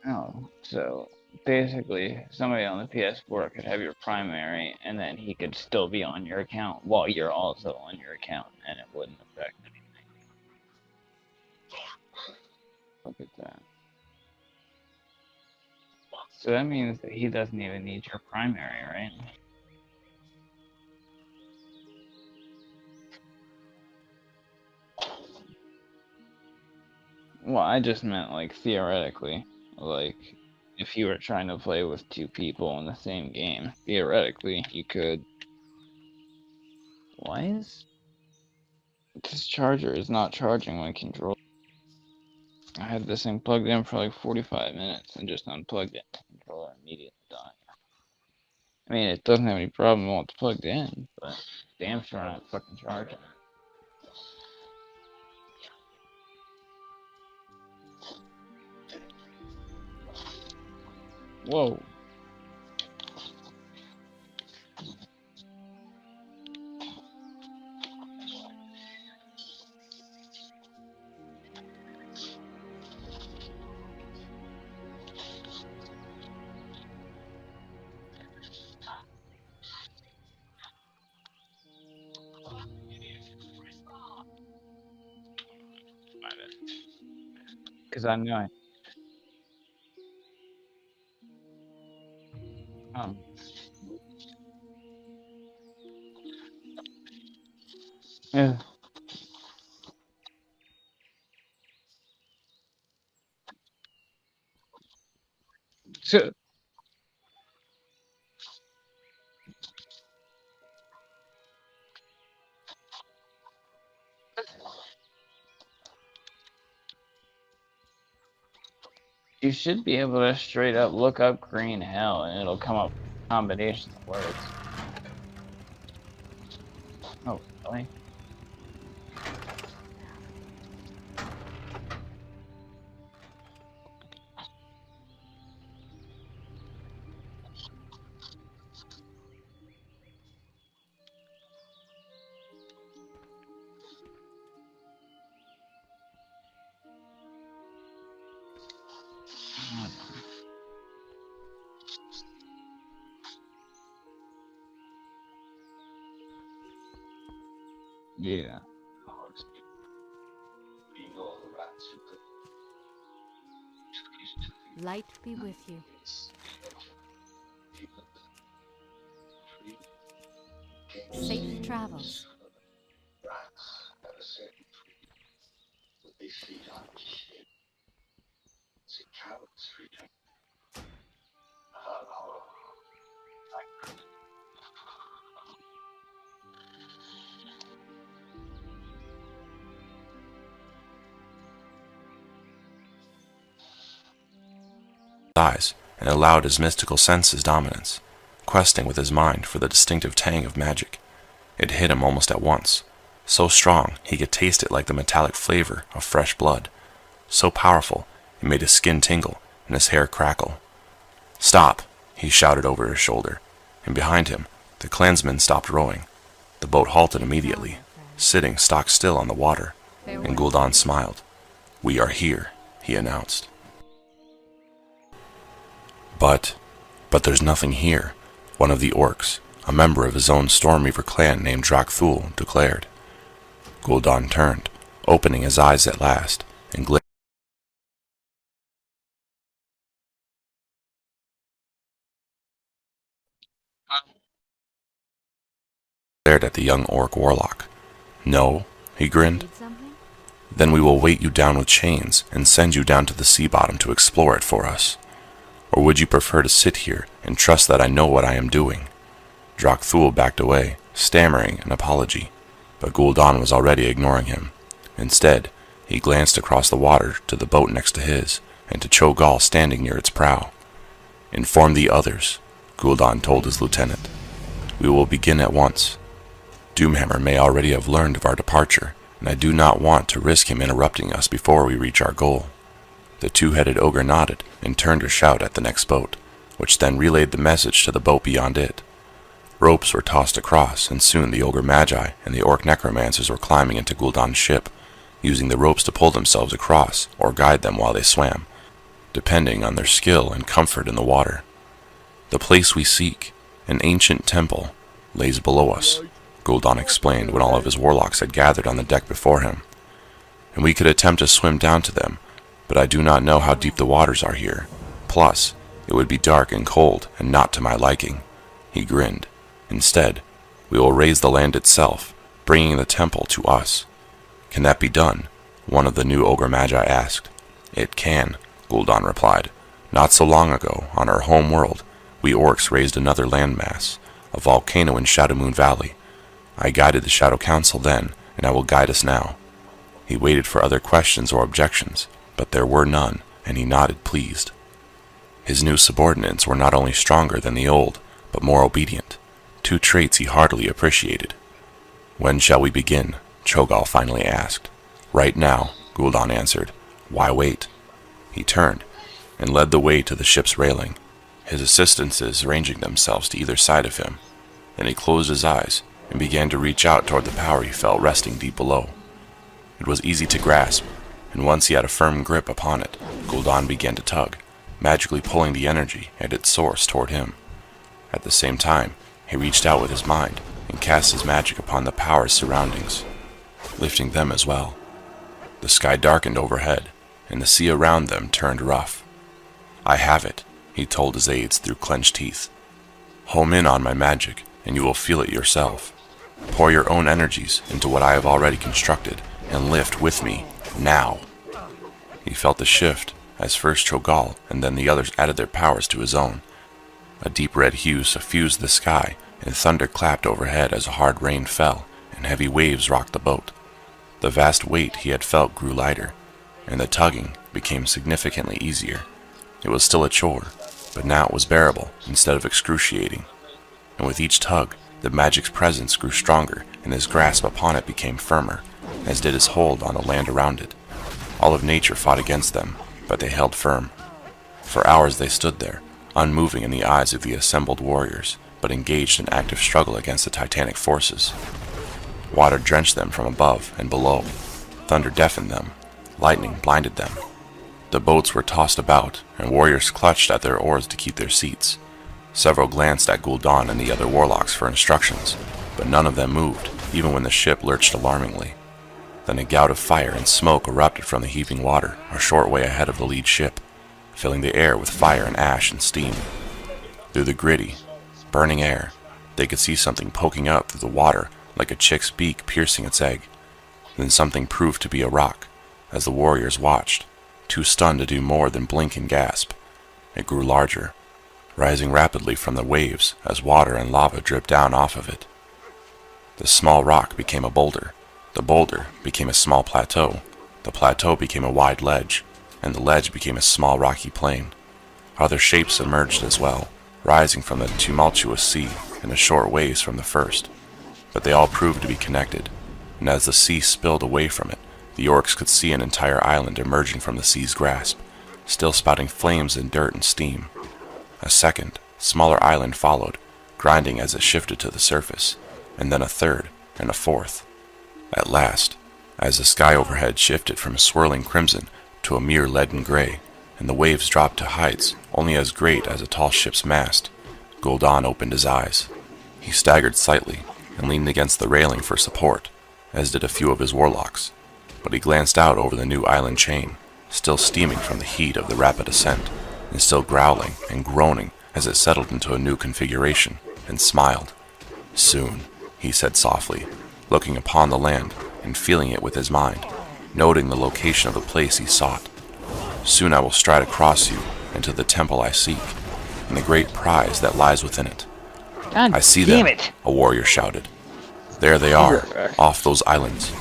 B: Oh, so basically, somebody on the PS4 could have your primary, and then he could still be on your account while you're also on your account, and it wouldn't affect anything. Look at that. So that means that he doesn't even need your primary, right? Well, I just meant, like, theoretically. Like, if you were trying to play with two people in the same game, theoretically, you could. Why is this charger is not charging my controller? I had this thing plugged in for like 45 minutes and just unplugged it. The controller immediately died. I mean, it doesn't have any problem while it's plugged in, but damn sure not fucking charging. Whoa. Because I know I. Yeah. So, you should be able to straight up look up green hell and it'll come up combinations of words. Oh, really? Yeah.
C: Light be with you. Safe travels.
A: Eyes and allowed his mystical senses dominance, questing with his mind for the distinctive tang of magic. It hit him almost at once, so strong he could taste it like the metallic flavor of fresh blood, so powerful it made his skin tingle and his hair crackle. "Stop!" he shouted over his shoulder, and behind him the clansmen stopped rowing. The boat halted immediately, sitting stock still on the water, and Gul'dan smiled. "We are here," he announced. But there's nothing here," one of the orcs, a member of his own Stormreaver clan named Drakthul, declared. Gul'dan turned, opening his eyes at last, and glared at the young orc warlock. "No?" he grinned.
C: Need something?
A: "Then we will weight you down with chains and send you down to the sea bottom to explore it for us. Or would you prefer to sit here and trust that I know what I am doing?" Drak Thul backed away, stammering an apology, but Gul'dan was already ignoring him. Instead, he glanced across the water to the boat next to his, and to Cho'Gall standing near its prow. "Inform the others," Gul'dan told his lieutenant. "We will begin at once. Doomhammer may already have learned of our departure, and I do not want to risk him interrupting us before we reach our goal." The two-headed ogre nodded and turned to shout at the next boat, which then relayed the message to the boat beyond it. Ropes were tossed across, and soon the ogre magi and the orc necromancers were climbing into Gul'dan's ship, using the ropes to pull themselves across or guide them while they swam, depending on their skill and comfort in the water. "The place we seek, an ancient temple, lays below us," Gul'dan explained when all of his warlocks had gathered on the deck before him. "And we could attempt to swim down to them, but I do not know how deep the waters are here. Plus, it would be dark and cold and not to my liking." He grinned. "Instead, we will raise the land itself, bringing the temple to us." "Can that be done?" one of the new ogre magi asked. "It can," Gul'dan replied. "Not so long ago, on our home world, we orcs raised another landmass, a volcano in Shadowmoon Valley. I guided the Shadow Council then, and I will guide us now." He waited for other questions or objections, but there were none, and he nodded pleased. His new subordinates were not only stronger than the old, but more obedient, two traits he heartily appreciated. "When shall we begin?" Cho'Gall finally asked. "Right now," Gul'dan answered. "Why wait?" He turned and led the way to the ship's railing, his assistants ranging themselves to either side of him. Then he closed his eyes and began to reach out toward the power he felt resting deep below. It was easy to grasp, and once he had a firm grip upon it, Gul'dan began to tug, magically pulling the energy at its source toward him. At the same time, he reached out with his mind and cast his magic upon the power's surroundings, lifting them as well. The sky darkened overhead, and the sea around them turned rough. "I have it," he told his aides through clenched teeth. "Home in on my magic, and you will feel it yourself. Pour your own energies into what I have already constructed, and lift with me, now." He felt the shift, as first Cho'Gall and then the others added their powers to his own. A deep red hue suffused the sky, and thunder clapped overhead as a hard rain fell, and heavy waves rocked the boat. The vast weight he had felt grew lighter, and the tugging became significantly easier. It was still a chore, but now it was bearable instead of excruciating. And with each tug, the magic's presence grew stronger, and his grasp upon it became firmer, as did his hold on the land around it. All of nature fought against them, but they held firm. For hours they stood there, unmoving in the eyes of the assembled warriors, but engaged in active struggle against the titanic forces. Water drenched them from above and below. Thunder deafened them. Lightning blinded them. The boats were tossed about, and warriors clutched at their oars to keep their seats. Several glanced at Gul'dan and the other warlocks for instructions, but none of them moved, even when the ship lurched alarmingly. Then a gout of fire and smoke erupted from the heaving water a short way ahead of the lead ship, filling the air with fire and ash and steam. Through the gritty, burning air, they could see something poking up through the water like a chick's beak piercing its egg. Then something proved to be a rock, as the warriors watched, too stunned to do more than blink and gasp. It grew larger, rising rapidly from the waves as water and lava dripped down off of it. The small rock became a boulder. The boulder became a small plateau. The plateau became a wide ledge, and the ledge became a small rocky plain. Other shapes emerged as well, rising from the tumultuous sea in a short ways from the first. But they all proved to be connected, and as the sea spilled away from it, the orcs could see an entire island emerging from the sea's grasp, still spouting flames and dirt and steam. A second, smaller island followed, grinding as it shifted to the surface, and then a third and a fourth. At last, as the sky overhead shifted from swirling crimson to a mere leaden gray, and the waves dropped to heights only as great as a tall ship's mast, Gul'dan opened his eyes. He staggered slightly and leaned against the railing for support, as did a few of his warlocks, but he glanced out over the new island chain, still steaming from the heat of the rapid ascent, and still growling and groaning as it settled into a new configuration, and smiled. "Soon," he said softly, looking upon the land and feeling it with his mind, noting the location of the place he sought. "Soon I will stride across you into the temple I seek, and the great prize that lies within it."
B: God
A: "I see
B: damn
A: them,"
B: it!
A: a warrior shouted. "There they are, off those islands."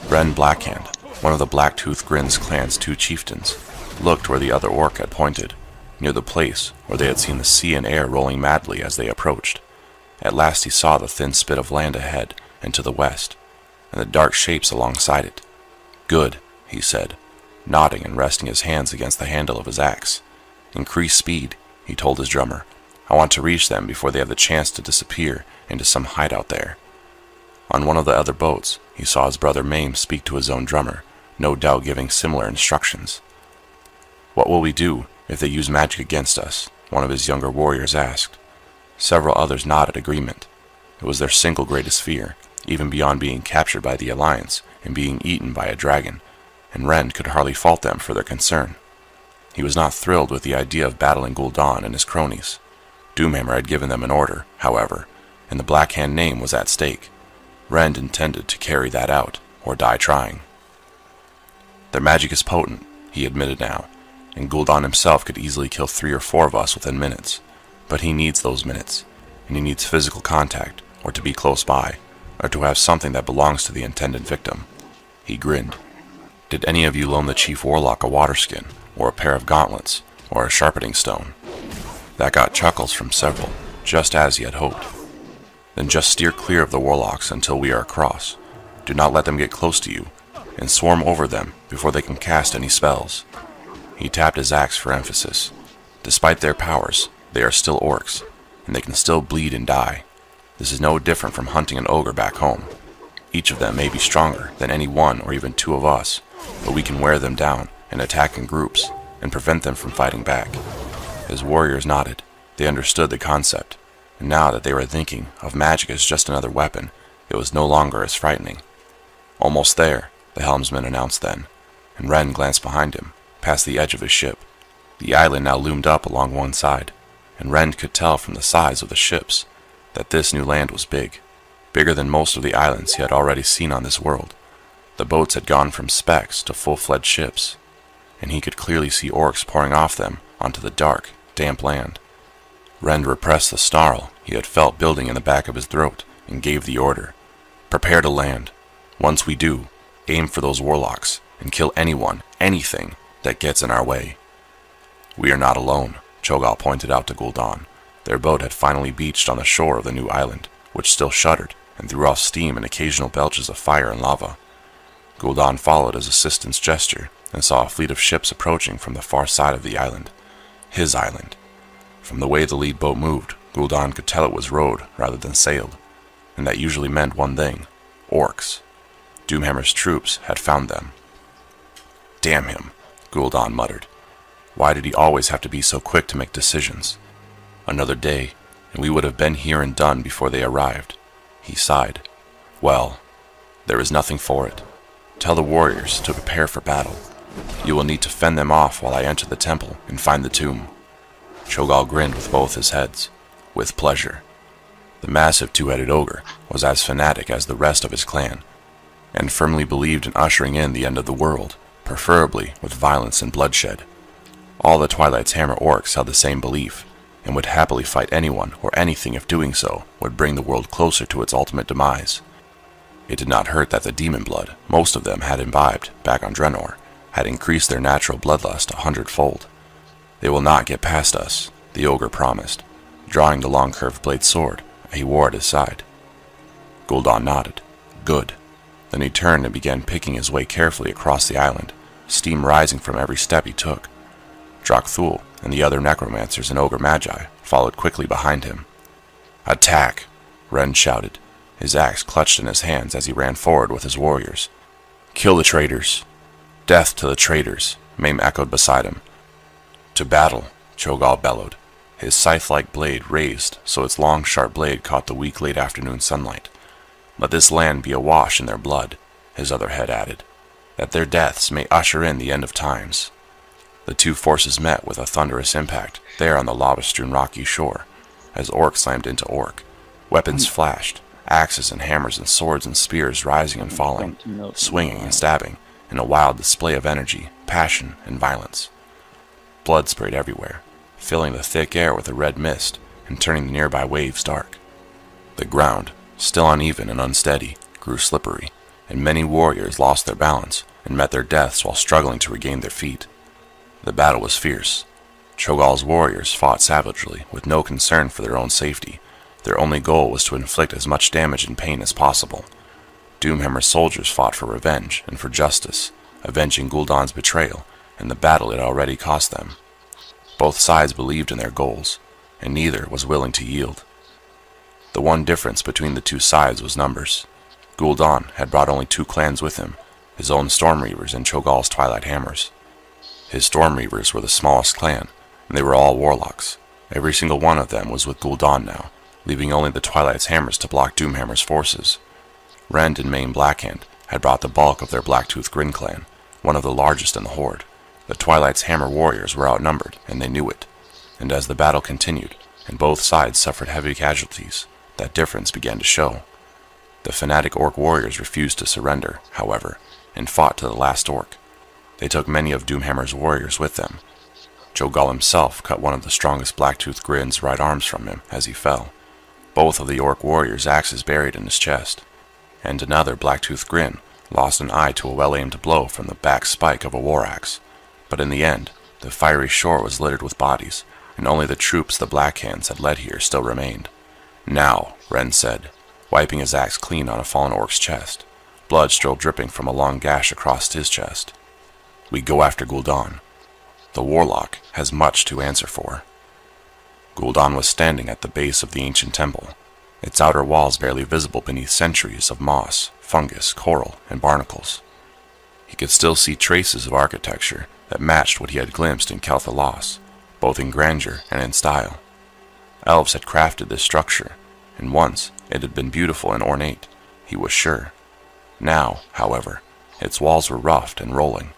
A: Ren Blackhand, one of the Blacktooth Grin's clan's 2 chieftains, looked where the other orc had pointed, near the place where they had seen the sea and air rolling madly as they approached. At last he saw the thin spit of land ahead and to the west, and the dark shapes alongside it. "Good," he said, nodding and resting his hands against the handle of his axe. "Increase speed," he told his drummer. "I want to reach them before they have the chance to disappear into some hideout there." On one of the other boats, he saw his brother Mame speak to his own drummer, no doubt giving similar instructions. "What will we do if they use magic against us?" one of his younger warriors asked. Several others nodded agreement. It was their single greatest fear, even beyond being captured by the Alliance and being eaten by a dragon, and Rend could hardly fault them for their concern. He was not thrilled with the idea of battling Gul'dan and his cronies. Doomhammer had given them an order, however, and the Black Hand name was at stake. Rend intended to carry that out, or die trying. "Their magic is potent," he admitted now, "and Gul'dan himself could easily kill 3 or 4 of us within minutes. But he needs those minutes, and he needs physical contact, or to be close by, or to have something that belongs to the intended victim." He grinned. "Did any of you loan the chief warlock a water skin, or a pair of gauntlets, or a sharpening stone?" That got chuckles from several, just as he had hoped. "Then just steer clear of the warlocks until we are across. Do not let them get close to you, and swarm over them before they can cast any spells." He tapped his axe for emphasis. Despite their powers, they are still orcs, and they can still bleed and die. This is no different from hunting an ogre back home. Each of them may be stronger than any one or even 2 of us, but we can wear them down and attack in groups and prevent them from fighting back. His warriors nodded. They understood the concept, and now that they were thinking of magic as just another weapon, it was no longer as frightening. "Almost there," the helmsman announced then, and Ren glanced behind him, past the edge of his ship. The island now loomed up along one side, and Rend could tell from the size of the ships that this new land was big, bigger than most of the islands he had already seen on this world. The boats had gone from specks to full-fledged ships, and he could clearly see orcs pouring off them onto the dark, damp land. Rend repressed the snarl he had felt building in the back of his throat and gave the order. "Prepare to land. Once we do, aim for those warlocks and kill anyone, anything that gets in our way." "We are not alone," Cho'Gall pointed out to Gul'dan. Their boat had finally beached on the shore of the new island, which still shuddered and threw off steam and occasional belches of fire and lava. Gul'dan followed his assistant's gesture and saw a fleet of ships approaching from the far side of the island. His island. From the way the lead boat moved, Gul'dan could tell it was rowed rather than sailed, and that usually meant one thing: orcs. Doomhammer's troops had found them. "Damn him," Gul'dan muttered. Why did he always have to be so quick to make decisions? Another day, and we would have been here and done before they arrived. He sighed. "Well, there is nothing for it. Tell the warriors to prepare for battle. You will need to fend them off while I enter the temple and find the tomb." Cho'Gall grinned with both his heads. With pleasure. The massive 2-headed ogre was as fanatic as the rest of his clan, and firmly believed in ushering in the end of the world, preferably with violence and bloodshed. All the Twilight's Hammer orcs held the same belief, and would happily fight anyone or anything if doing so would bring the world closer to its ultimate demise. It did not hurt that the demon blood most of them had imbibed back on Draenor had increased their natural bloodlust 100-fold. "They will not get past us," the ogre promised, drawing the long curved blade sword he wore at his side. Gul'dan nodded. "Good." Then he turned and began picking his way carefully across the island, steam rising from every step he took. Drak'Thul and the other necromancers and ogre magi followed quickly behind him. "Attack!" Ren shouted, his axe clutched in his hands as he ran forward with his warriors. "Kill the traitors!" "Death to the traitors!" Mame echoed beside him. "To battle!" Cho'Gall bellowed, his scythe-like blade raised so its long, sharp blade caught the weak late afternoon sunlight. Let this land be awash in their blood, his other head added, that their deaths may usher in the end of times. The two forces met with a thunderous impact there on the lava-strewn rocky shore, as orc slammed into orc. Weapons flashed, axes and hammers and swords and spears rising and falling, swinging and stabbing, in a wild display of energy, passion, and violence. Blood sprayed everywhere, filling the thick air with a red mist and turning the nearby waves dark. The ground, still uneven and unsteady, grew slippery, and many warriors lost their balance and met their deaths while struggling to regain their feet. The battle was fierce. Cho'Gall's warriors fought savagely, with no concern for their own safety. Their only goal was to inflict as much damage and pain as possible. Doomhammer's soldiers fought for revenge and for justice, avenging Gul'dan's betrayal and the battle it already cost them. Both sides believed in their goals, and neither was willing to yield. The one difference between the two sides was numbers. Gul'dan had brought only 2 clans with him, his own Stormreavers and Cho'Gall's Twilight Hammers. His Stormreavers were the smallest clan, and they were all warlocks. Every single one of them was with Gul'dan now, leaving only the Twilight's Hammers to block Doomhammer's forces. Rend and Main Blackhand had brought the bulk of their Blacktooth Grin clan, one of the largest in the Horde. The Twilight's Hammer warriors were outnumbered, and they knew it. And as the battle continued, and both sides suffered heavy casualties, that difference began to show. The fanatic orc warriors refused to surrender, however, and fought to the last orc. They took many of Doomhammer's warriors with them. Cho'Gall himself cut one of the strongest Blacktooth Grin's right arms from him as he fell, both of the orc warriors' axes buried in his chest, and another Blacktooth Grin lost an eye to a well-aimed blow from the back spike of a war axe. But in the end, the fiery shore was littered with bodies, and only the troops the Blackhands had led here still remained. "Now," Rend said, wiping his axe clean on a fallen orc's chest, blood still dripping from a long gash across his chest. "We go after Gul'dan. The warlock has much to answer for." Gul'dan was standing at the base of the ancient temple, its outer walls barely visible beneath centuries of moss, fungus, coral, and barnacles. He could still see traces of architecture that matched what he had glimpsed in Kel'Thalas, both in grandeur and in style. Elves had crafted this structure, and once it had been beautiful and ornate, he was sure. Now, however, its walls were roughed and rolling,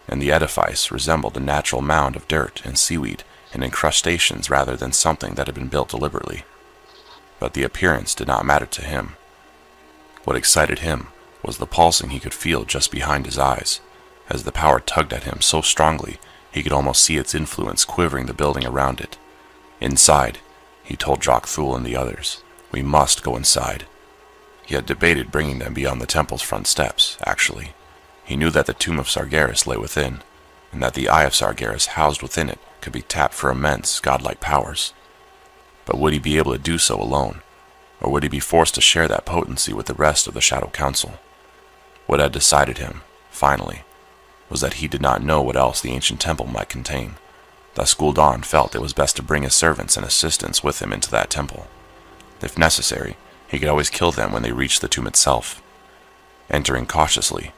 A: and the edifice resembled a natural mound of dirt and seaweed and incrustations rather than something that had been built deliberately. But the appearance did not matter to him. What excited him was the pulsing he could feel just behind his eyes, as the power tugged at him so strongly he could almost see its influence quivering the building around it. "Inside," he told Jok Thul and the others. "We must go inside." He had debated bringing them beyond the temple's front steps, actually. He knew that the tomb of Sargeras lay within, and that the Eye of Sargeras housed within it could be tapped for immense, godlike powers. But would he be able to do so alone, or would he be forced to share that potency with the rest of the Shadow Council? What had decided him, finally, was that he did not know what else the ancient temple might contain. Thus Gul'dan felt it was best to bring his servants and assistants with him into that temple. If necessary, he could always kill them when they reached the tomb itself. Entering cautiously,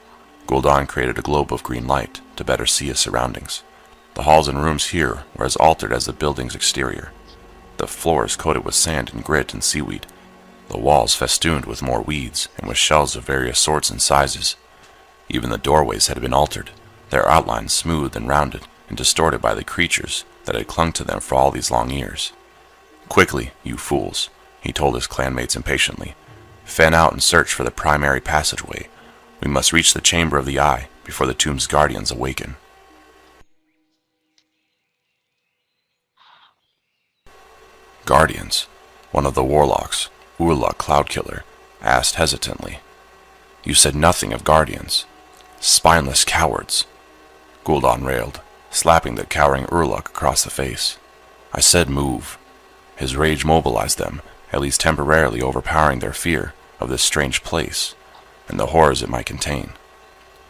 A: Gul'dan created a globe of green light to better see his surroundings. The halls and rooms here were as altered as the building's exterior. The floors coated with sand and grit and seaweed, the walls festooned with more weeds and with shells of various sorts and sizes. Even the doorways had been altered, their outlines smooth and rounded and distorted by the creatures that had clung to them for all these long years. "Quickly, you fools," he told his clanmates impatiently. "Fan out and search for the primary passageway. We must reach the Chamber of the Eye before the tomb's guardians awaken." Guardians, one of the warlocks, Urluk Cloudkiller, asked hesitantly. "You said nothing of guardians. Spineless cowards," Gul'dan railed, slapping the cowering Urluk across the face. "I said move." His rage mobilized them, at least temporarily overpowering their fear of this strange place and the horrors it might contain.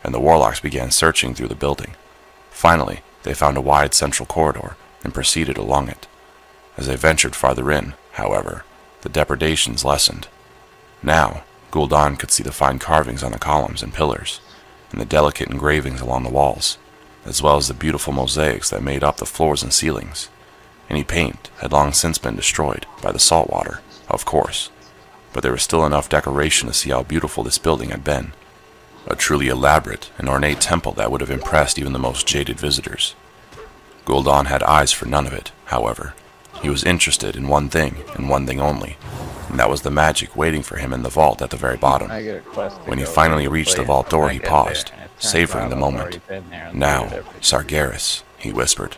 A: And the warlocks began searching through the building. Finally, they found a wide central corridor and proceeded along it. As they ventured farther in, however, the depredations lessened. Now, Gul'dan could see the fine carvings on the columns and pillars, and the delicate engravings along the walls, as well as the beautiful mosaics that made up the floors and ceilings. Any paint had long since been destroyed by the salt water, of course, but there was still enough decoration to see how beautiful this building had been. A truly elaborate and ornate temple that would have impressed even the most jaded visitors. Gul'dan had eyes for none of it, however. He was interested in one thing, and one thing only, and that was the magic waiting for him in the vault at the very bottom.
B: I get a quest to
A: When he
B: go
A: finally
B: raid
A: reached the
B: place,
A: vault door,
B: and I
A: he
B: get
A: paused,
B: there, and it turns
A: savoring
B: out
A: the
B: I've
A: moment.
B: already been there and
A: "Now,
B: looted everything.
A: Sargeras," he whispered.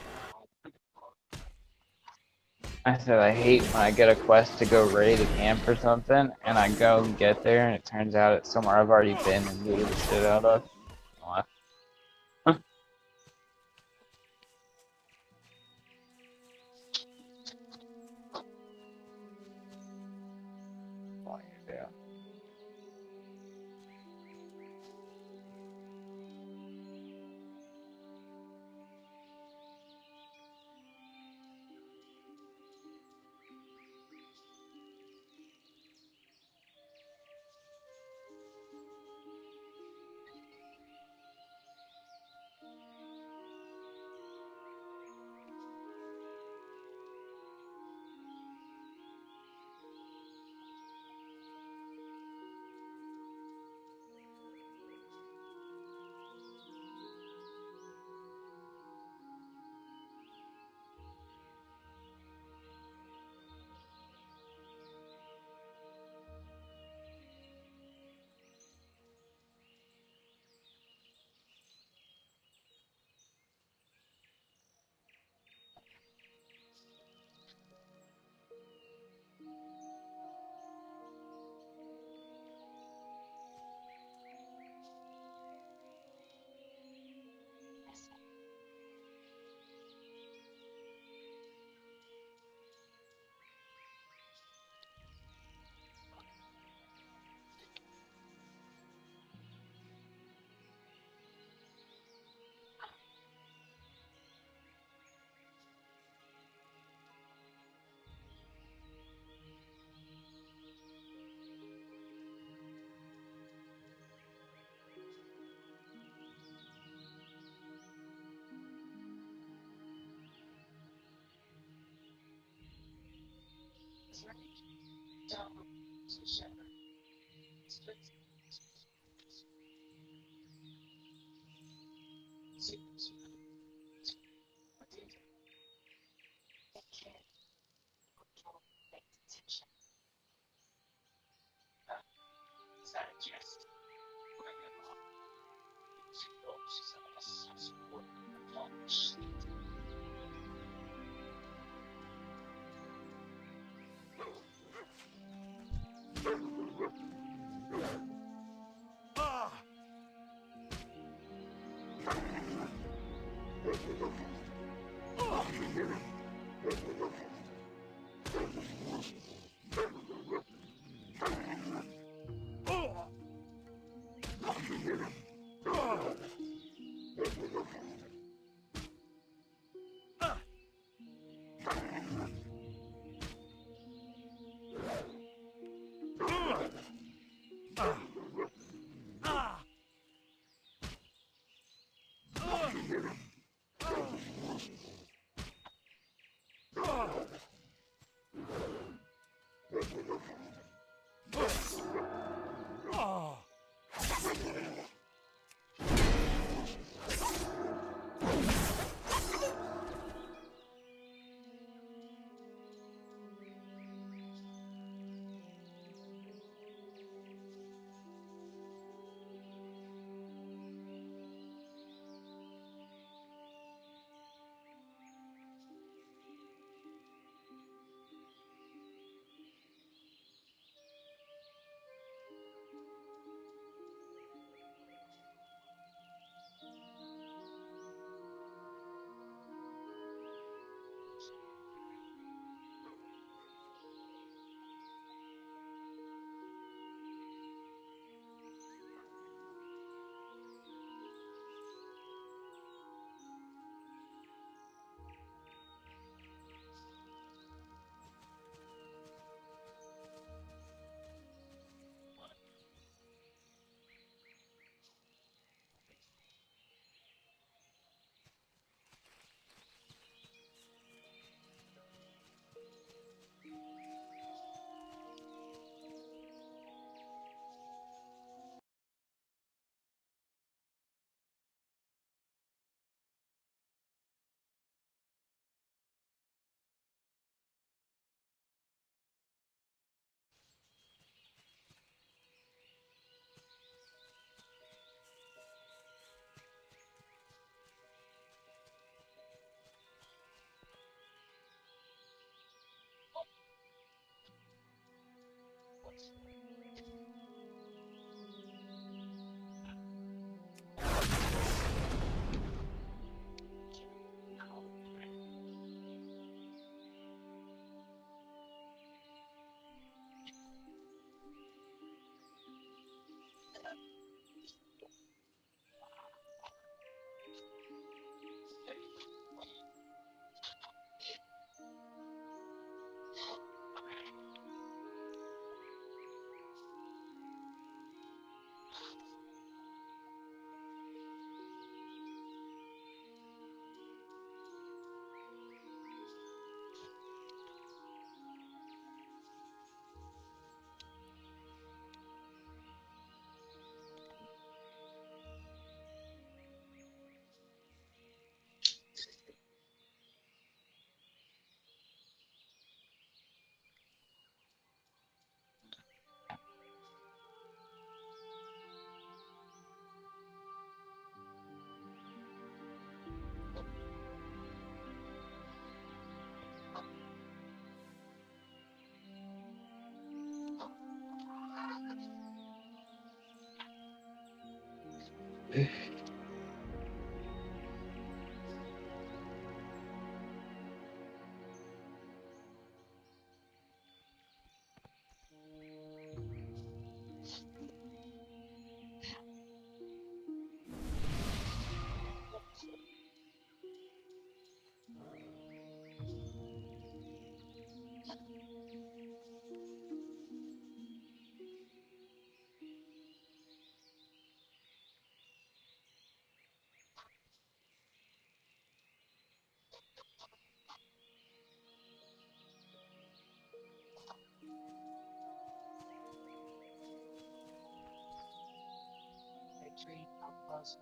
B: I said I hate when I get a quest to go raid a camp or something, and I go and get there, and it turns out it's somewhere I've already been and looted the shit out of. What? Yeah.
F: Victory outpost.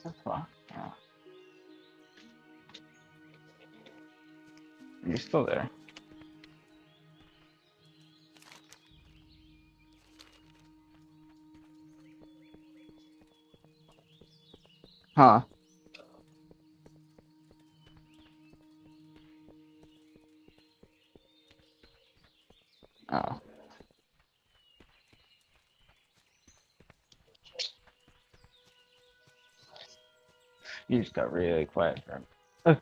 B: The fuck? Oh. You're still there. Huh? Oh. You just got really quiet for him.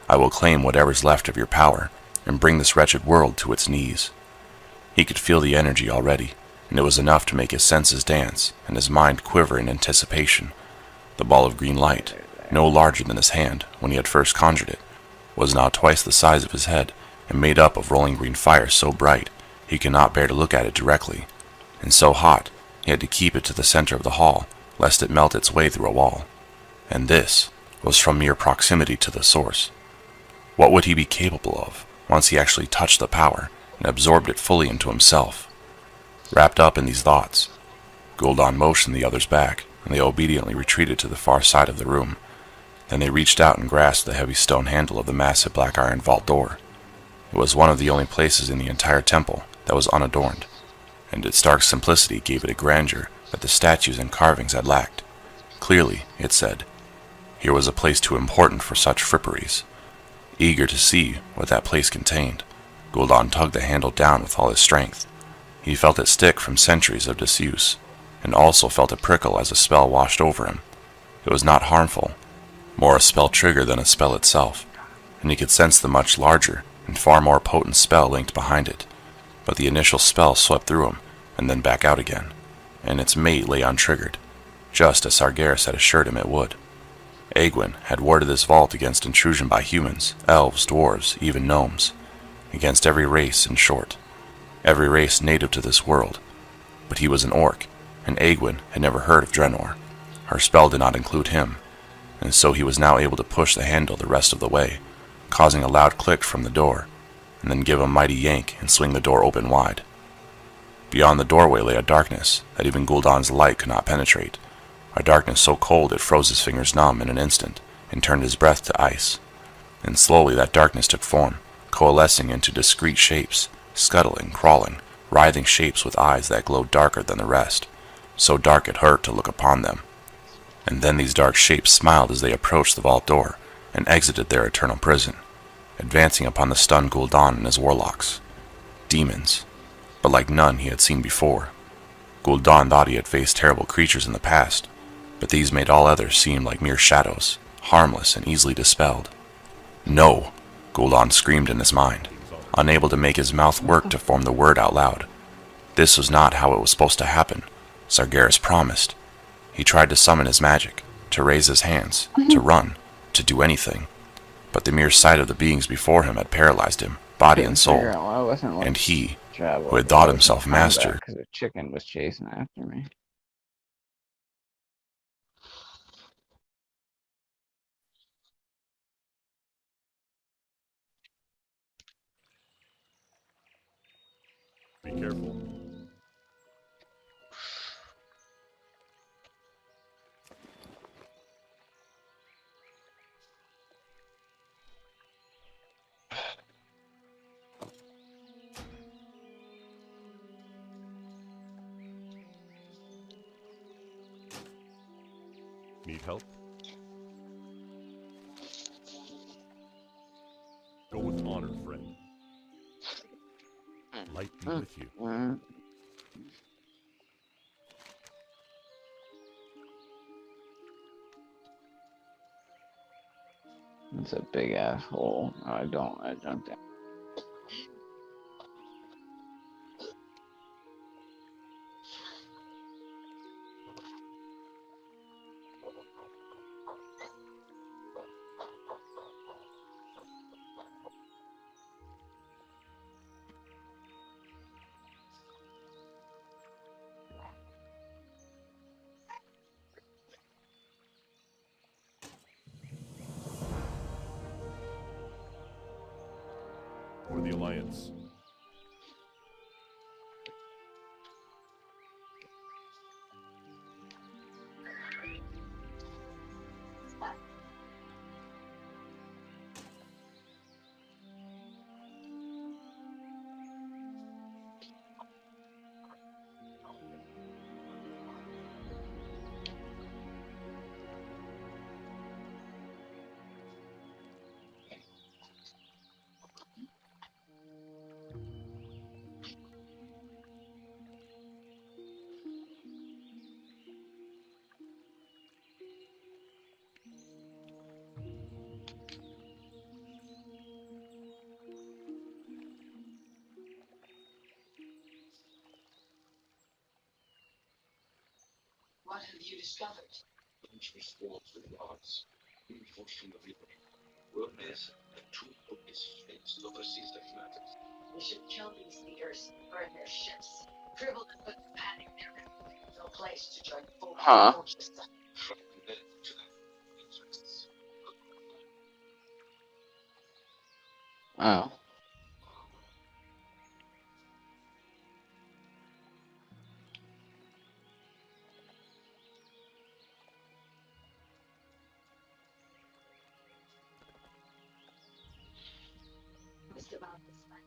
A: I will claim whatever's left of your power and bring this wretched world to its knees. He could feel the energy already, and it was enough to make his senses dance and his mind quiver in anticipation. The ball of green light, no larger than his hand when he had first conjured it, was now twice the size of his head and made up of rolling green fire so bright he could not bear to look at it directly, and so hot he had to keep it to the center of the hall lest it melt its way through a wall. And this was from mere proximity to the source. What would he be capable of once he actually touched the power and absorbed it fully into himself? Wrapped up in these thoughts, Gul'dan motioned the others back, and they obediently retreated to the far side of the room. Then they reached out and grasped the heavy stone handle of the massive black iron vault door. It was one of the only places in the entire temple that was unadorned, and its stark simplicity gave it a grandeur that the statues and carvings had lacked. Clearly, it said, here was a place too important for such fripperies. Eager to see what that place contained, Gul'dan tugged the handle down with all his strength. He felt it stick from centuries of disuse, and also felt it prickle as a spell washed over him. It was not harmful, more a spell trigger than a spell itself, and he could sense the much larger and far more potent spell linked behind it. But the initial spell swept through him, and then back out again, and its mate lay untriggered, just as Sargeras had assured him it would. Egwin had warded this vault against intrusion by humans, elves, dwarves, even gnomes, against every race, in short, every race native to this world. But he was an orc, and Egwin had never heard of Draenor. Her spell did not include him, and so he was now able to push the handle the rest of the way, causing a loud click from the door, and then give a mighty yank and swing the door open wide. Beyond the doorway lay a darkness that even Gul'dan's light could not penetrate, a darkness so cold it froze his fingers numb in an instant and turned his breath to ice. And slowly that darkness took form, coalescing into discrete shapes, scuttling, crawling, writhing shapes with eyes that glowed darker than the rest, so dark it hurt to look upon them. And then these dark shapes smiled as they approached the vault door and exited their eternal prison, advancing upon the stunned Gul'dan and his warlocks. Demons, but like none he had seen before. Gul'dan thought he had faced terrible creatures in the past, but these made all others seem like mere shadows, harmless and easily dispelled. No! Gul'dan screamed in his mind, unable to make his mouth work to form the word out loud. This was not how it was supposed to happen. Sargeras promised. He tried to summon his magic, to raise his hands, to run, to do anything. But the mere sight of the beings before him had paralyzed him, body and soul. And he, who had thought himself master,
B: because a chicken was chasing after me.
G: Be careful. Need help? Go with honor, friend. Light be with you.
B: It's a big ass hole. No, I jumped in.
I: For the Alliance.
F: What have you discovered?
G: Ancient forms of the arts, reinforced from the river. One is a tomb of his face overseas that matters.
F: We should kill these leaders, burn their ships, cripple them with the panic there. No place to join full forces.
G: From men to their interests.
B: Oh.
F: Just about this night.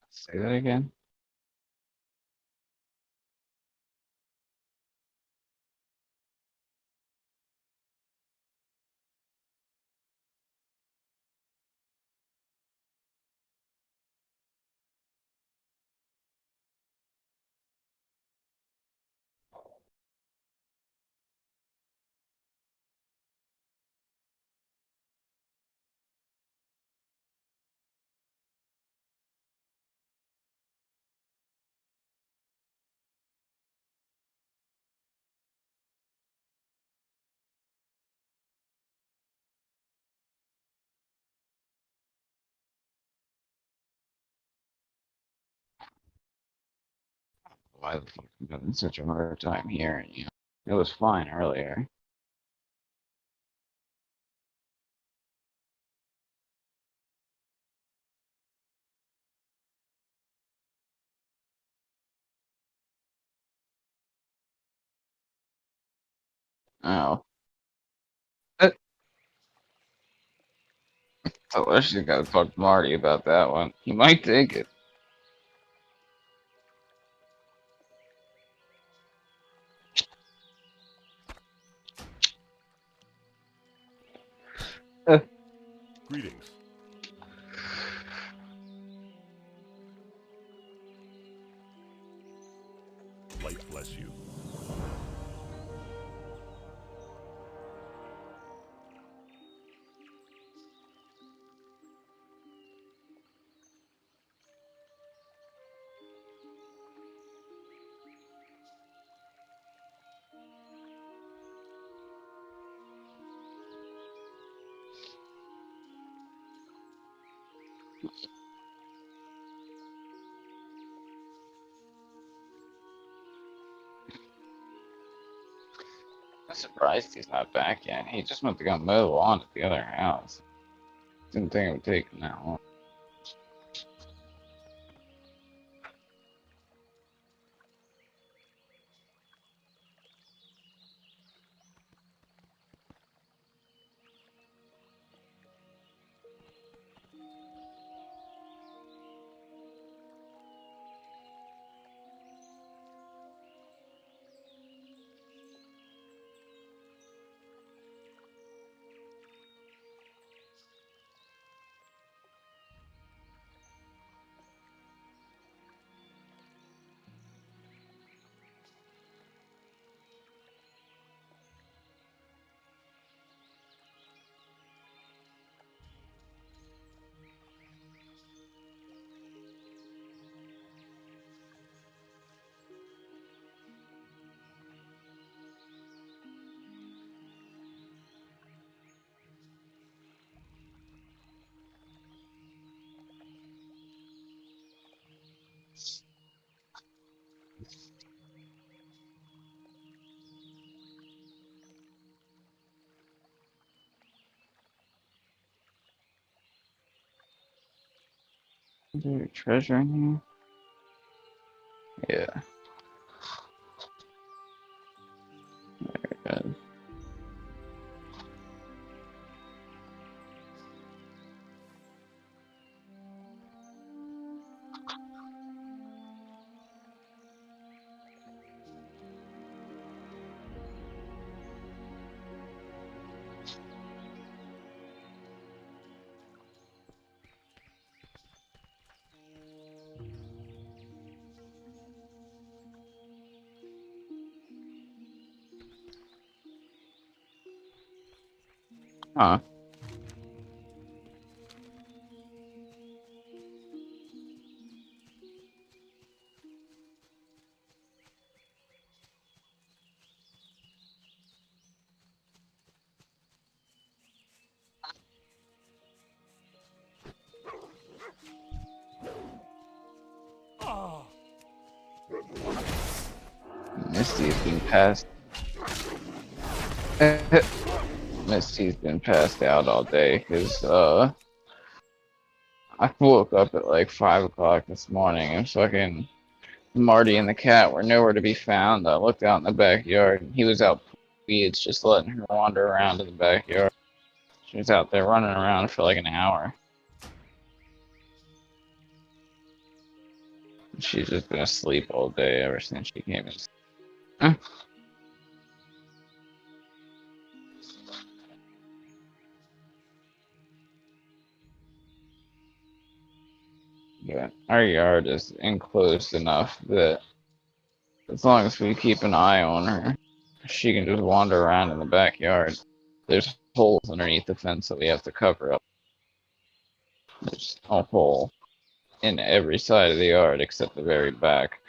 B: Say that again. Why the fuck am I having such a hard time hearing you? It was fine earlier. Oh. So I should gotta talk to Marty about that one. He might take it.
I: Greetings. Light bless you.
B: I'm surprised he's not back yet. He just went to go mow on to the other house. Didn't think it would take him that long. Is there a treasure in here? Yeah. There it is. Huh. Misty's been passed. Misty's been passed out all day because I woke up at like 5 o'clock this morning and fucking Marty and the cat were nowhere to be found. I looked out in the backyard and he was out weeds, just letting her wander around in the backyard. She was out there running around for like an hour. She's just been asleep all day ever since she came in. Yeah, our yard is enclosed enough that as long as we keep an eye on her, she can just wander around in the backyard. There's holes underneath the fence that we have to cover up. There's a hole in every side of the yard except the very back.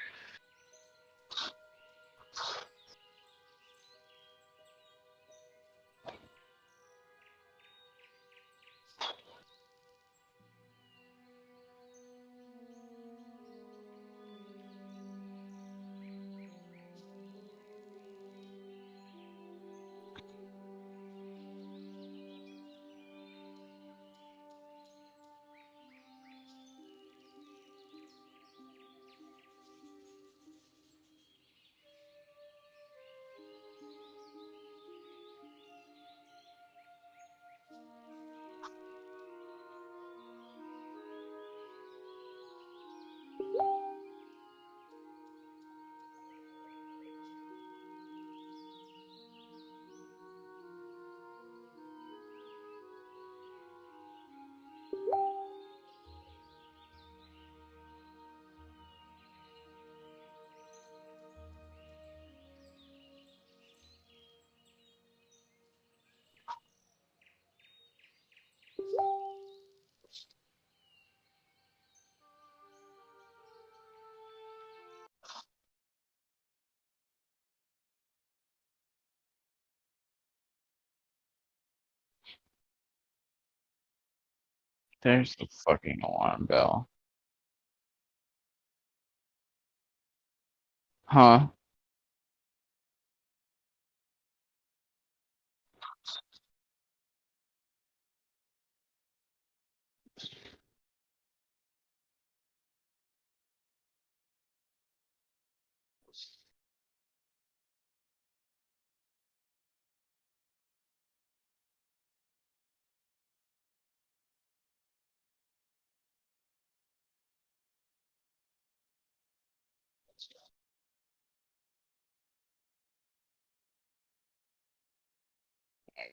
B: There's the fucking alarm bell. Huh?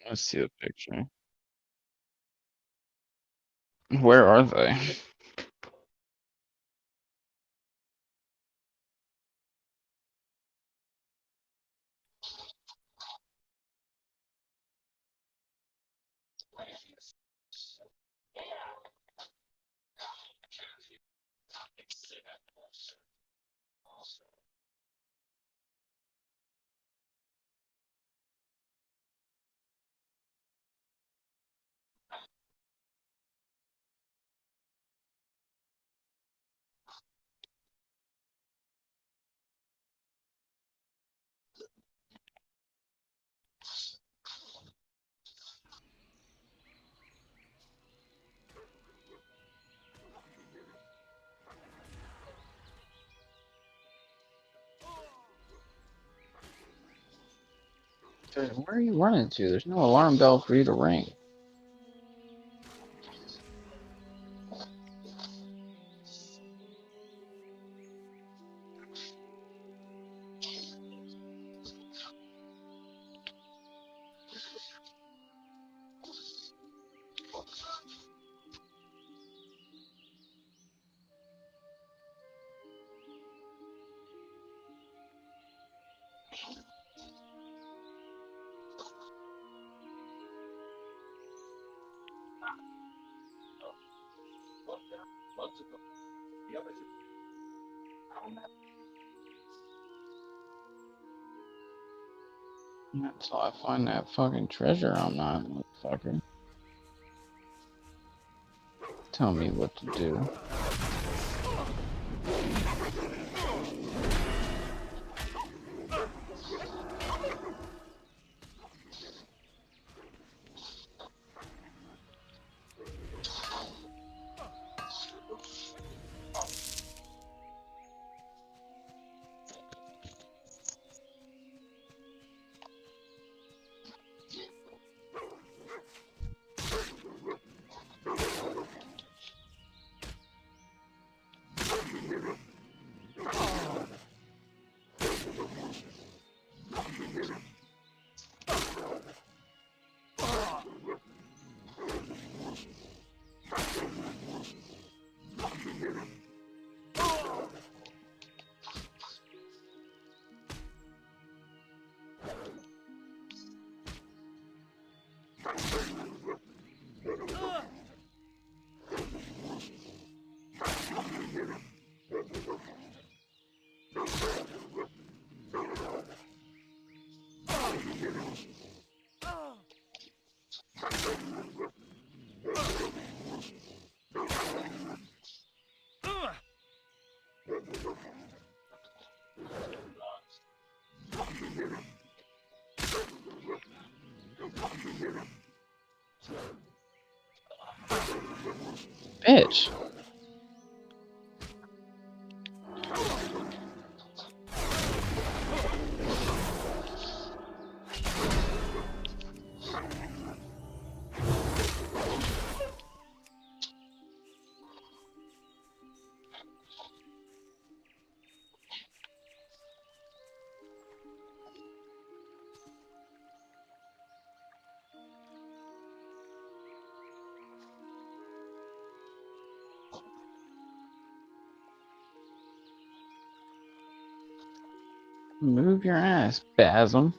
B: Let's see the picture. Where are they? Where are you running to? There's no alarm bell for you to ring.
G: Months ago, the others
B: Until I find that fucking treasure, I'm not, motherfucker. Tell me what to do. Bitch. Move your ass, Basm.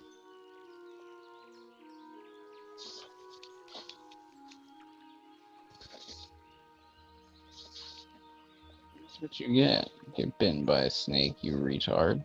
B: That's what you get. Get bitten by a snake, you retard.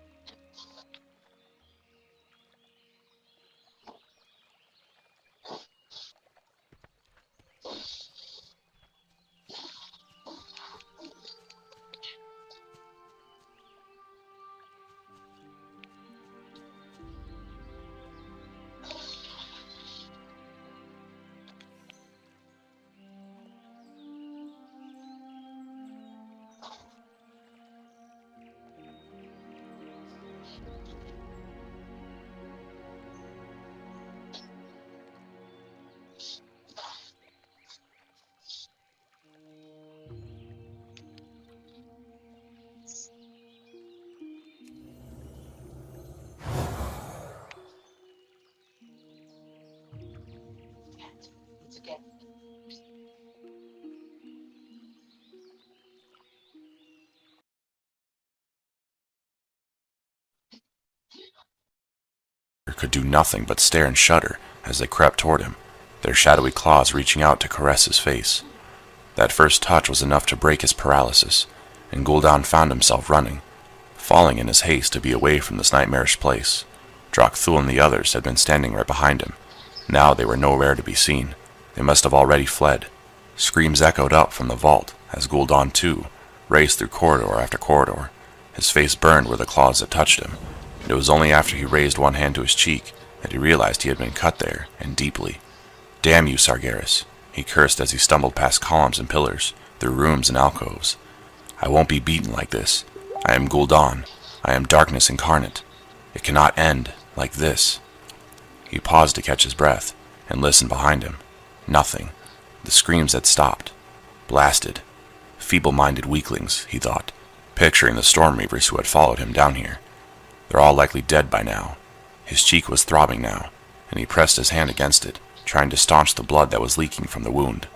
F: It's again.
A: Could do nothing but stare and shudder as they crept toward him, their shadowy claws reaching out to caress his face. That first touch was enough to break his paralysis, and Gul'dan found himself running, falling in his haste to be away from this nightmarish place. Drak'Thul and the others had been standing right behind him. Now they were nowhere to be seen. They must have already fled. Screams echoed up from the vault as Gul'dan too raced through corridor after corridor. His face burned where the claws had touched him. It was only after he raised one hand to his cheek that he realized he had been cut there, and deeply. "Damn you, Sargeras," he cursed as he stumbled past columns and pillars, through rooms and alcoves. "I won't be beaten like this. I am Gul'dan. I am darkness incarnate. It cannot end like this." He paused to catch his breath and listened behind him. Nothing. The screams had stopped. Blasted. Feeble-minded weaklings, he thought, picturing the storm reavers who had followed him down here. They're all likely dead by now. His cheek was throbbing now, and he pressed his hand against it, trying to staunch the blood that was leaking from the wound.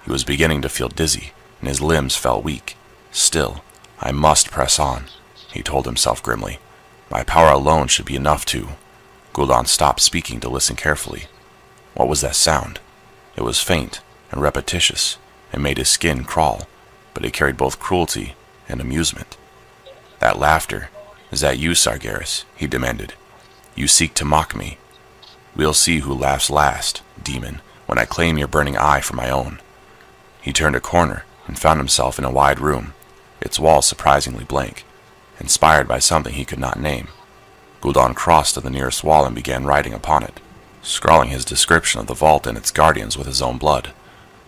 A: He was beginning to feel dizzy, and his limbs felt weak. Still, I must press on, he told himself grimly. My power alone should be enough to... Gul'dan stopped speaking to listen carefully. What was that sound? It was faint and repetitious, and made his skin crawl, but it carried both cruelty and amusement. That laughter, is that you, Sargeras? He demanded. You seek to mock me. We'll see who laughs last, demon, when I claim your burning eye for my own. He turned a corner and found himself in a wide room, its walls surprisingly blank, inspired by something he could not name. Gul'dan crossed to the nearest wall and began writing upon it, scrawling his description of the vault and its guardians with his own blood.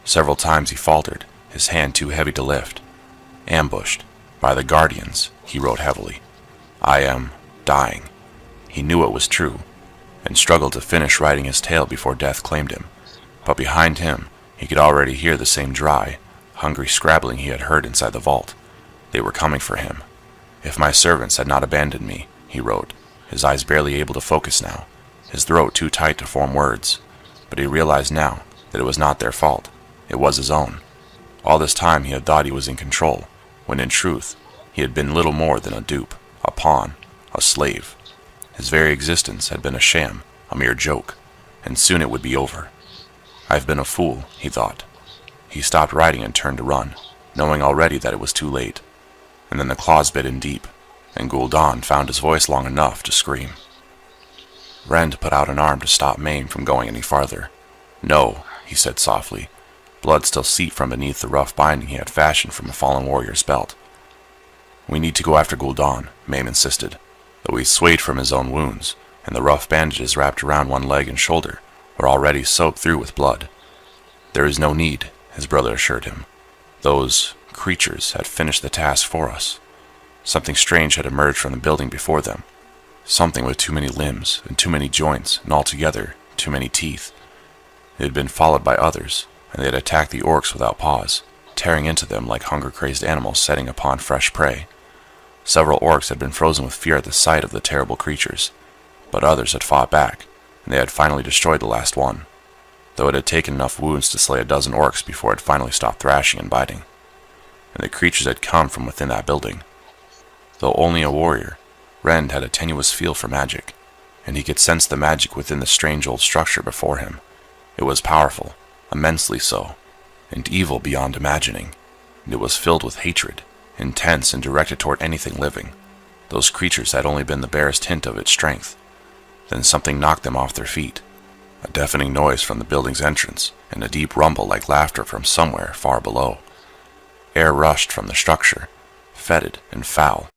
A: Several times he faltered, his hand too heavy to lift. Ambushed by the guardians, he wrote heavily. I am dying. He knew it was true, and struggled to finish writing his tale before death claimed him. But behind him, he could already hear the same dry, hungry scrabbling he had heard inside the vault. They were coming for him. If my servants had not abandoned me, he wrote, his eyes barely able to focus now, his throat too tight to form words. But he realized now that it was not their fault. It was his own. All this time he had thought he was in control, when in truth he had been little more than a dupe, a pawn, a slave. His very existence had been a sham, a mere joke, and soon it would be over. I've been a fool, he thought. He stopped writing and turned to run, knowing already that it was too late. And then the claws bit in deep, and Gul'dan found his voice long enough to scream. Rend put out an arm to stop Maine from going any farther. No, he said softly. Blood still seeped from beneath the rough binding he had fashioned from a fallen warrior's belt. We need to go after Gul'dan, Maine insisted, though he swayed from his own wounds, and the rough bandages wrapped around one leg and shoulder were already soaked through with blood. There is no need, his brother assured him. Those creatures had finished the task for us. Something strange had emerged from the building before them. Something with too many limbs and too many joints and altogether too many teeth. It had been followed by others, and they had attacked the orcs without pause, tearing into them like hunger-crazed animals setting upon fresh prey. Several orcs had been frozen with fear at the sight of the terrible creatures, but others had fought back, and they had finally destroyed the last one, though it had taken enough wounds to slay a dozen orcs before it finally stopped thrashing and biting. And the creatures had come from within that building. Though only a warrior, Rend had a tenuous feel for magic, and he could sense the magic within the strange old structure before him. It was powerful, immensely so, and evil beyond imagining, and it was filled with hatred, intense and directed toward anything living. Those creatures had only been the barest hint of its strength. Then something knocked them off their feet. A deafening noise from the building's entrance, and a deep rumble like laughter from somewhere far below. Air rushed from the structure, fetid and foul.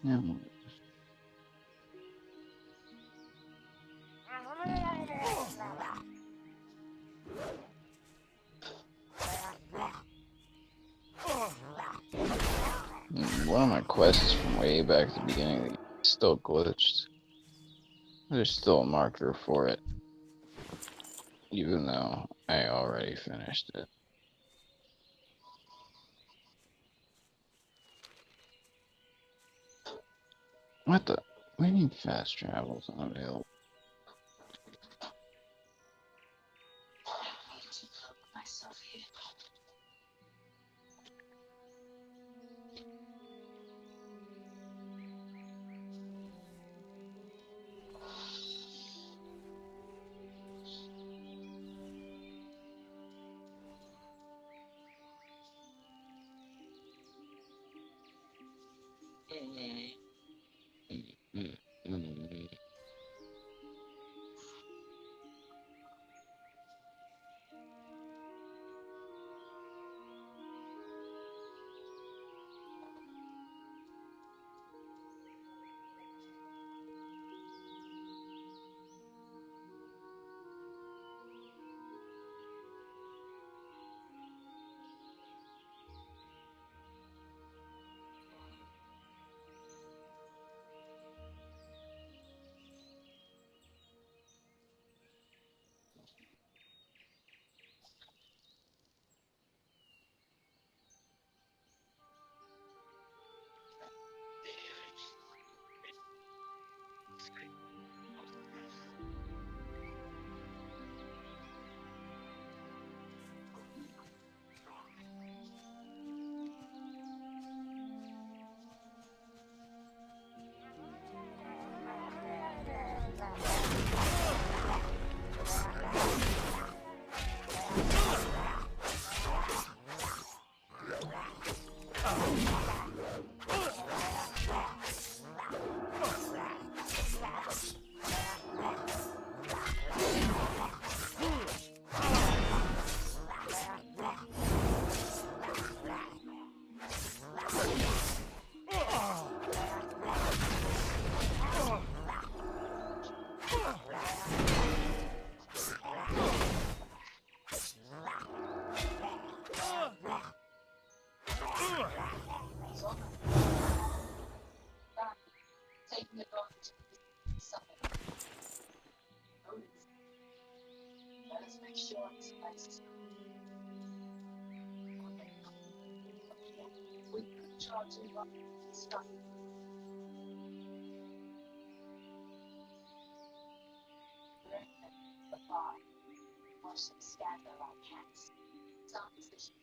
B: Yeah. One of my quests from way back at the beginning of the game is still glitched. There's still a marker for it, even though I already finished it. What the? We need fast travels unavailable.
F: I need to put myself here. Taking advantage of something. Let us make sure this place is we can charge you up stuff. The bar. Watch them scatter like cats. Sounds the shit.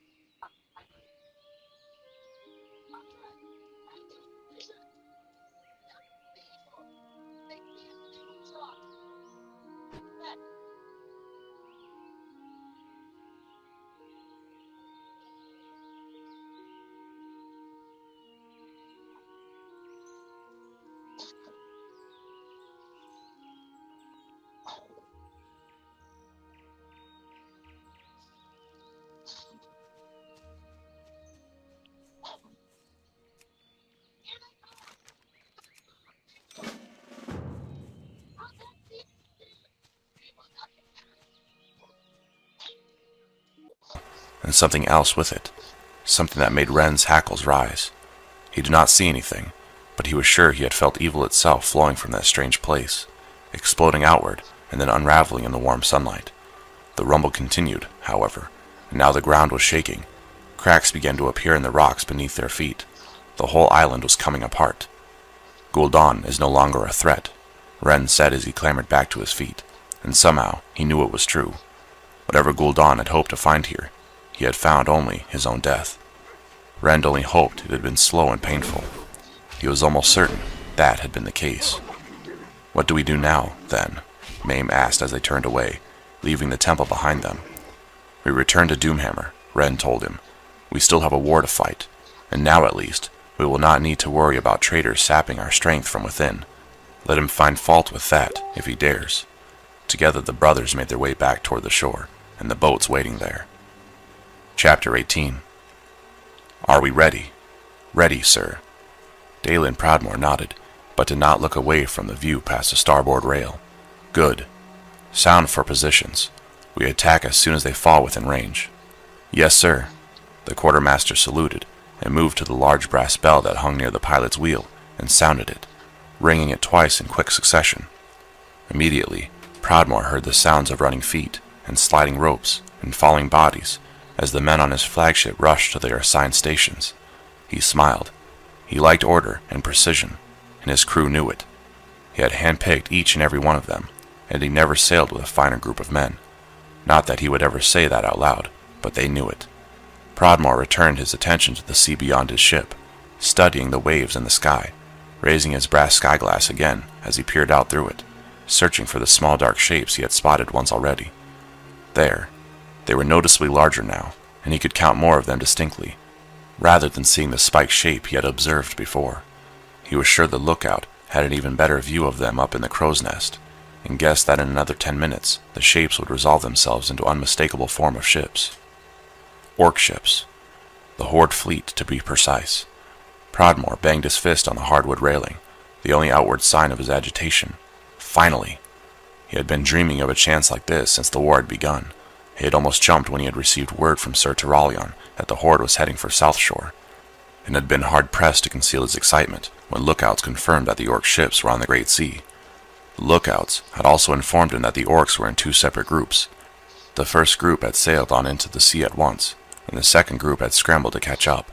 A: And something else with it, something that made Ren's hackles rise. He did not see anything, but he was sure he had felt evil itself flowing from that strange place, exploding outward and then unraveling in the warm sunlight. The rumble continued, however, and now the ground was shaking. Cracks began to appear in the rocks beneath their feet. The whole island was coming apart. Gul'dan is no longer a threat, Ren said as he clambered back to his feet, and somehow he knew it was true. Whatever Gul'dan had hoped to find here, he had found only his own death. Ren only hoped it had been slow and painful. He was almost certain that had been the case. What do we do now, then? Mame asked as they turned away, leaving the temple behind them. We return to Doomhammer, Ren told him. We still have a war to fight, and now at least, we will not need to worry about traitors sapping our strength from within. Let him find fault with that, if he dares. Together the brothers made their way back toward the shore, and the boats waiting there. Chapter 18. Are we ready? Ready, sir. Dalen Proudmoore nodded, but did not look away from the view past the starboard rail. Good. Sound for positions. We attack as soon as they fall within range. Yes, sir. The quartermaster saluted, and moved to the large brass bell that hung near the pilot's wheel, and sounded it, ringing it twice in quick succession. Immediately, Proudmoore heard the sounds of running feet, and sliding ropes, and falling bodies, as the men on his flagship rushed to their assigned stations. He smiled. He liked order and precision, and his crew knew it. He had handpicked each and every one of them, and he never sailed with a finer group of men. Not that he would ever say that out loud, but they knew it. Proudmoore returned his attention to the sea beyond his ship, studying the waves in the sky, raising his brass skyglass again as he peered out through it, searching for the small dark shapes he had spotted once already. There. They were noticeably larger now, and he could count more of them distinctly, rather than seeing the spiked shape he had observed before. He was sure the lookout had an even better view of them up in the crow's nest, and guessed that in another 10 minutes the shapes would resolve themselves into unmistakable form of ships. Orc ships. The Horde fleet, to be precise. Prodmore banged his fist on the hardwood railing, the only outward sign of his agitation. Finally! He had been dreaming of a chance like this since the war had begun. He had almost jumped when he had received word from Sir Terralion that the Horde was heading for South Shore, and had been hard-pressed to conceal his excitement when lookouts confirmed that the Orc ships were on the Great Sea. The lookouts had also informed him that the Orcs were in 2 separate groups. The first group had sailed on into the sea at once, and the second group had scrambled to catch up.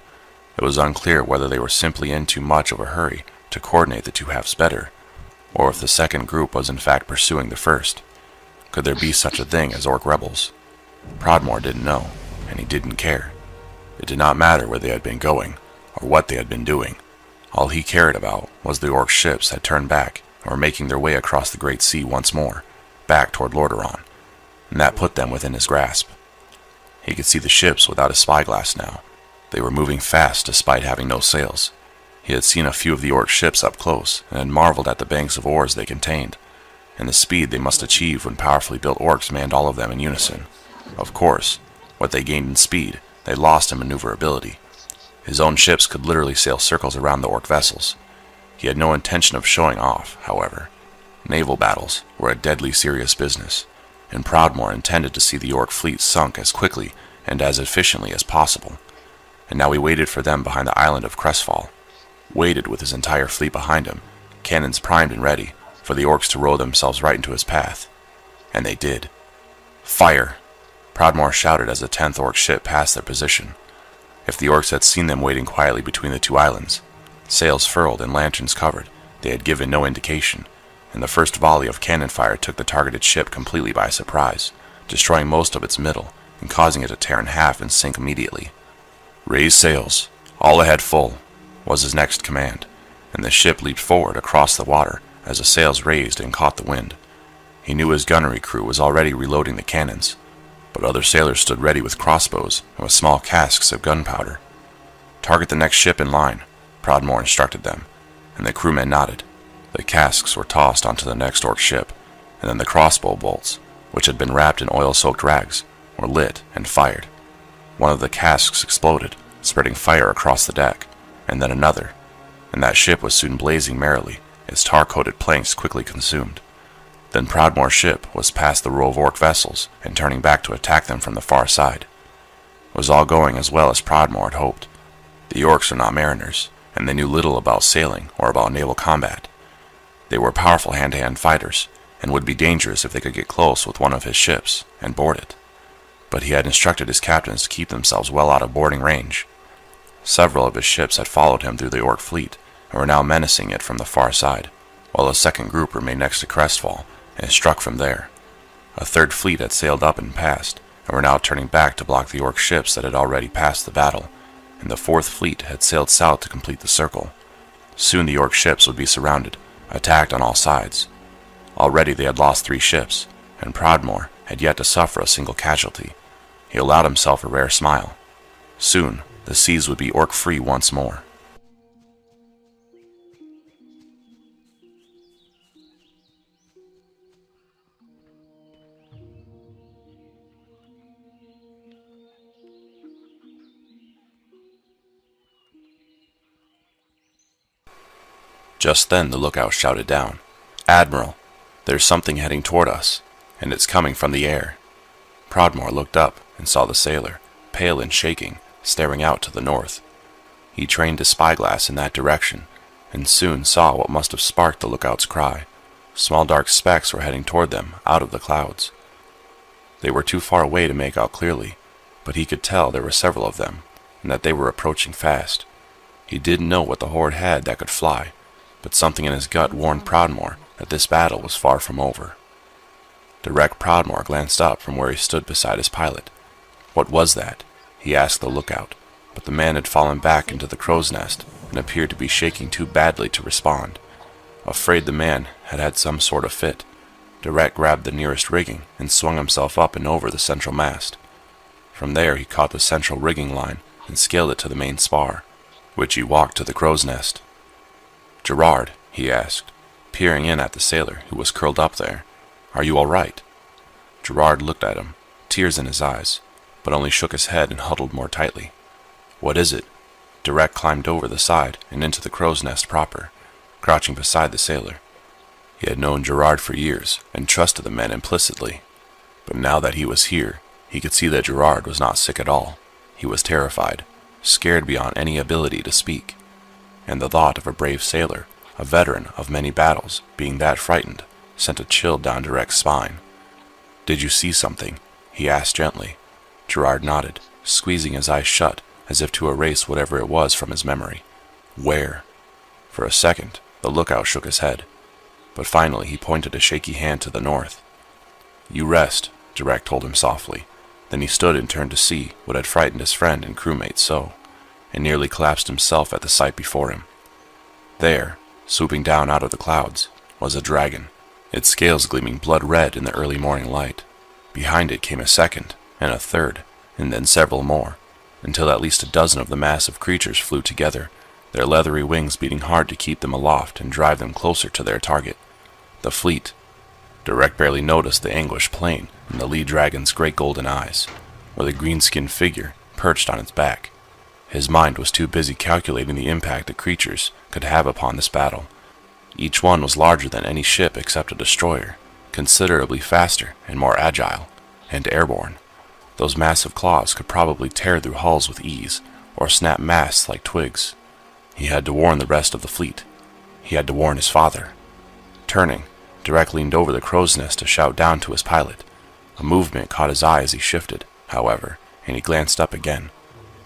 A: It was unclear whether they were simply in too much of a hurry to coordinate the two halves better, or if the second group was in fact pursuing the first. Could there be such a thing as Orc rebels? Prodmore didn't know, and he didn't care. It did not matter where they had been going, or what they had been doing. All he cared about was the Orc ships had turned back and were making their way across the Great Sea once more, back toward Lordaeron, and that put them within his grasp. He could see the ships without a spyglass now. They were moving fast despite having no sails. He had seen a few of the Orc ships up close, and had marveled at the banks of oars they contained, and the speed they must achieve when powerfully built Orcs manned all of them in unison. Of course, what they gained in speed, they lost in maneuverability. His own ships could literally sail circles around the Orc vessels. He had no intention of showing off, however. Naval battles were a deadly serious business, and Prodmore intended to see the Orc fleet sunk as quickly and as efficiently as possible. And now he waited for them behind the island of Crestfall. Waited with his entire fleet behind him, cannons primed and ready, for the Orcs to row themselves right into his path. And they did. Fire! Prodmore shouted as the 10th Orc ship passed their position. If the Orcs had seen them waiting quietly between the 2 islands, sails furled and lanterns covered, they had given no indication, and the first volley of cannon fire took the targeted ship completely by surprise, destroying most of its middle and causing it to tear in half and sink immediately. "Raise sails, all ahead full," was his next command, and the ship leaped forward across the water as the sails raised and caught the wind. He knew his gunnery crew was already reloading the cannons, but other sailors stood ready with crossbows and with small casks of gunpowder. "Target the next ship in line," Prodmore instructed them, and the crewmen nodded. The casks were tossed onto the next Orc ship, and then the crossbow bolts, which had been wrapped in oil-soaked rags, were lit and fired. One of the casks exploded, spreading fire across the deck, and then another, and that ship was soon blazing merrily, its tar-coated planks quickly consumed. Then Prodmore's ship was past the row of Orc vessels and turning back to attack them from the far side. It was all going as well as Prodmore had hoped. The Orcs are not mariners, and they knew little about sailing or about naval combat. They were powerful hand-to-hand fighters, and would be dangerous if they could get close with one of his ships and board it. But he had instructed his captains to keep themselves well out of boarding range. Several of his ships had followed him through the Orc fleet, and were now menacing it from the far side, while a second group remained next to Crestfall, and struck from there. A third fleet had sailed up and past, and were now turning back to block the Orc ships that had already passed the battle, and the fourth fleet had sailed south to complete the circle. Soon the Orc ships would be surrounded, attacked on all sides. Already they had lost 3 ships, and Prodmore had yet to suffer a single casualty. He allowed himself a rare smile. Soon, the seas would be Orc-free once more. Just then the lookout shouted down, "Admiral, there's something heading toward us, and it's coming from the air." Prodmore looked up and saw the sailor, pale and shaking, staring out to the north. He trained his spyglass in that direction, and soon saw what must have sparked the lookout's cry. Small dark specks were heading toward them out of the clouds. They were too far away to make out clearly, but he could tell there were several of them, and that they were approaching fast. He didn't know what the Horde had that could fly, but something in his gut warned Prodmore that this battle was far from over. Direct Prodmore glanced up from where he stood beside his pilot. What was that? He asked the lookout, but the man had fallen back into the crow's nest and appeared to be shaking too badly to respond. Afraid the man had had some sort of fit, Direct grabbed the nearest rigging and swung himself up and over the central mast. From there he caught the central rigging line and scaled it to the main spar, which he walked to the crow's nest. "Gerard," he asked, peering in at the sailor who was curled up there, "are you all right?" Gerard looked at him, tears in his eyes, but only shook his head and huddled more tightly. "What is it?" Direct climbed over the side and into the crow's nest proper, crouching beside the sailor. He had known Gerard for years and trusted the man implicitly, but now that he was here, he could see that Gerard was not sick at all. He was terrified, scared beyond any ability to speak, and the thought of a brave sailor, a veteran of many battles, being that frightened sent a chill down Direct's spine. "Did you see something?" he asked gently. Gerard nodded, squeezing his eyes shut as if to erase whatever it was from his memory. "Where?" For a second, the lookout shook his head, but finally he pointed a shaky hand to the north. "You rest," Direct told him softly. Then he stood and turned to see what had frightened his friend and crewmate so, and nearly collapsed himself at the sight before him. There, swooping down out of the clouds, was a dragon, its scales gleaming blood red in the early morning light. Behind it came a second, and a third, and then several more, until at least a dozen of the massive creatures flew together, their leathery wings beating hard to keep them aloft and drive them closer to their target. The fleet. Direct barely noticed the anguish plain in the lead dragon's great golden eyes, or the green-skinned figure perched on its back. His mind was too busy calculating the impact the creatures could have upon this battle. Each one was larger than any ship except a destroyer, considerably faster and more agile, and airborne. Those massive claws could probably tear through hulls with ease, or snap masts like twigs. He had to warn the rest of the fleet. He had to warn his father. Turning, Direct leaned over the crow's nest to shout down to his pilot. A movement caught his eye as he shifted, however, and he glanced up again.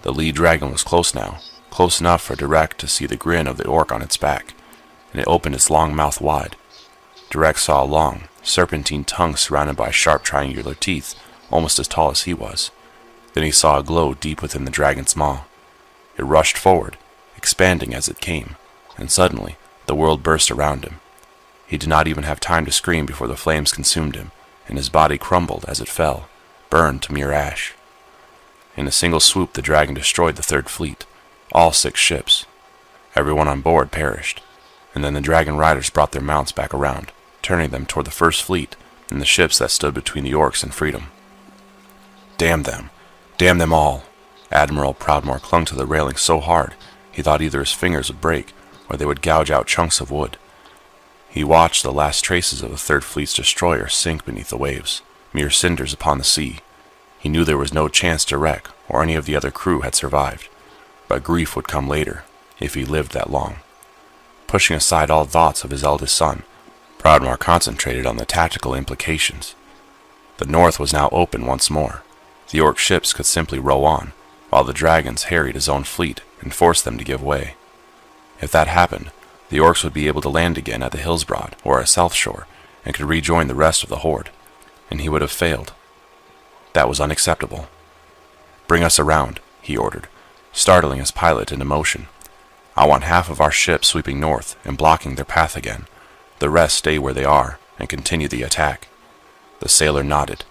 A: The lead dragon was close now, close enough for Direct to see the grin of the orc on its back, and it opened its long mouth wide. Direct saw a long, serpentine tongue surrounded by sharp triangular teeth, almost as tall as he was. Then he saw a glow deep within the dragon's maw. It rushed forward, expanding as it came, and suddenly the world burst around him. He did not even have time to scream before the flames consumed him, and his body crumbled as it fell, burned to mere ash. In a single swoop the dragon destroyed the third fleet, all 6 ships. Everyone on board perished, and then the dragon riders brought their mounts back around, turning them toward the first fleet and the ships that stood between the orcs and freedom. Damn them! Damn them all! Admiral Proudmoore clung to the railing so hard he thought either his fingers would break or they would gouge out chunks of wood. He watched the last traces of the Third Fleet's destroyer sink beneath the waves, mere cinders upon the sea. He knew there was no chance Direct or any of the other crew had survived, but grief would come later, if he lived that long. Pushing aside all thoughts of his eldest son, Proudmoore concentrated on the tactical implications. The north was now open once more. The orc ships could simply row on, while the dragons harried his own fleet and forced them to give way. If that happened, the orcs would be able to land again at the Hillsbroad or at South Shore and could rejoin the rest of the horde, and he would have failed. That was unacceptable. "Bring us around," he ordered, startling his pilot into motion. "I want half of our ships sweeping north and blocking their path again. The rest stay where they are and continue the attack." The sailor nodded.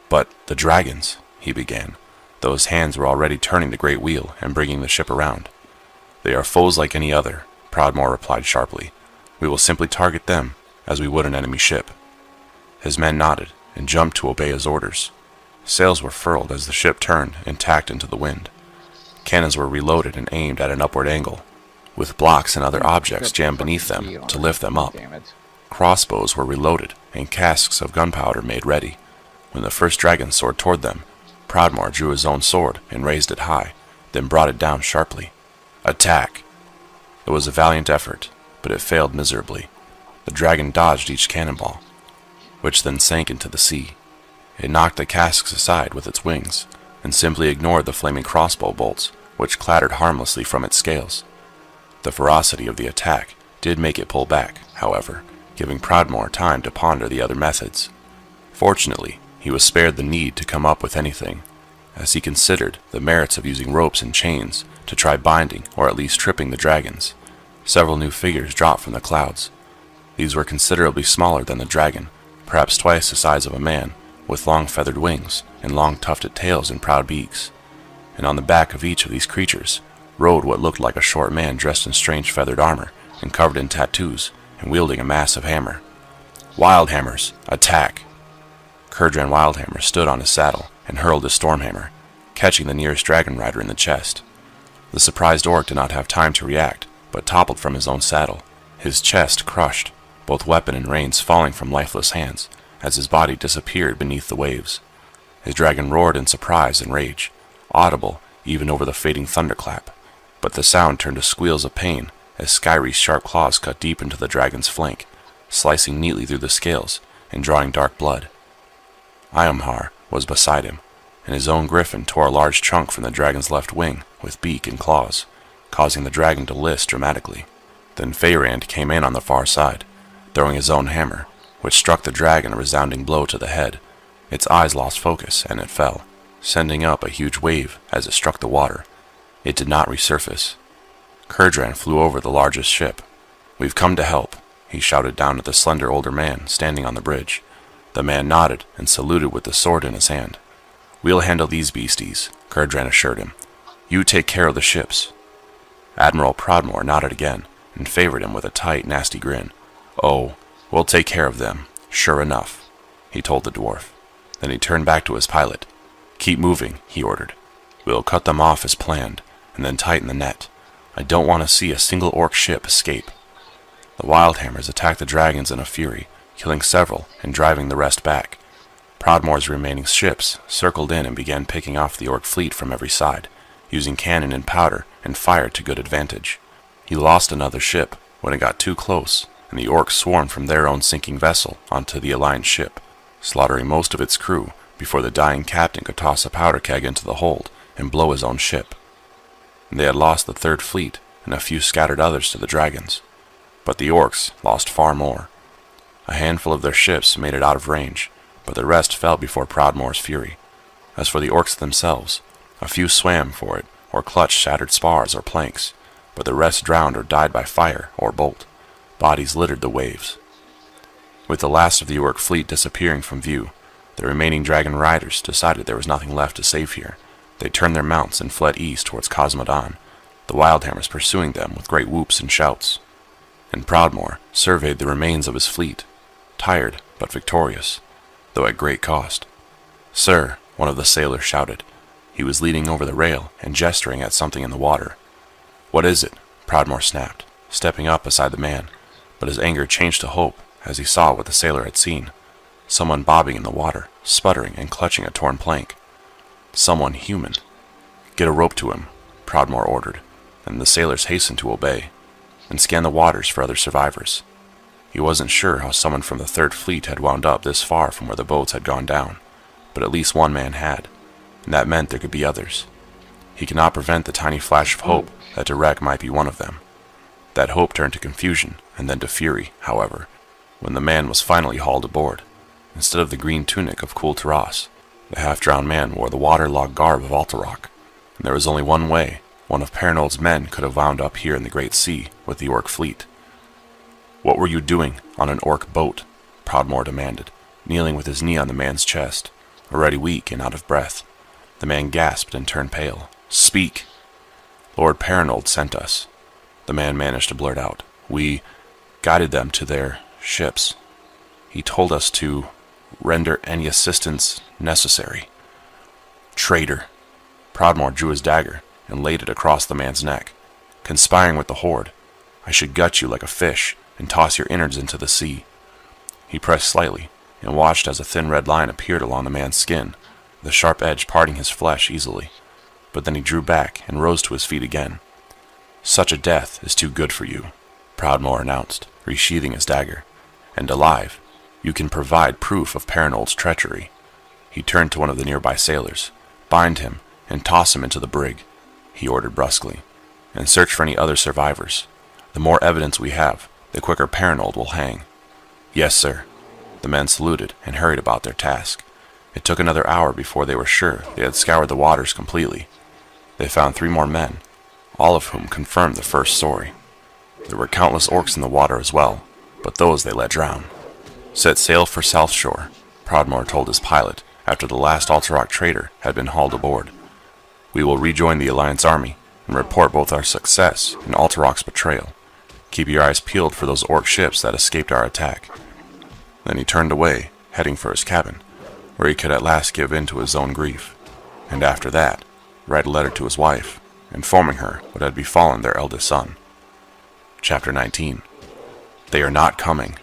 A: "But the dragons," he began, though his hands were already turning the great wheel and bringing the ship around. "They are foes like any other," Proudmoore replied sharply. "We will simply target them as we would an enemy ship." His men nodded and jumped to obey his orders. Sails were furled as the ship turned and tacked into the wind. Cannons were reloaded and aimed at an upward angle, with blocks and other objects jammed beneath them to lift them up. Crossbows were reloaded and casks of gunpowder made ready. When the first dragon soared toward them, Proudmoore drew his own sword and raised it high, then brought it down sharply. "Attack!" It was a valiant effort, but it failed miserably. The dragon dodged each cannonball, which then sank into the sea. It knocked the casks aside with its wings, and simply ignored the flaming crossbow bolts, which clattered harmlessly from its scales. The ferocity of the attack did make it pull back, however, giving Proudmoore time to ponder the other methods. Fortunately, he was spared the need to come up with anything, as he considered the merits of using ropes and chains to try binding or at least tripping the dragons. Several new figures dropped from the clouds. These were considerably smaller than the dragon, perhaps twice the size of a man, with long feathered wings and long tufted tails and proud beaks. And on the back of each of these creatures rode what looked like a short man dressed in strange feathered armor and covered in tattoos, and wielding a massive hammer. Wildhammers, attack! Kurdran Wildhammer stood on his saddle and hurled his Stormhammer, catching the nearest dragon rider in the chest. The surprised orc did not have time to react, but toppled from his own saddle, his chest crushed, both weapon and reins falling from lifeless hands, as his body disappeared beneath the waves. His dragon roared in surprise and rage, audible even over the fading thunderclap, but the sound turned to squeals of pain as Skyre's sharp claws cut deep into the dragon's flank, slicing neatly through the scales and drawing dark blood. Iomhar was beside him, and his own griffin tore a large chunk from the dragon's left wing with beak and claws, causing the dragon to list dramatically. Then Feyrand came in on the far side, throwing his own hammer, which struck the dragon a resounding blow to the head. Its eyes lost focus, and it fell, sending up a huge wave as it struck the water. It did not resurface. Kurdran flew over the largest ship. "We've come to help," he shouted down at the slender older man standing on the bridge. The man nodded and saluted with the sword in his hand. "We'll handle these beasties," Kurdran assured him. "You take care of the ships." Admiral Prodmore nodded again and favored him with a tight, nasty grin. "Oh, we'll take care of them, sure enough," he told the dwarf. Then he turned back to his pilot. "Keep moving," he ordered. "We'll cut them off as planned, and then tighten the net. I don't want to see a single orc ship escape." The Wildhammers attacked the dragons in a fury, killing several and driving the rest back. Prodmore's remaining ships circled in and began picking off the orc fleet from every side, using cannon and powder and fire to good advantage. He lost another ship when it got too close, and the orcs swarmed from their own sinking vessel onto the aligned ship, slaughtering most of its crew before the dying captain could toss a powder keg into the hold and blow his own ship. They had lost the third fleet and a few scattered others to the dragons, but the orcs lost far more. A handful of their ships made it out of range, but the rest fell before Prodmore's fury. As for the orcs themselves, a few swam for it or clutched shattered spars or planks, but the rest drowned or died by fire or bolt. Bodies littered the waves. With the last of the orc fleet disappearing from view, the remaining dragon riders decided there was nothing left to save here. They turned their mounts and fled east towards Cosmodon, the Wildhammers pursuing them with great whoops and shouts. And Prodmore surveyed the remains of his fleet, tired but victorious, though at great cost. "Sir," one of the sailors shouted. He was leaning over the rail and gesturing at something in the water. "What is it?" Prodmore snapped, stepping up beside the man, but his anger changed to hope as he saw what the sailor had seen. Someone bobbing in the water, sputtering and clutching a torn plank. Someone human. "Get a rope to him," Prodmore ordered, and the sailors hastened to obey, and scanned the waters for other survivors. He wasn't sure how someone from the Third Fleet had wound up this far from where the boats had gone down, but at least one man had, and that meant there could be others. He could not prevent the tiny flash of hope that Derek might be one of them. That hope turned to confusion and then to fury, however, when the man was finally hauled aboard. Instead of the green tunic of Kul Tiras, the half-drowned man wore the waterlogged garb of Alterac, and there was only one way one of Pernold's men could have wound up here in the Great Sea with the orc fleet. "What were you doing on an orc boat?" Prodmore demanded, kneeling with his knee on the man's chest, already weak and out of breath. The man gasped and turned pale. "Speak!" "Lord Pernold sent us," the man managed to blurt out. "We guided them to their ships. He told us to render any assistance necessary." "Traitor!" Prodmore drew his dagger and laid it across the man's neck. "Conspiring with the Horde. I should gut you like a fish and toss your innards into the sea." He pressed slightly and watched as a thin red line appeared along the man's skin, the sharp edge parting his flesh easily. But then he drew back and rose to his feet again. "Such a death is too good for you," Prodmore announced, resheathing his dagger. "And alive, you can provide proof of Pernold's treachery." He turned to one of the nearby sailors. "Bind him and toss him into the brig," he ordered brusquely, "and search for any other survivors. The more evidence we have, the quicker Pernold will hang." "Yes, sir." The men saluted and hurried about their task. It took another hour before they were sure they had scoured the waters completely. They found 3 more men, all of whom confirmed the first story. There were countless orcs in the water as well, but those they let drown. "Set sail for South Shore," Prodmore told his pilot after the last Alterac trader had been hauled aboard. "We will rejoin the Alliance army and report both our success and Alterac's betrayal. Keep your eyes peeled for those orc ships that escaped our attack." Then he turned away, heading for his cabin, where he could at last give in to his own grief, and after that, write a letter to his wife, informing her what had befallen their eldest son. Chapter 19. "They are not coming."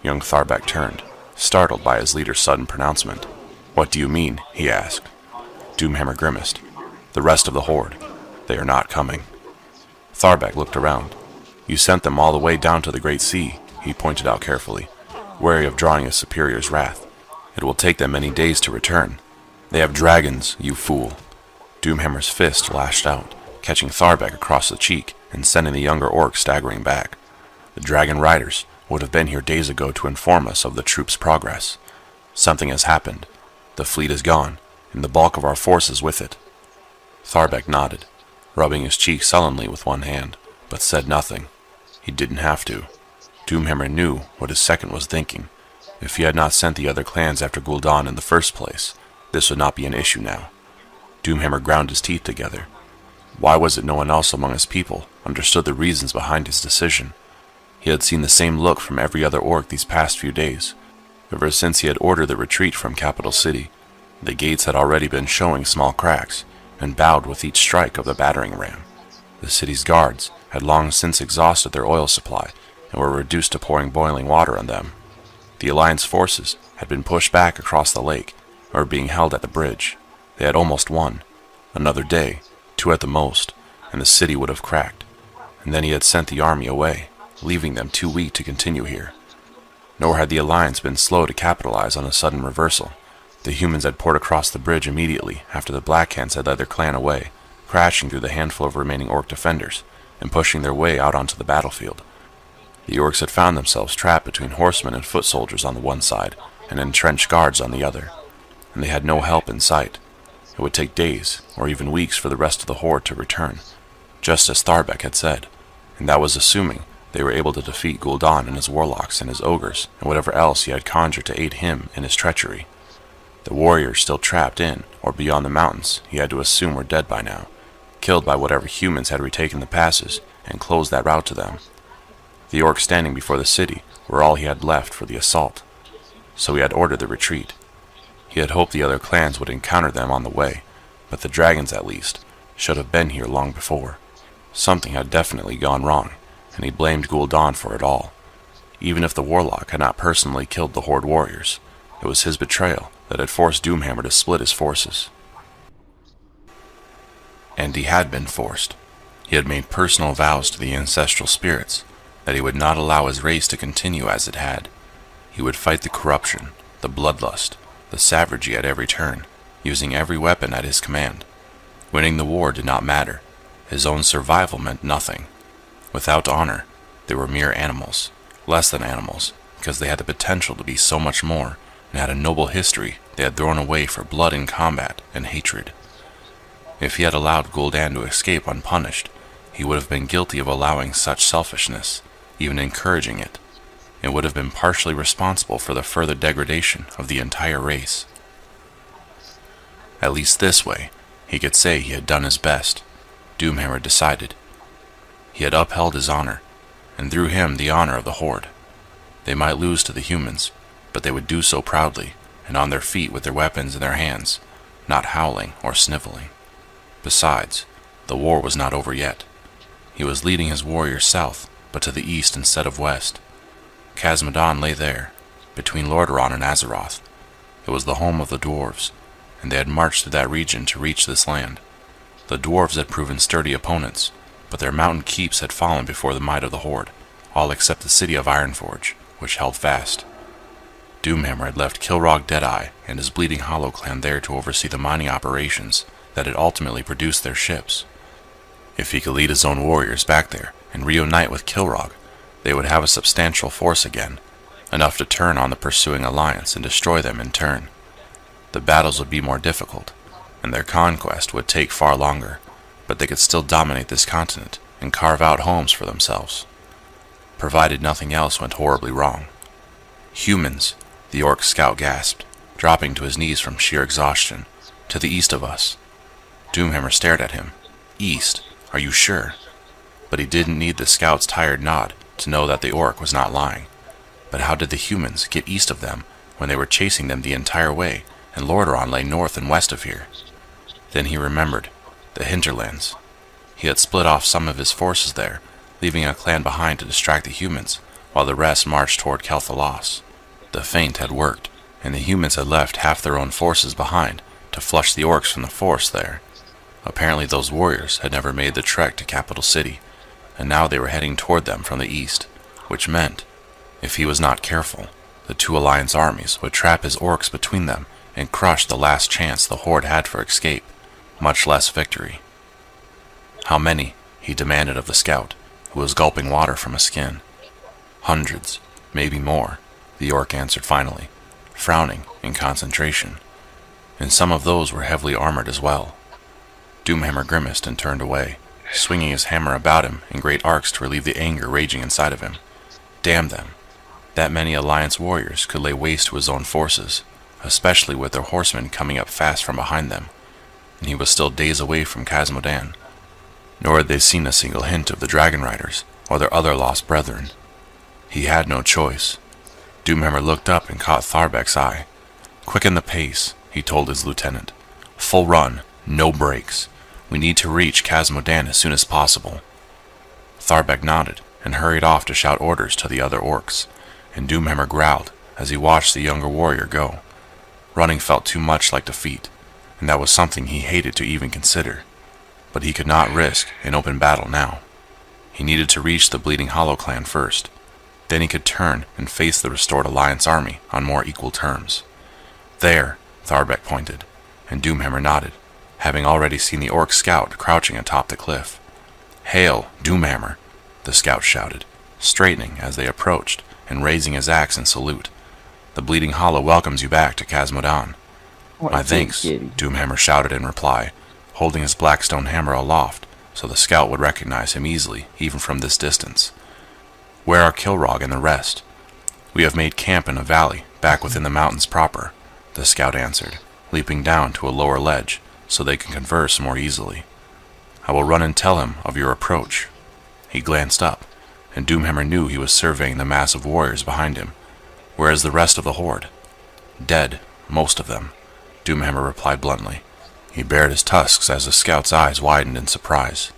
A: Young Tharbak turned, startled by his leader's sudden pronouncement. "What do you mean?" he asked. Doomhammer grimaced. "The rest of the Horde. They are not coming." Tharbak looked around. "You sent them all the way down to the Great Sea," he pointed out carefully, wary of drawing his superior's wrath. "It will take them many days to return. They have dragons, you fool." Doomhammer's fist lashed out, catching Tharbak across the cheek and sending the younger orc staggering back. "The dragon riders would have been here days ago to inform us of the troops' progress. Something has happened. The fleet is gone, and the bulk of our forces with it." Tharbak nodded, rubbing his cheek sullenly with one hand, but said nothing. He didn't have to. Doomhammer knew what his second was thinking. If he had not sent the other clans after Gul'dan in the first place, this would not be an issue now. Doomhammer ground his teeth together. Why was it no one else among his people understood the reasons behind his decision? He had seen the same look from every other orc these past few days. Ever since he had ordered the retreat from Capital City, the gates had already been showing small cracks, and bowed with each strike of the battering ram. The city's guards had long since exhausted their oil supply, and were reduced to pouring boiling water on them. The Alliance forces had been pushed back across the lake, and were being held at the bridge. They had almost won. Another day, 2 at the most, and the city would have cracked. And then he had sent the army away, leaving them too weak to continue here. Nor had the Alliance been slow to capitalize on a sudden reversal. The humans had poured across the bridge immediately after the Black Hands had led their clan away, crashing through the handful of remaining orc defenders, and pushing their way out onto the battlefield. The orcs had found themselves trapped between horsemen and foot soldiers on the one side, and entrenched guards on the other, and they had no help in sight. It would take days, or even weeks, for the rest of the Horde to return, just as Tharbak had said, and that was assuming they were able to defeat Gul'dan and his warlocks and his ogres, and whatever else he had conjured to aid him in his treachery. The warriors still trapped in, or beyond the mountains, he had to assume were dead by now, killed by whatever humans had retaken the passes and closed that route to them. The orcs standing before the city were all he had left for the assault, so he had ordered the retreat. He had hoped the other clans would encounter them on the way, but the dragons, at least, should have been here long before. Something had definitely gone wrong, and he blamed Gul'dan for it all. Even if the warlock had not personally killed the Horde warriors, it was his betrayal that had forced Doomhammer to split his forces. And he had been forced. He had made personal vows to the ancestral spirits that he would not allow his race to continue as it had. He would fight the corruption, the bloodlust, the savagery at every turn, using every weapon at his command. Winning the war did not matter. His own survival meant nothing. Without honor, they were mere animals, less than animals, because they had the potential to be so much more, and had a noble history they had thrown away for blood in combat and hatred. If he had allowed Gul'dan to escape unpunished, he would have been guilty of allowing such selfishness, even encouraging it. It would have been partially responsible for the further degradation of the entire race. At least this way, he could say he had done his best, Doomhammer decided. He had upheld his honor, and through him the honor of the Horde. They might lose to the humans, but they would do so proudly, and on their feet with their weapons in their hands, not howling or sniveling. Besides, the war was not over yet. He was leading his warriors south, but to the east instead of west. Khazmodan lay there, between Lordaeron and Azeroth. It was the home of the dwarves, and they had marched through that region to reach this land. The dwarves had proven sturdy opponents, but their mountain keeps had fallen before the might of the Horde, all except the city of Ironforge, which held fast. Doomhammer had left Kilrogg Deadeye and his Bleeding Hollow clan there to oversee the mining operations that had ultimately produced their ships. If he could lead his own warriors back there and reunite with Kilrogg, they would have a substantial force again, enough to turn on the pursuing alliance and destroy them in turn. The battles would be more difficult, and their conquest would take far longer, but they could still dominate this continent and carve out homes for themselves, provided nothing else went horribly wrong. Humans, the orc scout gasped, dropping to his knees from sheer exhaustion. To the east of us. Doomhammer stared at him. East? Are you sure? But he didn't need the scout's tired nod to know that the orc was not lying. But how did the humans get east of them when they were chasing them the entire way, and Lordaeron lay north and west of here? Then he remembered the hinterlands. He had split off some of his forces there, leaving a clan behind to distract the humans, while the rest marched toward Kel'Thalas. The feint had worked, and the humans had left half their own forces behind to flush the orcs from the forest there. Apparently those warriors had never made the trek to Capital City, and now they were heading toward them from the east, which meant, if he was not careful, the two Alliance armies would trap his orcs between them and crush the last chance the Horde had for escape, much less victory. How many? He demanded of the scout, who was gulping water from a skin. Hundreds, maybe more, the orc answered finally, frowning in concentration. And some of those were heavily armored as well. Doomhammer grimaced and turned away, swinging his hammer about him in great arcs to relieve the anger raging inside of him. Damn them. That many Alliance warriors could lay waste to his own forces, especially with their horsemen coming up fast from behind them, and he was still days away from Khazmodan. Nor had they seen a single hint of the Dragon Riders or their other lost brethren. He had no choice. Doomhammer looked up and caught Tharbek's eye. "Quicken the pace," he told his lieutenant. "Full run, no breaks. We need to reach Khazmodan as soon as possible." Tharbek nodded and hurried off to shout orders to the other orcs, and Doomhammer growled as he watched the younger warrior go. Running felt too much like defeat, and that was something he hated to even consider. But he could not risk an open battle now. He needed to reach the Bleeding Hollow clan first. Then he could turn and face the restored Alliance army on more equal terms. "There," Tharbek pointed, and Doomhammer nodded, having already seen the orc scout crouching atop the cliff. "Hail, Doomhammer!" the scout shouted, straightening as they approached and raising his axe in salute. "The Bleeding Hollow welcomes you back to Khazmodan." "My thanks," Doomhammer shouted in reply, holding his blackstone hammer aloft so the scout would recognize him easily even from this distance. "Where are Kilrog and the rest?" "We have made camp in a valley back within the mountains proper," the scout answered, leaping down to a lower ledge so they can converse more easily. "I will run and tell him of your approach." He glanced up, and Doomhammer knew he was surveying the mass of warriors behind him. "Where is the rest of the Horde?" "Dead, most of them," Doomhammer replied bluntly. He bared his tusks as the scout's eyes widened in surprise.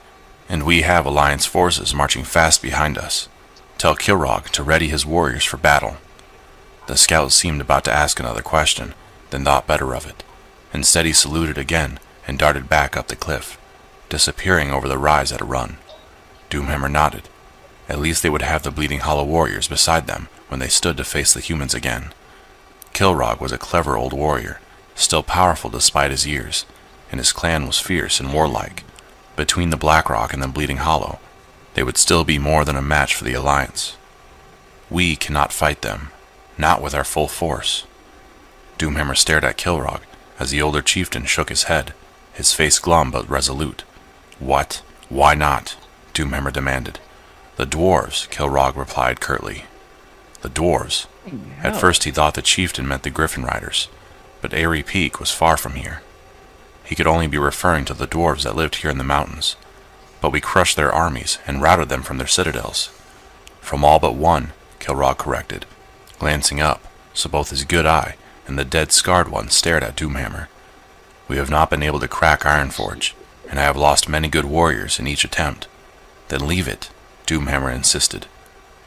A: "And we have Alliance forces marching fast behind us. Tell Kilrog to ready his warriors for battle." The scout seemed about to ask another question, then thought better of it. Instead he saluted again and darted back up the cliff, disappearing over the rise at a run. Doomhammer nodded. At least they would have the Bleeding Hollow warriors beside them when they stood to face the humans again. Kilrog was a clever old warrior, still powerful despite his years, and his clan was fierce and warlike. Between the Blackrock and the Bleeding Hollow, they would still be more than a match for the Alliance. "We cannot fight them, not with our full force." Doomhammer stared at Kilrog as the older chieftain shook his head, his face glum but resolute. "What? Why not?" Doomhammer demanded. "The dwarves," Kilrog replied curtly. The dwarves. At first he thought the chieftain meant the Griffin Riders, but Airy Peak was far from here. He could only be referring to the dwarves that lived here in the mountains. "But we crushed their armies and routed them from their citadels." "From all but one," Kilrog corrected, glancing up, so both his good eye and the dead scarred one stared at Doomhammer. "We have not been able to crack Ironforge, and I have lost many good warriors in each attempt." "Then leave it," Doomhammer insisted.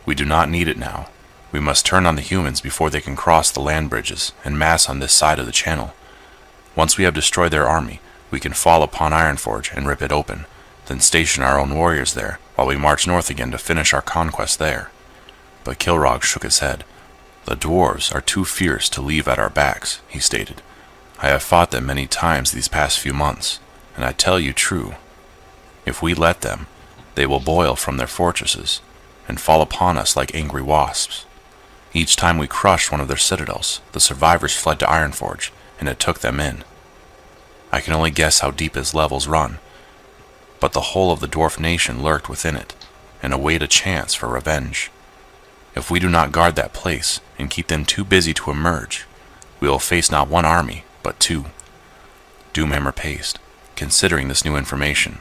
A: "We do not need it now. We must turn on the humans before they can cross the land bridges and mass on this side of the channel. Once we have destroyed their army, we can fall upon Ironforge and rip it open, then station our own warriors there while we march north again to finish our conquest there." But Kilrog shook his head. "The dwarves are too fierce to leave at our backs," he stated. "I have fought them many times these past few months, and I tell you true. If we let them, they will boil from their fortresses and fall upon us like angry wasps. Each time we crushed one of their citadels, the survivors fled to Ironforge, and it took them in. I can only guess how deep its levels run, but the whole of the dwarf nation lurked within it, and await a chance for revenge. If we do not guard that place and keep them too busy to emerge, we will face not one army, but two." Doomhammer paced, considering this new information.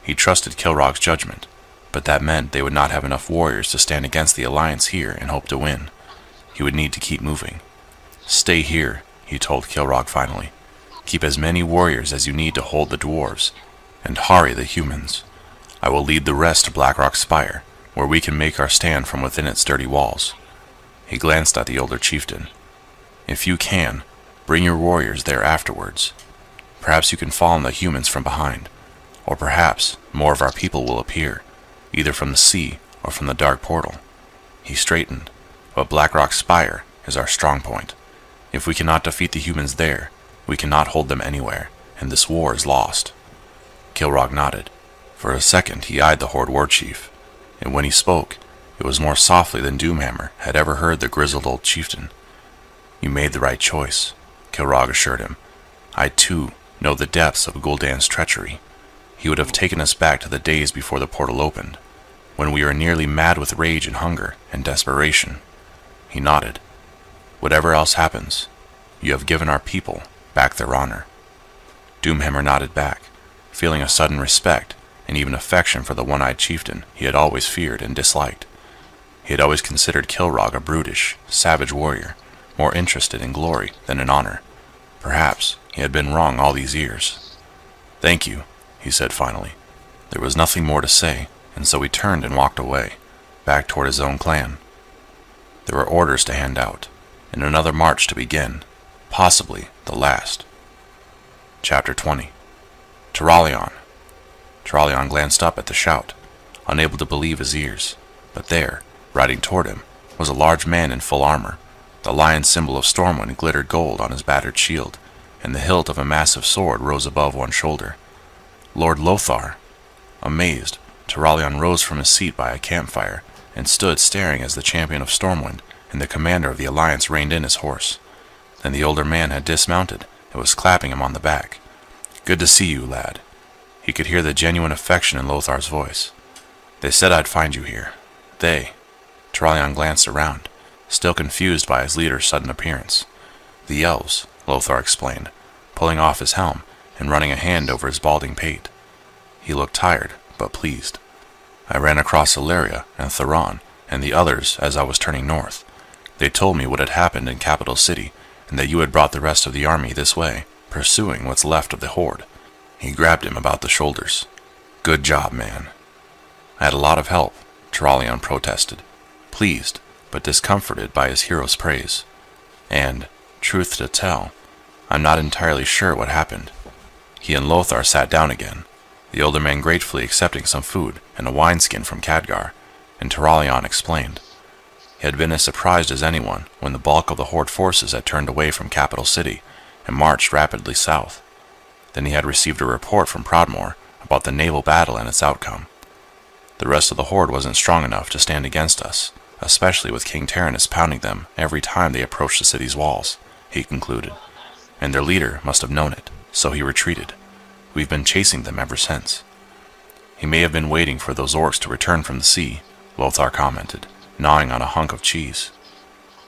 A: He trusted Kilrog's judgment, but that meant they would not have enough warriors to stand against the Alliance here and hope to win. He would need to keep moving. Stay here, he told Kilrog finally. Keep as many warriors as you need to hold the dwarves, and harry the humans. I will lead the rest to Blackrock Spire, where we can make our stand from within its sturdy walls. He glanced at the older chieftain. If you can, bring your warriors there afterwards. Perhaps you can fall on the humans from behind, or perhaps more of our people will appear, either from the sea or from the dark portal. He straightened, but Blackrock Spire is our strong point. If we cannot defeat the humans there, we cannot hold them anywhere, and this war is lost. Kilrog nodded. For a second he eyed the Horde war chief, and when he spoke, it was more softly than Doomhammer had ever heard the grizzled old chieftain. You made the right choice, Kilrog assured him. I too know the depths of Gul'dan's treachery. He would have taken us back to the days before the portal opened, when we were nearly mad with rage and hunger and desperation. He nodded. Whatever else happens, you have given our people back their honor. Doomhammer nodded back, feeling a sudden respect and even affection for the one-eyed chieftain he had always feared and disliked. He had always considered Kilrog a brutish, savage warrior, more interested in glory than in honor. Perhaps he had been wrong all these years. Thank you, he said finally. There was nothing more to say, and so he turned and walked away, back toward his own clan. There were orders to hand out, and another march to begin, possibly the last. Chapter 20. Turalion. Turalion glanced up at the shout, unable to believe his ears, but there, riding toward him, was a large man in full armor. The lion symbol of Stormwind glittered gold on his battered shield, and the hilt of a massive sword rose above one shoulder. Lord Lothar. Amazed, Turalion rose from his seat by a campfire and stood staring as the champion of Stormwind and the commander of the Alliance reined in his horse. Then the older man had dismounted and was clapping him on the back. Good to see you, lad. He could hear the genuine affection in Lothar's voice. They said I'd find you here. They. Turalion glanced around, still confused by his leader's sudden appearance. The elves, Lothar explained, pulling off his helm and running a hand over his balding pate. He looked tired, but pleased. I ran across Ilaria and Theron and the others as I was turning north. They told me what had happened in Capital City, and that you had brought the rest of the army this way, pursuing what's left of the Horde. He grabbed him about the shoulders. Good job, man. I had a lot of help, Turalion protested, pleased, but discomforted by his hero's praise. And, truth to tell, I'm not entirely sure what happened. He and Lothar sat down again, the older man gratefully accepting some food and a wineskin from Khadgar, and Turalion explained. He had been as surprised as anyone when the bulk of the Horde forces had turned away from Capital City and marched rapidly south. Then he had received a report from Proudmoore about the naval battle and its outcome. The rest of the Horde wasn't strong enough to stand against us, especially with King Tyrannus pounding them every time they approached the city's walls, he concluded. And their leader must have known it, so he retreated. We've been chasing them ever since. He may have been waiting for those orcs to return from the sea, Lothar commented, gnawing on a hunk of cheese.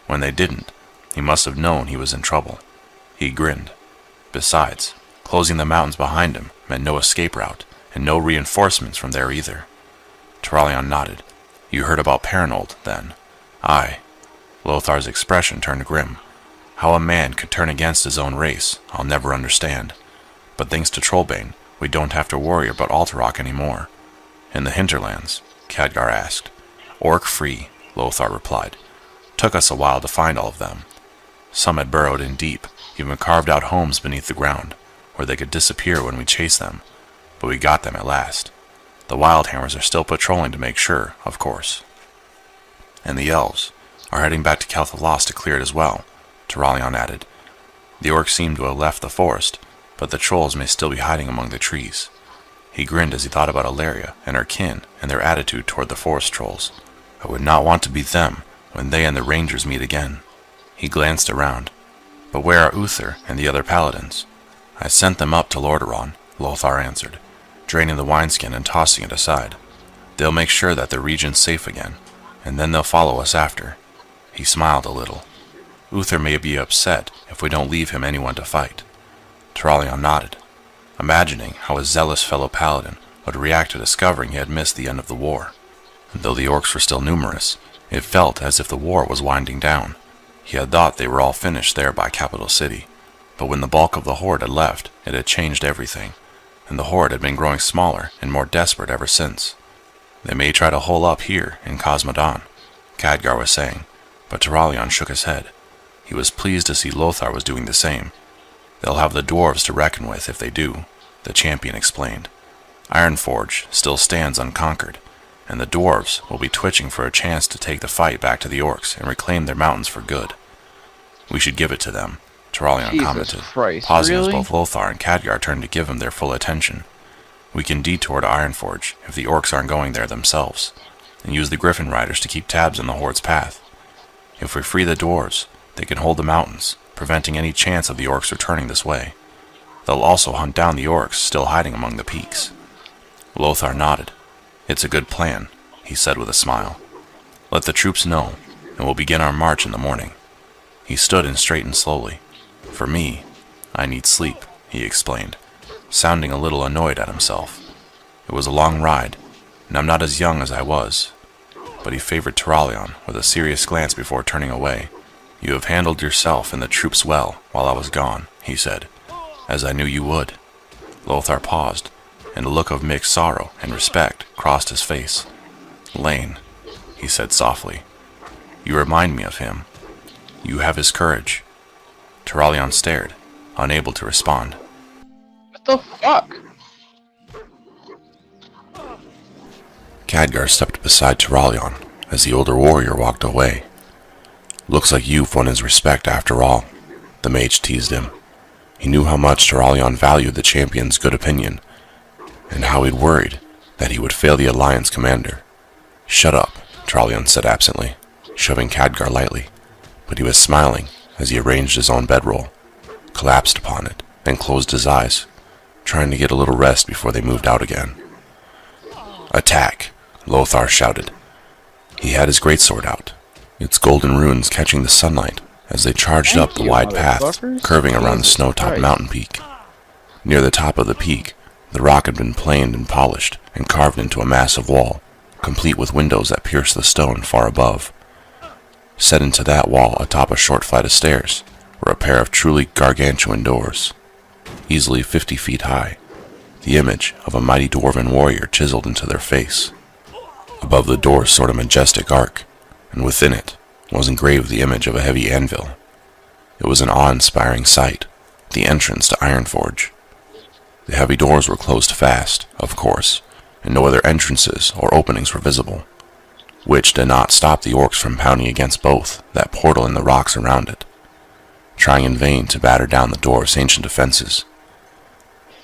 A: When they didn't, he must have known he was in trouble. He grinned. Besides, closing the mountains behind him meant no escape route, and no reinforcements from there either. Turalion nodded. You heard about Paranold, then? Aye. Lothar's expression turned grim. How a man could turn against his own race, I'll never understand. But thanks to Trollbane, we don't have to worry about Alterok anymore. In the hinterlands? Khadgar asked. Orc-free, Lothar replied. Took us a while to find all of them. Some had burrowed in deep, even carved out homes beneath the ground, where they could disappear when we chased them. But we got them at last. The Wildhammers are still patrolling to make sure, of course. And the elves are heading back to Kel'Thalas to clear it as well, Turalion added. The orcs seem to have left the forest, but the trolls may still be hiding among the trees. He grinned as he thought about Ilaria and her kin and their attitude toward the forest trolls. I would not want to be them when they and the rangers meet again. He glanced around. But where are Uther and the other paladins? I sent them up to Lordaeron, Lothar answered, draining the wineskin and tossing it aside. They'll make sure that the region's safe again, and then they'll follow us after. He smiled a little. Uther may be upset if we don't leave him anyone to fight. Turalion nodded, imagining how a zealous fellow paladin would react to discovering he had missed the end of the war. Though the orcs were still numerous, it felt as if the war was winding down. He had thought they were all finished there by Capital City, but when the bulk of the horde had left, it had changed everything, and the horde had been growing smaller and more desperate ever since. They may try to hole up here in Cosmodon, Khadgar was saying, but Turalyon shook his head. He was pleased to see Lothar was doing the same. They'll have the dwarves to reckon with if they do, the champion explained. Ironforge still stands unconquered, and the dwarves will be twitching for a chance to take the fight back to the orcs and reclaim their mountains for good. We should give it to them, Turalyon commented, pausing as both Lothar and Khadgar turned to give him their full attention. We can detour to Ironforge if the orcs aren't going there themselves, and use the Griffin Riders to keep tabs on the horde's path. If we free the dwarves, they can hold the mountains, preventing any chance of the orcs returning this way. They'll also hunt down the orcs still hiding among the peaks. Lothar nodded. It's a good plan, he said with a smile. Let the troops know, and we'll begin our march in the morning. He stood and straightened slowly. For me, I need sleep, he explained, sounding a little annoyed at himself. It was a long ride, and I'm not as young as I was. But he favored Turalyon with a serious glance before turning away. You have handled yourself and the troops well while I was gone, he said, as I knew you would. Lothar paused, and a look of mixed sorrow and respect crossed his face. Lane, he said softly, you remind me of him. You have his courage. Turalyon stared, unable to respond.
B: What the fuck?
A: Khadgar stepped beside Turalyon as the older warrior walked away. Looks like you've won his respect after all, the mage teased him. He knew how much Turalyon valued the champion's good opinion, and how he'd worried that he would fail the Alliance commander. Shut up, Turalyon said absently, shoving Khadgar lightly, but he was smiling as he arranged his own bedroll, collapsed upon it, and closed his eyes, trying to get a little rest before they moved out again. Attack, Lothar shouted. He had his greatsword out, its golden runes catching the sunlight as they charged up the wide path curving around the snow-topped mountain peak. Near the top of the peak, the rock had been planed and polished and carved into a massive wall, complete with windows that pierced the stone far above. Set into that wall atop a short flight of stairs were a pair of truly gargantuan doors, easily 50 feet high, the image of a mighty dwarven warrior chiseled into their face. Above the doors soared a majestic arch, and within it was engraved the image of a heavy anvil. It was an awe-inspiring sight, the entrance to Ironforge. The heavy doors were closed fast, of course, and no other entrances or openings were visible, which did not stop the orcs from pounding against both that portal and the rocks around it, trying in vain to batter down the door's ancient defenses.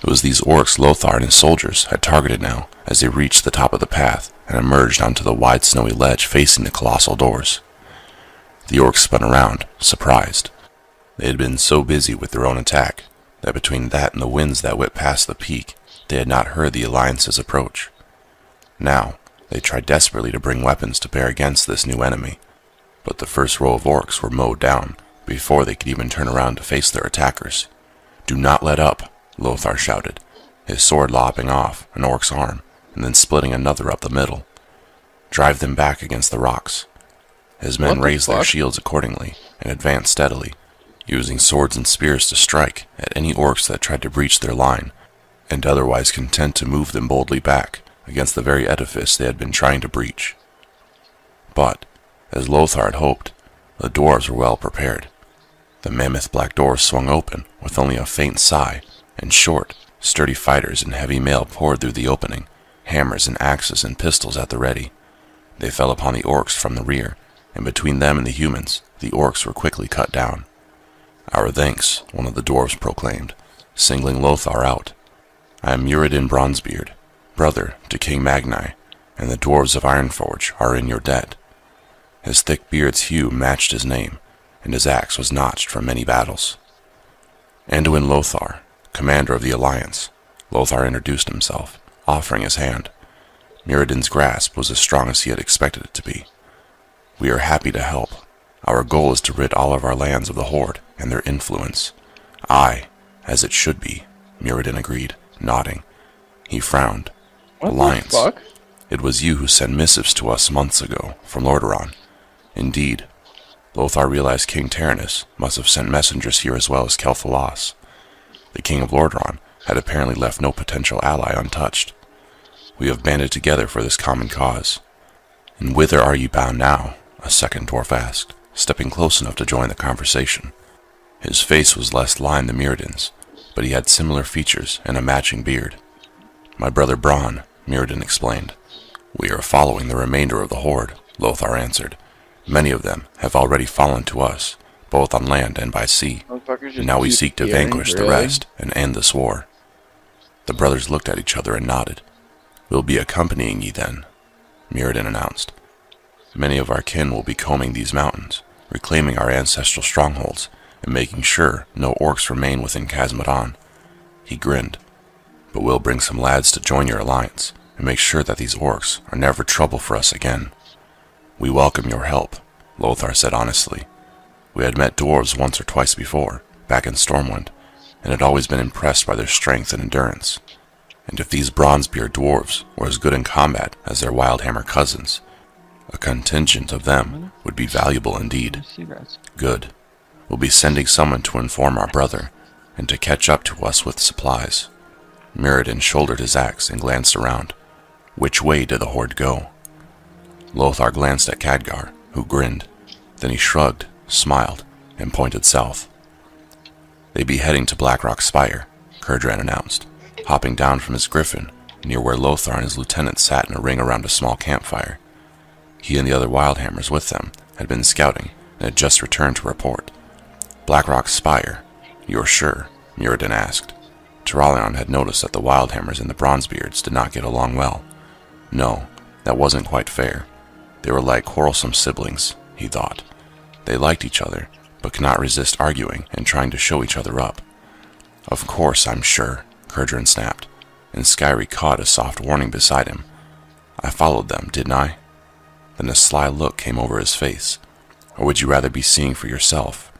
A: It was these orcs Lothar and his soldiers had targeted now as they reached the top of the path and emerged onto the wide snowy ledge facing the colossal doors. The orcs spun around, surprised. They had been so busy with their own attack that between that and the winds that whipped past the peak, they had not heard the Alliance's approach. Now, they tried desperately to bring weapons to bear against this new enemy, but the first row of orcs were mowed down before they could even turn around to face their attackers. Do not let up, Lothar shouted, his sword lopping off an orc's arm and then splitting another up the middle. Drive them back against the rocks. His men raised their shields accordingly and advanced steadily, using swords and spears to strike at any orcs that tried to breach their line, and otherwise content to move them boldly back against the very edifice they had been trying to breach. But, as Lothar had hoped, the dwarves were well prepared. The mammoth black doors swung open with only a faint sigh, and short, sturdy fighters in heavy mail poured through the opening, hammers and axes and pistols at the ready. They fell upon the orcs from the rear, and between them and the humans, the orcs were quickly cut down. Our thanks, one of the dwarves proclaimed, singling Lothar out. I am Muradin Bronzebeard, brother to King Magni, and the dwarves of Ironforge are in your debt. His thick beard's hue matched his name, and his axe was notched from many battles. Anduin Lothar, commander of the Alliance, Lothar introduced himself, offering his hand. Muradin's grasp was as strong as he had expected it to be. We are happy to help. Our goal is to rid all of our lands of the Horde and their influence. Aye, as it should be, Muradin agreed, nodding. He frowned.
B: What
A: Alliance.
B: the fuck?
A: It was you who sent missives to us months ago from Lordaeron. Indeed, Lothar realized King Tyrannus must have sent messengers here as well as Kel'Thalas. The King of Lordaeron had apparently left no potential ally untouched. We have banded together for this common cause. And whither are ye bound now? A second dwarf asked, stepping close enough to join the conversation. His face was less lined than Mirrodin's, but he had similar features and a matching beard. My brother Bronn, Mirrodin explained. We are following the remainder of the Horde, Lothar answered. Many of them have already fallen to us, both on land and by sea. And now we seek to vanquish the rest and end this war. The brothers looked at each other and nodded. We'll be accompanying ye then, Mirrodin announced. Many of our kin will be combing these mountains, reclaiming our ancestral strongholds, and making sure no orcs remain within Khazad-dûm. He grinned. But we'll bring some lads to join your alliance, and make sure that these orcs are never trouble for us again. We welcome your help, Lothar said honestly. We had met dwarves once or twice before, back in Stormwind, and had always been impressed by their strength and endurance. And if these Bronzebeard dwarves were as good in combat as their Wildhammer cousins, a contingent of them would be valuable indeed. Good. We'll be sending someone to inform our brother, and to catch up to us with supplies. Mirrodin shouldered his axe and glanced around. Which way did the Horde go? Lothar glanced at Khadgar, who grinned. Then he shrugged, smiled, and pointed south. They'd be heading to Blackrock Spire, Kurdran announced, hopping down from his griffin near where Lothar and his lieutenant sat in a ring around a small campfire. He and the other Wildhammers with them had been scouting and had just returned to report. Blackrock Spire, you're sure? Mirrodin asked. Turalyon had noticed that the Wildhammers and the Bronzebeards did not get along well. No, that wasn't quite fair. They were like quarrelsome siblings, he thought. They liked each other, but could not resist arguing and trying to show each other up. Of course, I'm sure, Kurdran snapped, and Skyri caught a soft warning beside him. I followed them, didn't I? Then a sly look came over his face. Or would you rather be seeing for yourself?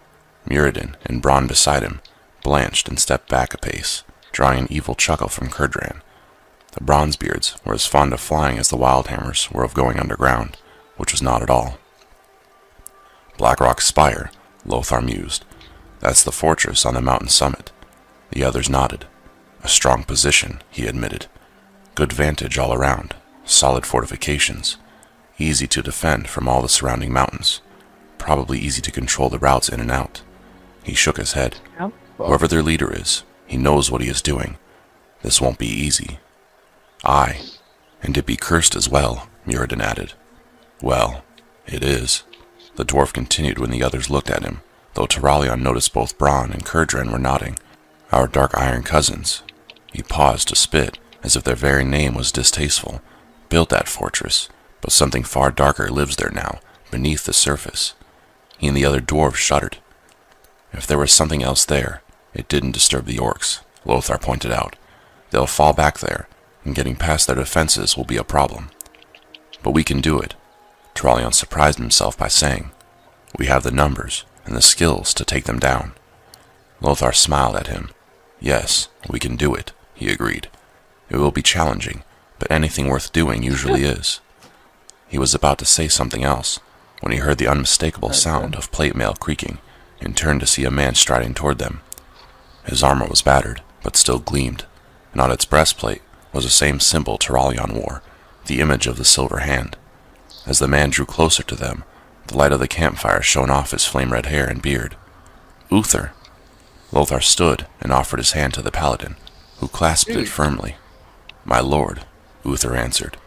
A: Mirrodin and Bronn beside him blanched and stepped back a pace, drawing an evil chuckle from Kurdran. The Bronzebeards were as fond of flying as the Wildhammers were of going underground, which was not at all. Blackrock Spire, Lothar mused. That's the fortress on the mountain summit. The others nodded. A strong position, he admitted. Good vantage all around, solid fortifications, easy to defend from all the surrounding mountains, probably easy to control the routes in and out. He shook his head. Whoever their leader is, he knows what he is doing. This won't be easy. Aye, and it be cursed as well, Mirrodin added. Well, it is, the dwarf continued when the others looked at him, though Turalyon noticed both Bronn and Kurdran were nodding. Our dark iron cousins. He paused to spit, as if their very name was distasteful. Built that fortress, but something far darker lives there now, beneath the surface. He and the other dwarves shuddered. If there was something else there, it didn't disturb the orcs, Lothar pointed out. They'll fall back there, and getting past their defenses will be a problem. But we can do it, Turalyon surprised himself by saying. We have the numbers and the skills to take them down. Lothar smiled at him. Yes, we can do it, he agreed. It will be challenging, but anything worth doing usually is. He was about to say something else, when he heard the unmistakable sound of plate mail creaking, and turned to see a man striding toward them. His armor was battered, but still gleamed, and on its breastplate was the same symbol Turalyon wore, the image of the silver hand. As the man drew closer to them, the light of the campfire shone off his flame-red hair and beard. Uther! Lothar stood and offered his hand to the paladin, who clasped it firmly. My lord, Uther answered.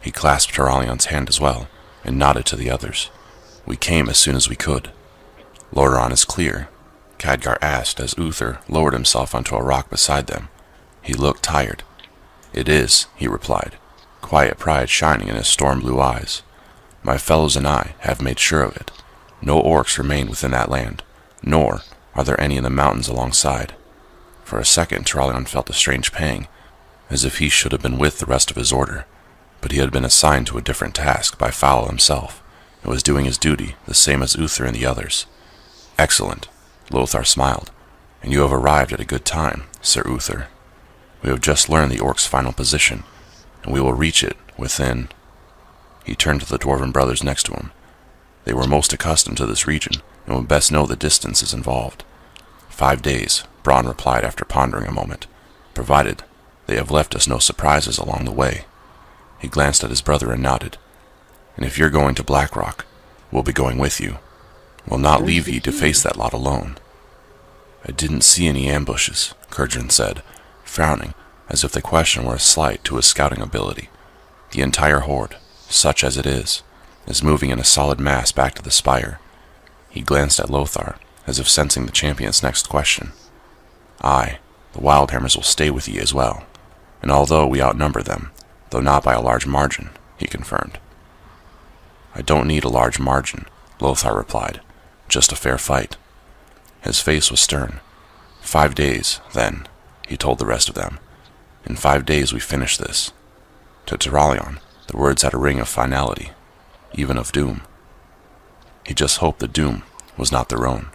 A: He clasped Turalyon's hand as well, and nodded to the others. We came as soon as we could. Lordaeron is clear, Khadgar asked as Uther lowered himself onto a rock beside them. He looked tired. It is, he replied, quiet pride shining in his storm-blue eyes. My fellows and I have made sure of it. No orcs remain within that land, nor are there any in the mountains alongside. For a second Turalyon felt a strange pang, as if he should have been with the rest of his order, but he had been assigned to a different task by Fowl himself, and was doing his duty the same as Uther and the others. Excellent, Lothar smiled, and you have arrived at a good time, Sir Uther. We have just learned the orcs' final position, and we will reach it within. He turned to the dwarven brothers next to him. They were most accustomed to this region, and would best know the distances involved. 5 days, Braun replied after pondering a moment, provided they have left us no surprises along the way. He glanced at his brother and nodded. And if you're going to Blackrock, we'll be going with you. We'll not leave ye to face that lot alone. I didn't see any ambushes, Kurgan said, frowning, as if the question were a slight to his scouting ability. The entire horde, such as it is moving in a solid mass back to the spire. He glanced at Lothar, as if sensing the champion's next question. Aye, the Wildhammers will stay with ye as well, and although we outnumber them, though not by a large margin, he confirmed. I don't need a large margin, Lothar replied, just a fair fight. His face was stern. 5 days, then, he told the rest of them. In 5 days we finish this. To Turalion, the words had a ring of finality, even of doom. He just hoped the doom was not their own.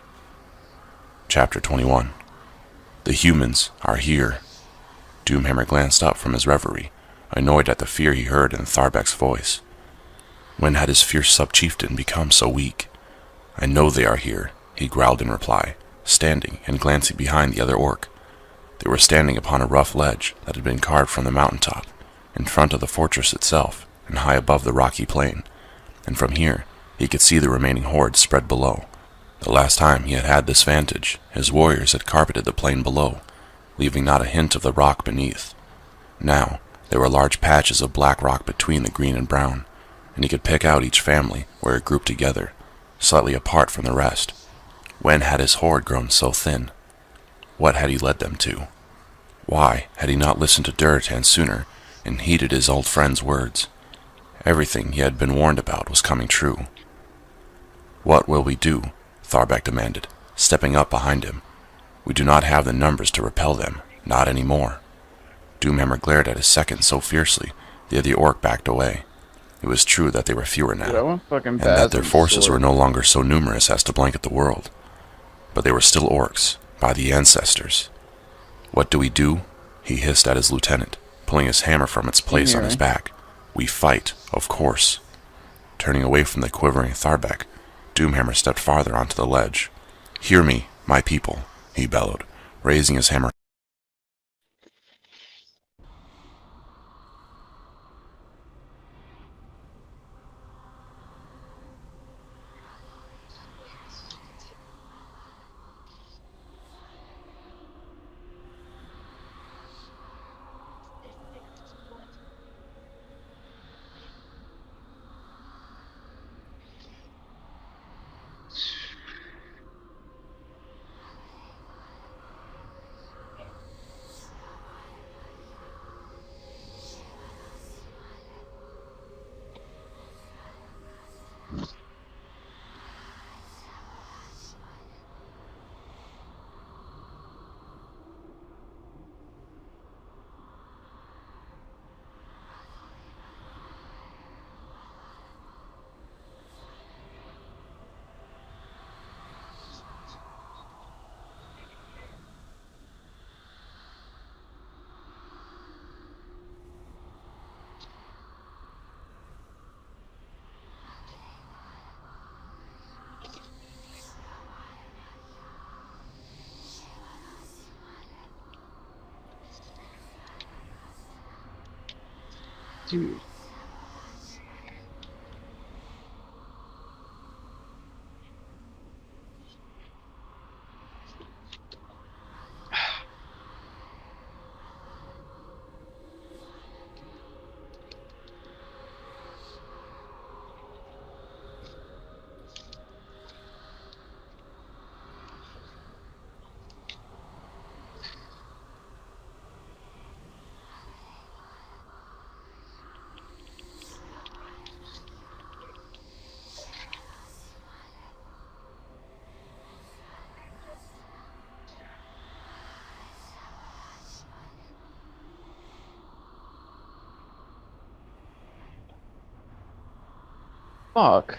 A: Chapter 21. The humans are here. Doomhammer glanced up from his reverie, annoyed at the fear he heard in Tharbek's voice. When had his fierce sub-chieftain become so weak? I know they are here, he growled in reply, standing and glancing behind the other orc. They were standing upon a rough ledge that had been carved from the mountaintop, in front of the fortress itself, and high above the rocky plain, and from here he could see the remaining horde spread below. The last time he had had this vantage, his warriors had carpeted the plain below, leaving not a hint of the rock beneath. Now, there were large patches of black rock between the green and brown, and he could pick out each family where it grouped together, slightly apart from the rest. When had his horde grown so thin? What had he led them to? Why had he not listened to Duratan sooner and heeded his old friend's words? Everything he had been warned about was coming true. What will we do? Tharbek demanded, stepping up behind him. We do not have the numbers to repel them, not anymore. Doomhammer glared at his second so fiercely that the orc backed away. It was true that they were fewer now, and that their forces were no longer so numerous as to blanket the world. But they were still orcs, by the ancestors. What do we do? He hissed at his lieutenant, pulling his hammer from its place on his back. We fight, of course. Turning away from the quivering Tharbek, Doomhammer stepped farther onto the ledge. Hear me, my people, he bellowed, raising his hammer.
B: Dude. Fuck.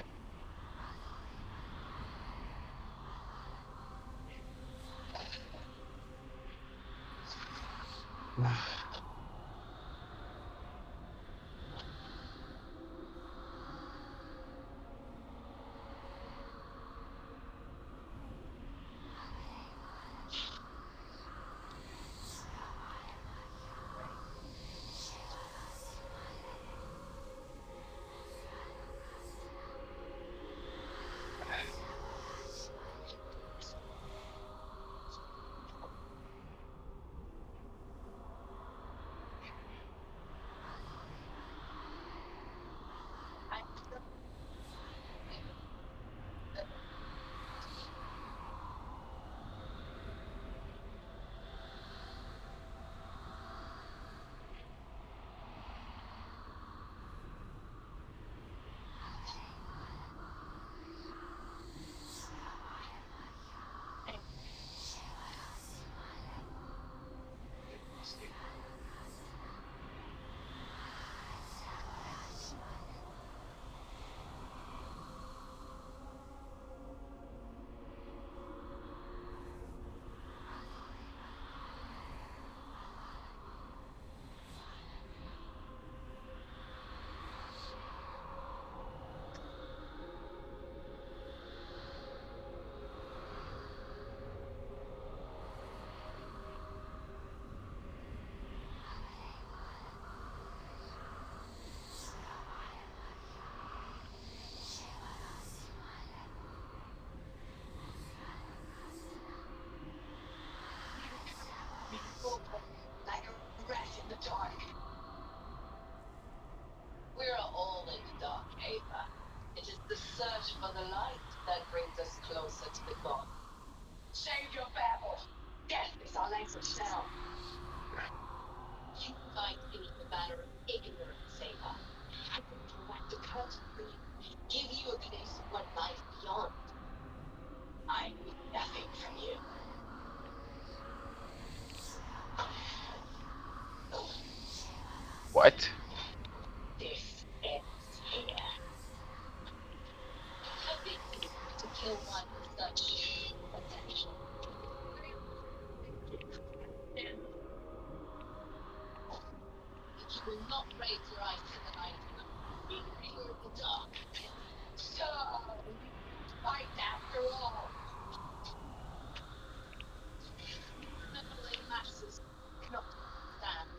J: What?
F: This ends here. Happy to kill one with such potential. If you will not raise your eyes to the light, we fear the dark. So, you fight after all. Meddling masses cannot stand.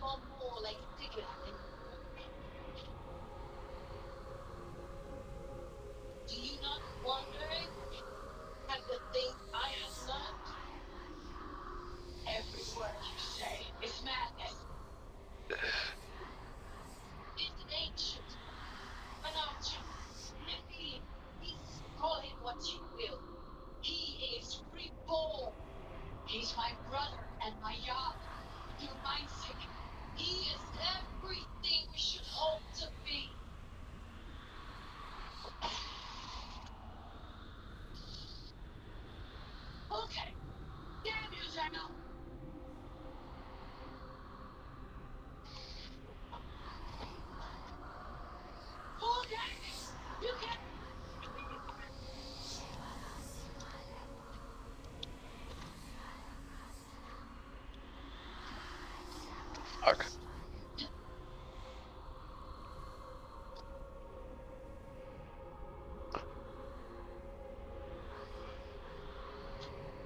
F: Far more like a ticket than do you not wonder at the things I have learned? Every word you say is madness. It's an ancient, an archer, Nephilim. Call him what you will. He is reborn. He's my brother and my yard. Your mindset. He is everything we should hope to be. Okay. Damn you, Zeno. Okay. You can.
J: Fuck.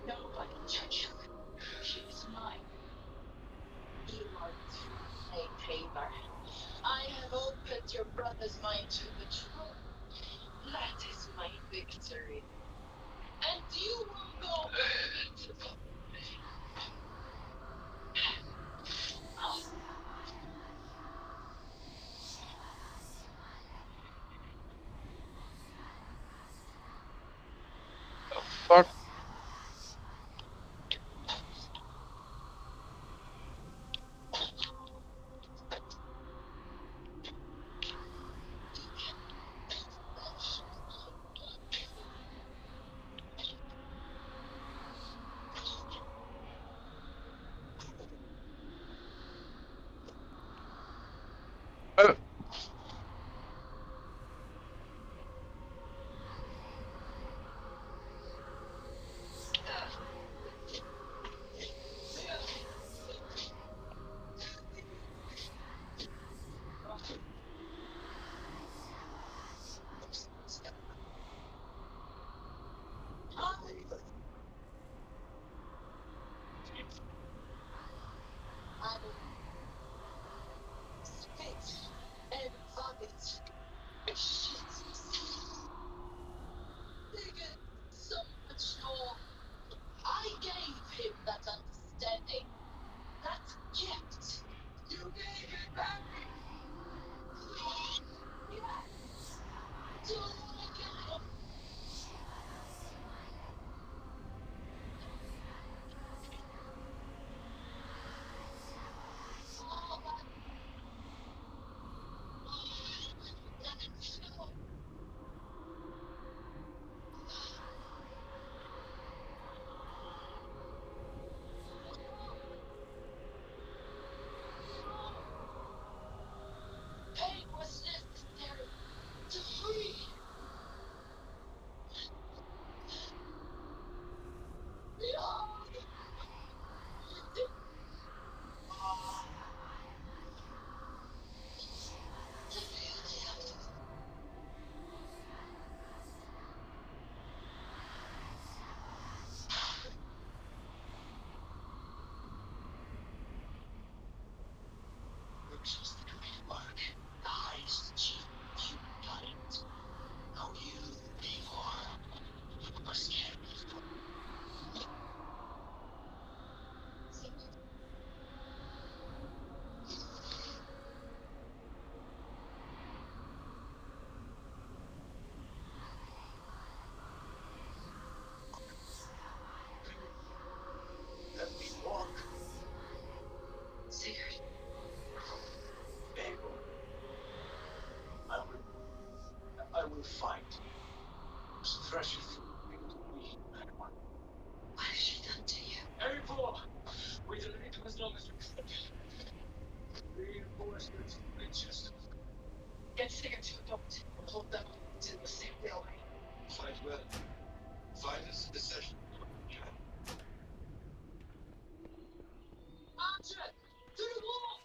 F: Nobody touch her. She is mine. You are too late, Taylor. I have opened your brother's mind to the truth. That is my victory. And you will go with me to
J: Fuck.
G: will find whose threshes we had one.
F: What has she done to you?
G: April! We delayed him as long as we could. Reinforcements from Winchester.
F: Get Sigurd to a boat. We'll hold them to the same railway.
G: Quite well. Find us a session. Archer! To the wall!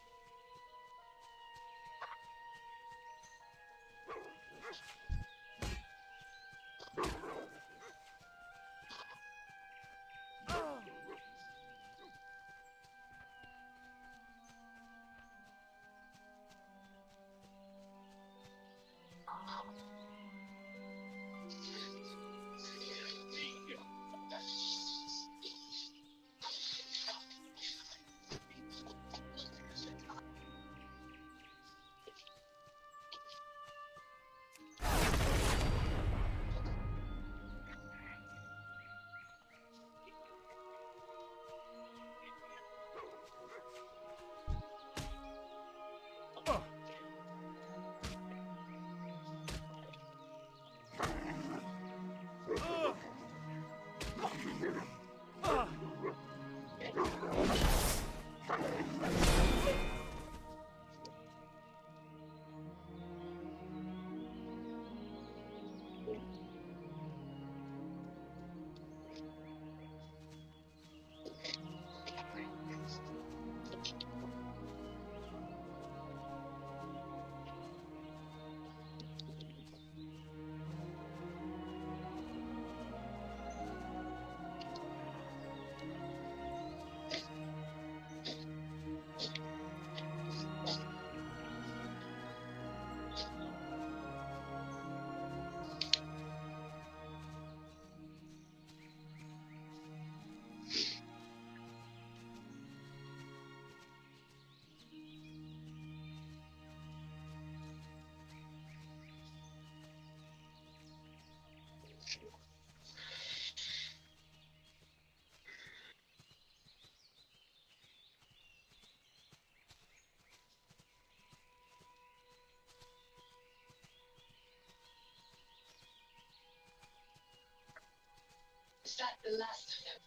F: Is that the last of them?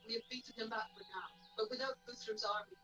F: We have beaten them back for now, but without Guthrum's army.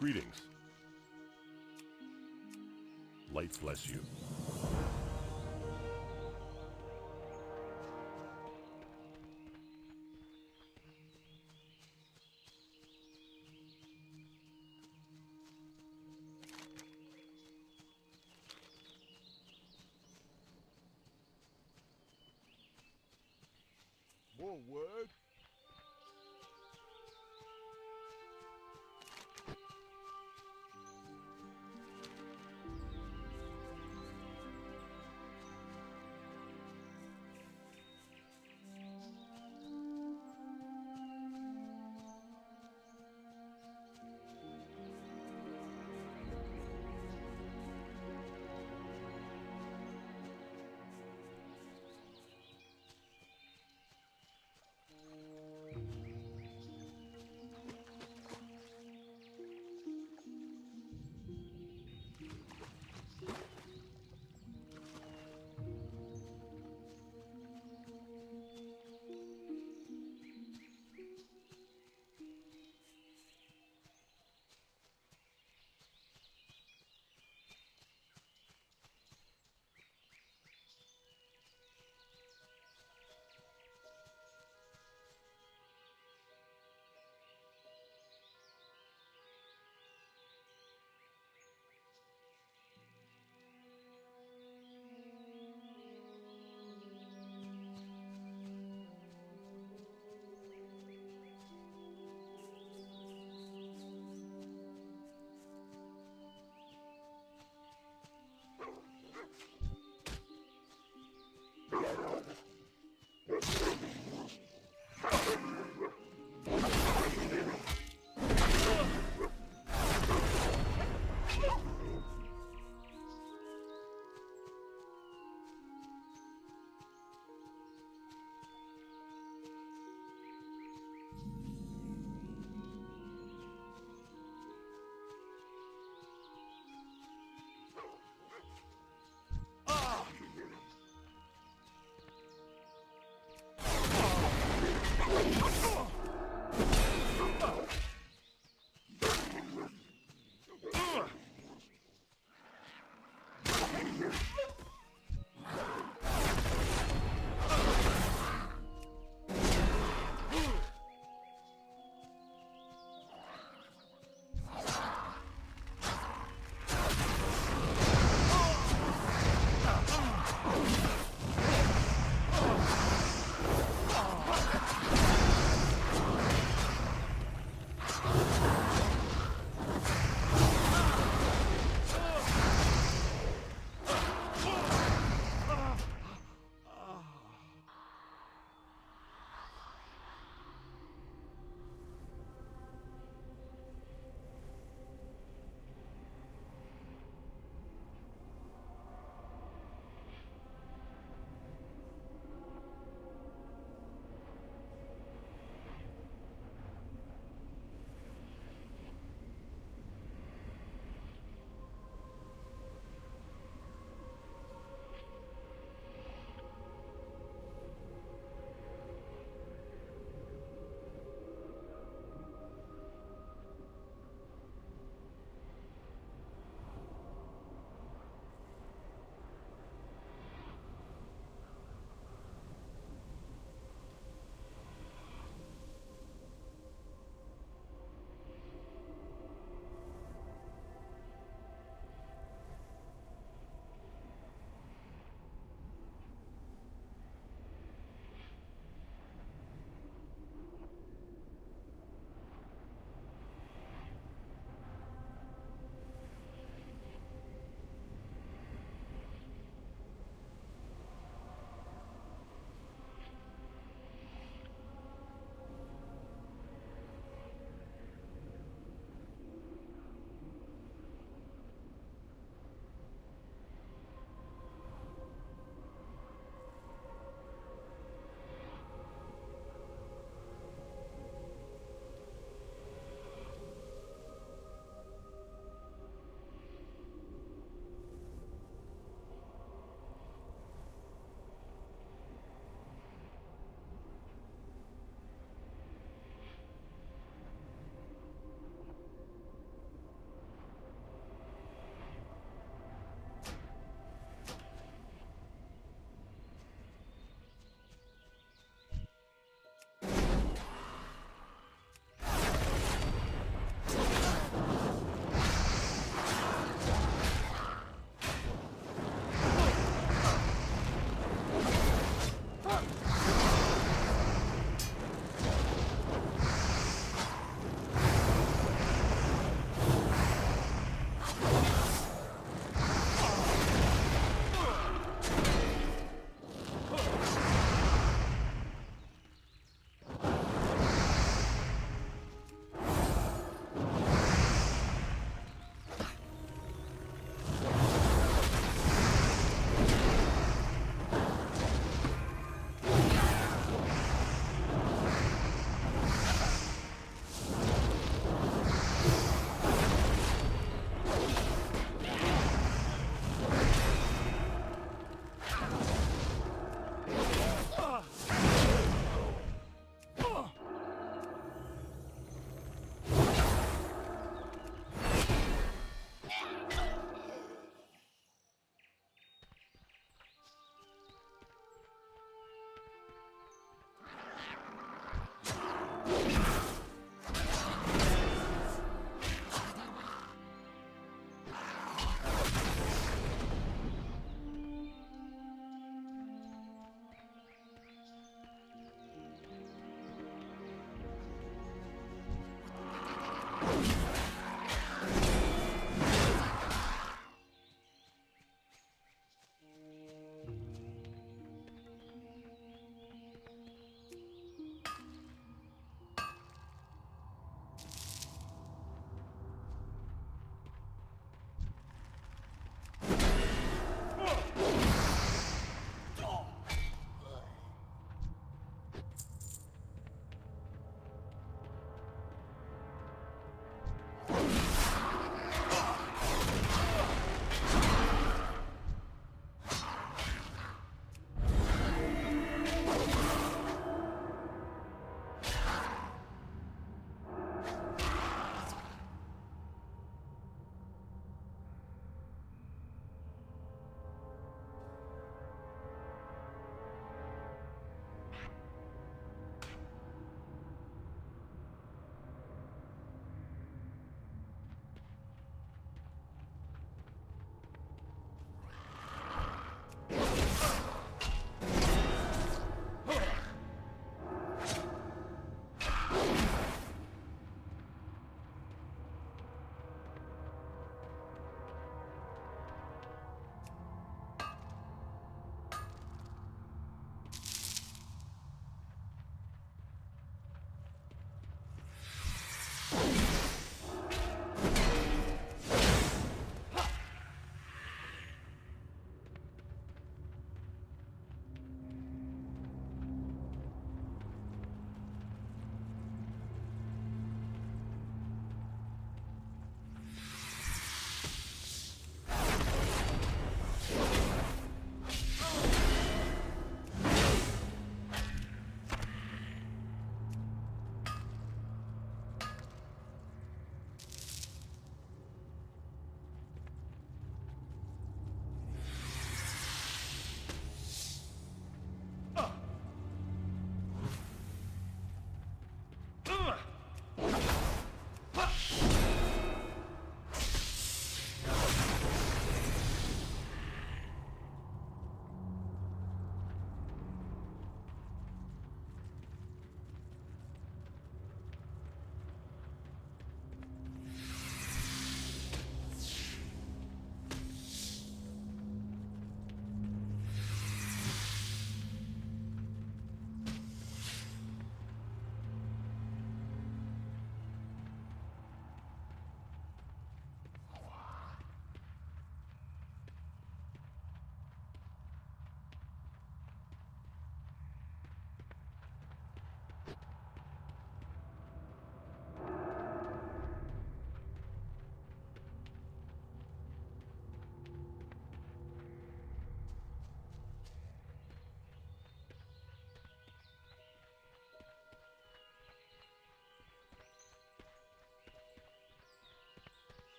I: Greetings. Light bless you. More word?